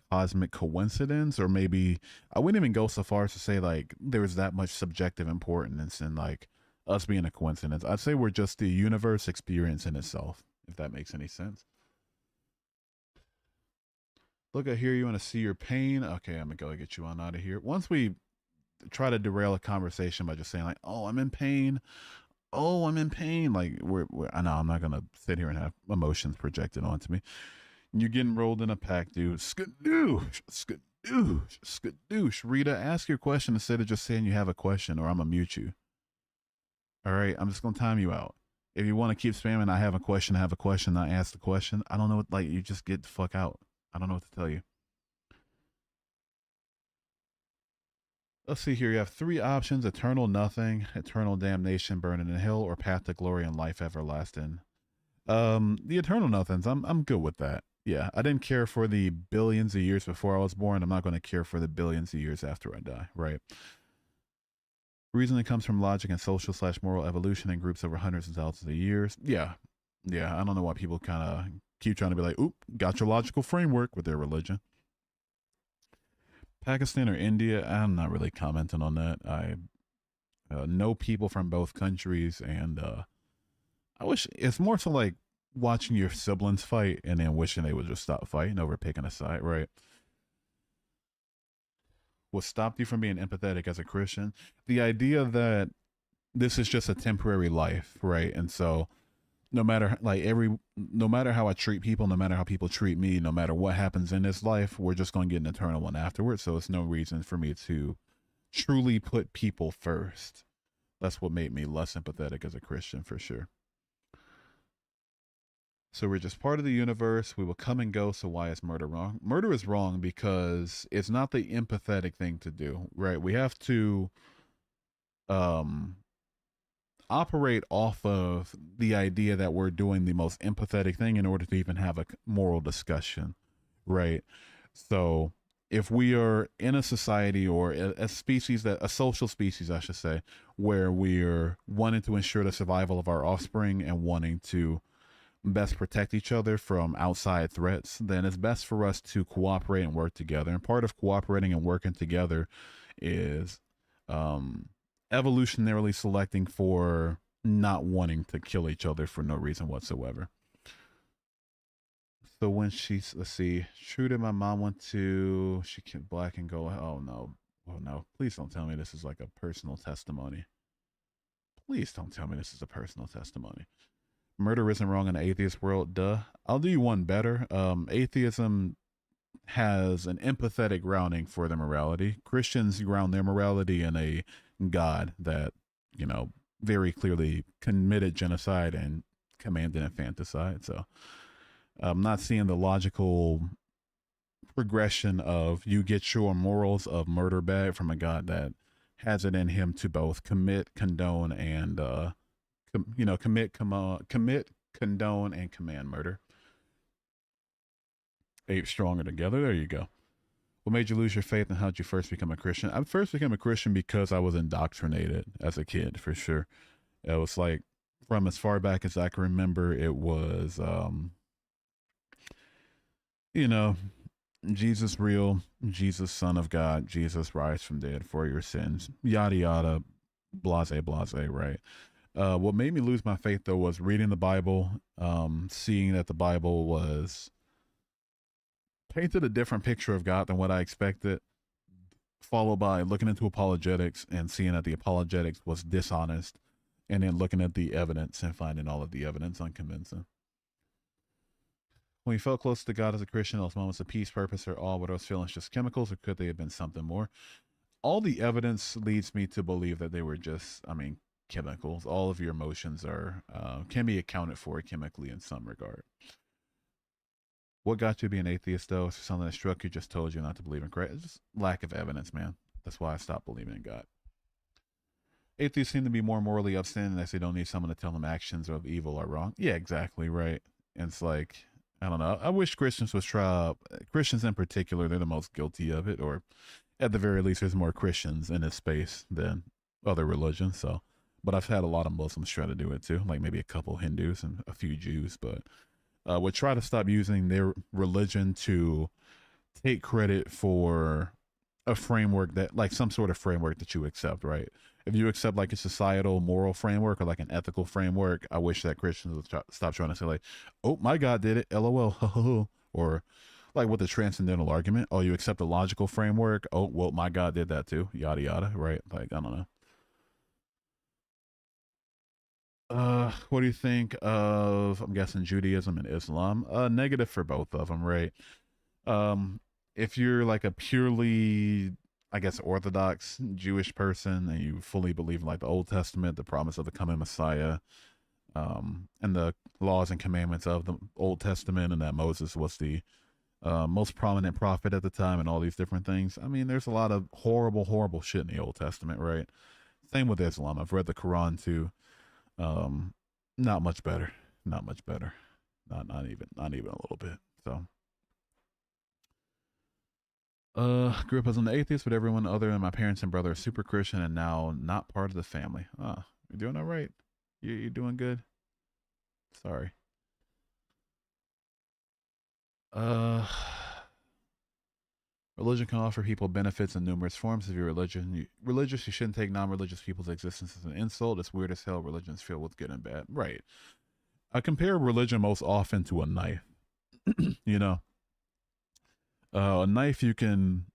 cosmic coincidence, or maybe I wouldn't even go so far as to say like there's that much subjective importance in like us being a coincidence. I'd say we're just the universe experience in itself, if that makes any sense. Look, I hear you want to see your pain. Okay, I'm gonna go get you on out of here. Once we try to derail a conversation by just saying like, "Oh, I'm in pain," "Oh, I'm in pain," like I know I'm not gonna sit here and have emotions projected onto me. You're getting rolled in a pack, dude. Skadoosh, skadoosh, skadoosh. Rita, ask your question instead of just saying you have a question, or I'm gonna mute you. All right, I'm just gonna time you out. If you want to keep spamming, I have a question, I have a question, I ask the question. I don't know what, like, you just get the fuck out. I don't know what to tell you. Let's see here. You have three options: eternal nothing, eternal damnation, burning in hell, or path to glory and life everlasting. The eternal nothings. I'm good with that. Yeah, I didn't care for the billions of years before I was born. I'm not going to care for the billions of years after I die. Right. Reasoning comes from logic and social slash moral evolution in groups over hundreds of thousands of years. Yeah, yeah. I don't know why people kind of keep trying to be like, "Oop, got your logical framework" with their religion. Pakistan or India? I'm not really commenting on that. I know people from both countries, and I wish it's more so like watching your siblings fight and then wishing they would just stop fighting over picking a side, right? What stopped you from being empathetic as a Christian? The idea that this is just a temporary life, right? And so no matter how I treat people, no matter how people treat me, no matter what happens in this life, we're just going to get an eternal one afterwards. So it's no reason for me to truly put people first. That's what made me less empathetic as a Christian for sure. So we're just part of the universe. We will come and go. So why is murder wrong? Murder is wrong because it's not the empathetic thing to do, right? We have to um operate off of the idea that we're doing the most empathetic thing in order to even have a moral discussion, right? So if we are in a society or a species that a social species, I should say, where we're wanting to ensure the survival of our offspring and wanting to best protect each other from outside threats, then it's best for us to cooperate and work together. And part of cooperating and working together is um, evolutionarily selecting for not wanting to kill each other for no reason whatsoever. So when she's, let's see, true that my mom went to, she can black and go, oh no, please don't tell me this is like a personal testimony. Please don't tell me this is a personal testimony. Murder isn't wrong in the atheist world. Duh. I'll do you one better. Atheism has an empathetic grounding for their morality. Christians ground their morality in a God that, you know, very clearly committed genocide and commanded infanticide. So I'm not seeing the logical progression of you get your morals of murder back from a God that has it in him to both commit, condone, and commit, condone, and command murder. Eight stronger together. There you go. What made you lose your faith and how did you first become a Christian? I first became a Christian because I was indoctrinated as a kid, for sure. It was like from as far back as I can remember, it was, you know, Jesus real, Jesus Son of God, Jesus rise from dead for your sins, yada yada, blase blase, right? What made me lose my faith though was reading the Bible, seeing that the Bible was painted a different picture of God than what I expected, followed by looking into apologetics and seeing that the apologetics was dishonest, and then looking at the evidence and finding all of the evidence unconvincing. When you felt close to God as a Christian, those moments of peace, purpose, or all, were those feelings just chemicals, or could they have been something more? All the evidence leads me to believe that they were just, I mean, chemicals. All of your emotions are can be accounted for chemically in some regard. What got you to be an atheist, though? Is there something that struck you, just told you not to believe in Christ? It's just lack of evidence, man. That's why I stopped believing in God. Atheists seem to be more morally upstanding as they don't need someone to tell them actions of evil are wrong. Yeah, exactly, right. And it's like, I don't know. I wish Christians was try Christians in particular, they're the most guilty of it, or at the very least, there's more Christians in this space than other religions. So, but I've had a lot of Muslims try to do it too, like maybe a couple Hindus and a few Jews, but would try to stop using their religion to take credit for a framework that, like, some sort of framework that you accept, right? If you accept like a societal moral framework or like an ethical framework, I wish that Christians would stop trying to say like, "Oh, my God did it," LOL, or like with the transcendental argument, "Oh, you accept a logical framework? Oh, well, my God did that too," yada yada, right? Like, I don't know. What do you think of? I'm guessing Judaism and Islam. Negative for both of them, right? Um, if you're like a purely, I guess, Orthodox Jewish person and you fully believe in like the Old Testament, the promise of the coming Messiah, and the laws and commandments of the Old Testament, and that Moses was the most prominent prophet at the time, and all these different things. I mean, there's a lot of horrible, horrible shit in the Old Testament, right? Same with Islam. I've read the Quran too. Um, Not much better. Not much better. Not even a little bit. So grew up as an atheist, but everyone other than my parents and brother is super Christian and now not part of the family. You're doing all right. You're doing good. Sorry. Uh, Religion can offer people benefits in numerous forms. If you're religious, you shouldn't take non-religious people's existence as an insult. It's weird as hell. Religion's filled with good and bad. Right. I compare religion most often to a knife. You know, a knife, you can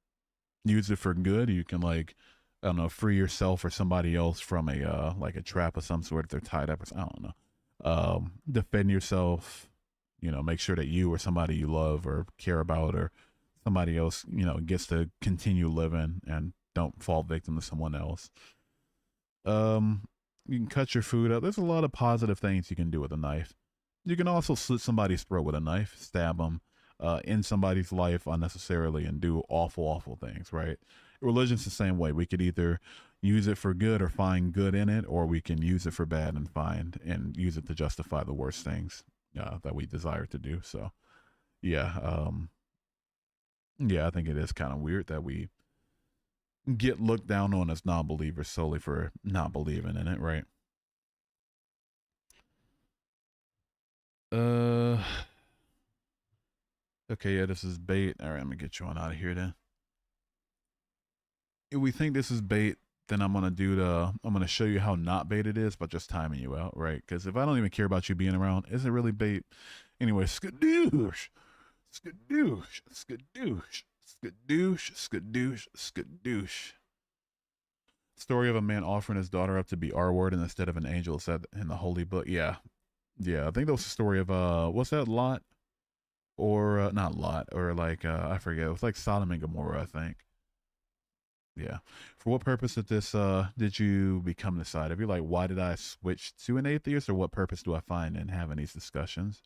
use it for good. You can, like, I don't know, free yourself or somebody else from a like a trap of some sort if they're tied up, or I don't know. Defend yourself. You know, make sure that you or somebody you love or care about or somebody else, gets to continue living and don't fall victim to someone else. Um, you can cut your food up. There's a lot of positive things you can do with a knife. You can also slit somebody's throat with a knife, stab them, end somebody's life unnecessarily, and do awful, awful things, right? Religion's the same way. We could either use it for good or find good in it, or we can use it for bad and find and use it to justify the worst things that we desire to do. So, yeah, yeah, I think it is kind of weird that we get looked down on as non-believers solely for not believing in it, right? Uh, okay, yeah, this is bait. All right, I'm gonna get you on out of here then. If we think this is bait, then I'm gonna show you how not bait it is by just timing you out, right? Because if I don't even care about you being around, is it really bait? Anyway, skadoosh, skadoosh, skadoosh, skadoosh, skadoosh, skadoosh. Story of a man offering his daughter up to be R word instead of an angel, said in the holy book. Yeah, yeah. I think that was the story of what's that, Lot, or not Lot, or like I forget. It was like Sodom and Gomorrah, I think. Yeah. For what purpose did you become this side? If you're like, why did I switch to an atheist, or what purpose do I find in having these discussions?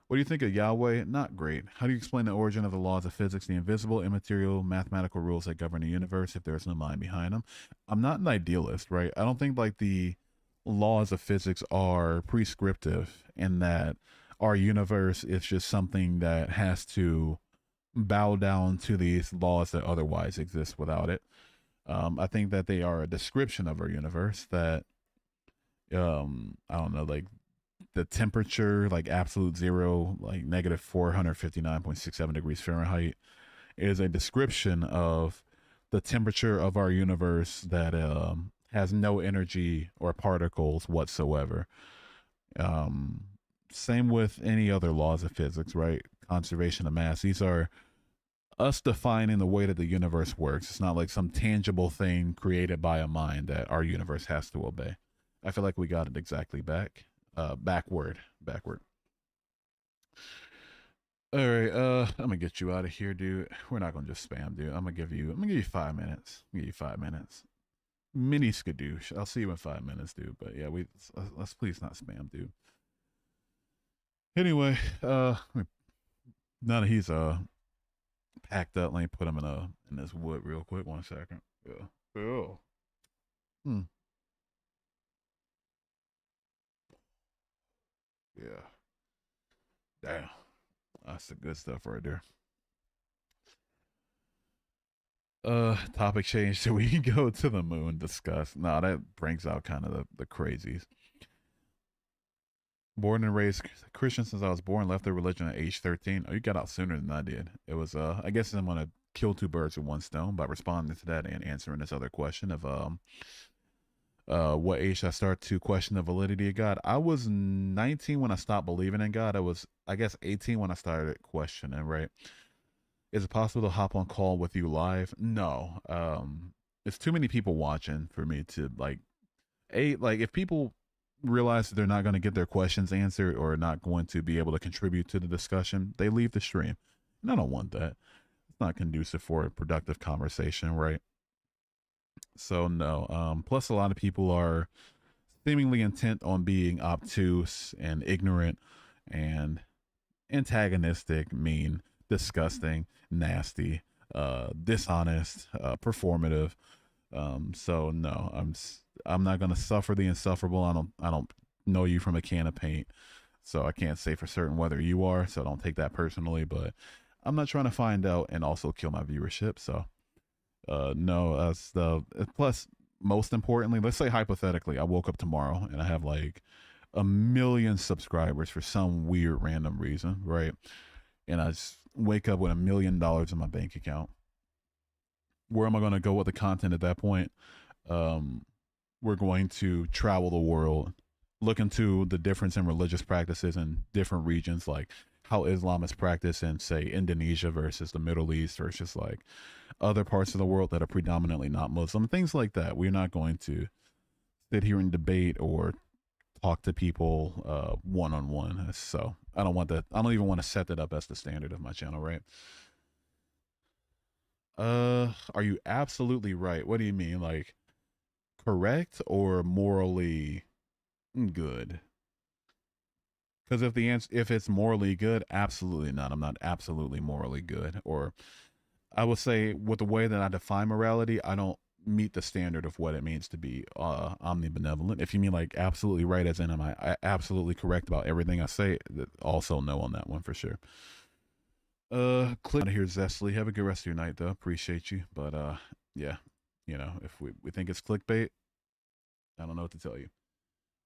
What do you think of Yahweh? Not great. How do you explain the origin of the laws of physics, the invisible, immaterial, mathematical rules that govern the universe if there is no mind behind them? I'm not an idealist, right? I don't think like the laws of physics are prescriptive in that our universe is just something that has to bow down to these laws that otherwise exist without it. I think that they are a description of our universe that I don't know, like the temperature, like absolute zero, like negative 459.67 degrees Fahrenheit, is a description of the temperature of our universe that has no energy or particles whatsoever. Um, Same with any other laws of physics, right? Conservation of mass. These are us defining the way that the universe works. It's not like some tangible thing created by a mind that our universe has to obey. I feel like we got it exactly backward. All right, I'm gonna get you out of here, dude. We're not gonna just spam, dude. I'm gonna give you 5 minutes. I'm gonna give you 5 minutes. Mini skadoosh. I'll see you in 5 minutes, dude. But yeah, let's please not spam, dude. Anyway, now that he's packed up, let me put him in this wood real quick. 1 second. Yeah. Oh. Hmm. Yeah. Damn. That's the good stuff right there. Topic change so we can go to the moon, discuss. Nah, that brings out kind of the crazies. Born and raised Christian since I was born, left the religion at age 13. Oh, you got out sooner than I did. It was I guess I'm gonna kill two birds with one stone by responding to that and answering this other question of what age I start to question the validity of God. I was 19 when I stopped believing in God. I was, I guess, 18 when I started questioning, right? Is it possible to hop on call with you live? No. It's too many people watching for me to like if people realize that they're not going to get their questions answered or not going to be able to contribute to the discussion, they leave the stream. And I don't want that. It's not conducive for a productive conversation, right? So no. Plus a lot of people are seemingly intent on being obtuse and ignorant and antagonistic, mean, disgusting, nasty, dishonest, performative. So no, I'm not gonna suffer the insufferable. I don't know you from a can of paint, so I can't say for certain whether you are. So don't take that personally. But I'm not trying to find out and also kill my viewership. So no, that's the plus. Most importantly, let's say hypothetically, I woke up tomorrow and I have like a million subscribers for some weird random reason, right? And I just wake up with $1 million in my bank account. Where am I going to go with the content at that point? Um, we're going to travel the world, look into the difference in religious practices in different regions, like how Islam is practiced in, say, Indonesia versus the Middle East versus like other parts of the world that are predominantly not Muslim, things like that. We're not going to sit here and debate or talk to people one on one. So I don't want that. I don't even want to set that up as the standard of my channel, right? Are you absolutely right? What do you mean, like correct or morally good? Because if the answer, if it's morally good, absolutely not. I'm not absolutely morally good. Or I would say, with the way that I define morality, I don't meet the standard of what it means to be omnibenevolent. If you mean like absolutely right, as in am I absolutely correct about everything I say, also no on that one for sure. Click out of here, Zestly. Have a good rest of your night, though. Appreciate you, but yeah, if we think it's clickbait, I don't know what to tell you.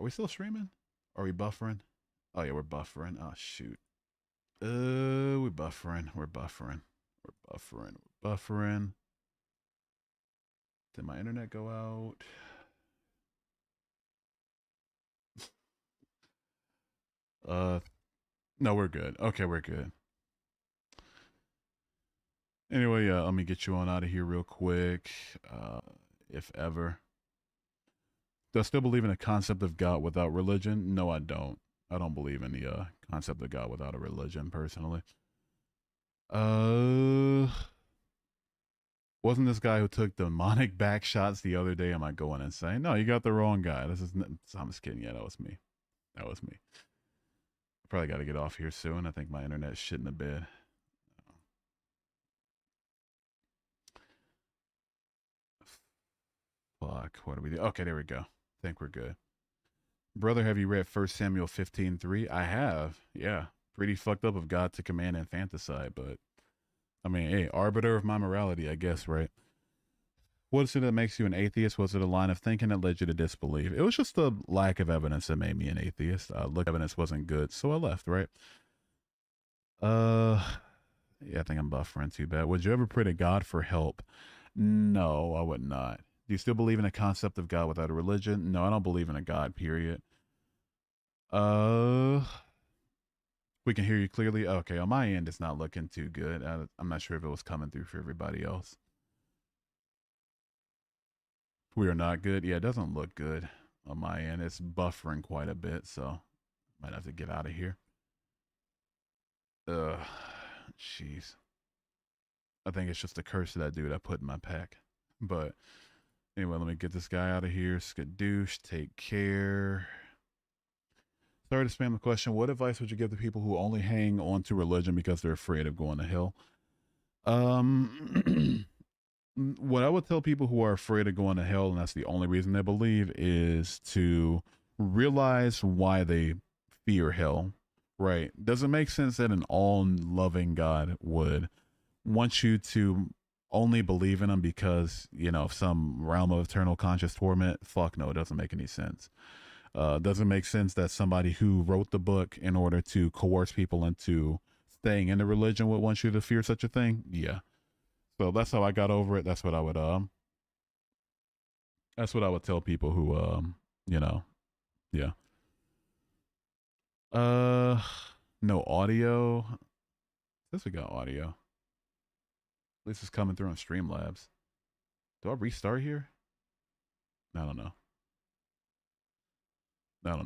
Are we still streaming? Are we buffering? Oh yeah, we're buffering. Oh shoot. We're buffering. We're buffering. We're buffering. We're buffering. Did my internet go out? Uh, no, we're good. Okay, we're good. Anyway, let me get you on out of here real quick. If ever. Do I still believe in a concept of God without religion? No, I don't. I don't believe in the concept of God without a religion, personally. Uh, wasn't this guy who took demonic back shots the other day? Am I going insane? No, you got the wrong guy. I'm just kidding. Yeah, that was me. That was me. Probably got to get off here soon. I think my internet's shitting the bed. Fuck. What do we do? Okay, there we go. Think we're good. Brother, have you read 1 Samuel 15:3? I have. Yeah. Pretty fucked up of God to command infanticide, but I mean, hey, arbiter of my morality, I guess, right? What is it that makes you an atheist? Was it a line of thinking that led you to disbelieve? It was just a lack of evidence that made me an atheist. Look, evidence wasn't good, so I left, right? Uh, yeah, I think I'm buffering too bad. Would you ever pray to God for help? No, I would not. Do you still believe in a concept of God without a religion? No, I don't believe in a God, period. Uh, we can hear you clearly. Okay, on my end, it's not looking too good. I'm not sure if it was coming through for everybody else. We are not good. Yeah, it doesn't look good on my end. It's buffering quite a bit, so might have to get out of here. Jeez. I think it's just a curse of that dude I put in my pack. But anyway, let me get this guy out of here. Skadoosh, take care. Sorry to spam the question. What advice would you give to people who only hang on to religion because they're afraid of going to hell? What I would tell people who are afraid of going to hell, and that's the only reason they believe, is to realize why they fear hell. Right? Does it make sense that an all-loving God would want you to only believe in him because of some realm of eternal conscious torment? Fuck no, it doesn't make any sense. Doesn't make sense that somebody who wrote the book in order to coerce people into staying in the religion would want you to fear such a thing. Yeah. So that's how I got over it. That's what I would tell people who you know yeah. uh no audio. This we got audio. At least it's coming through on Streamlabs. Do I restart here? I don't know. I don't know.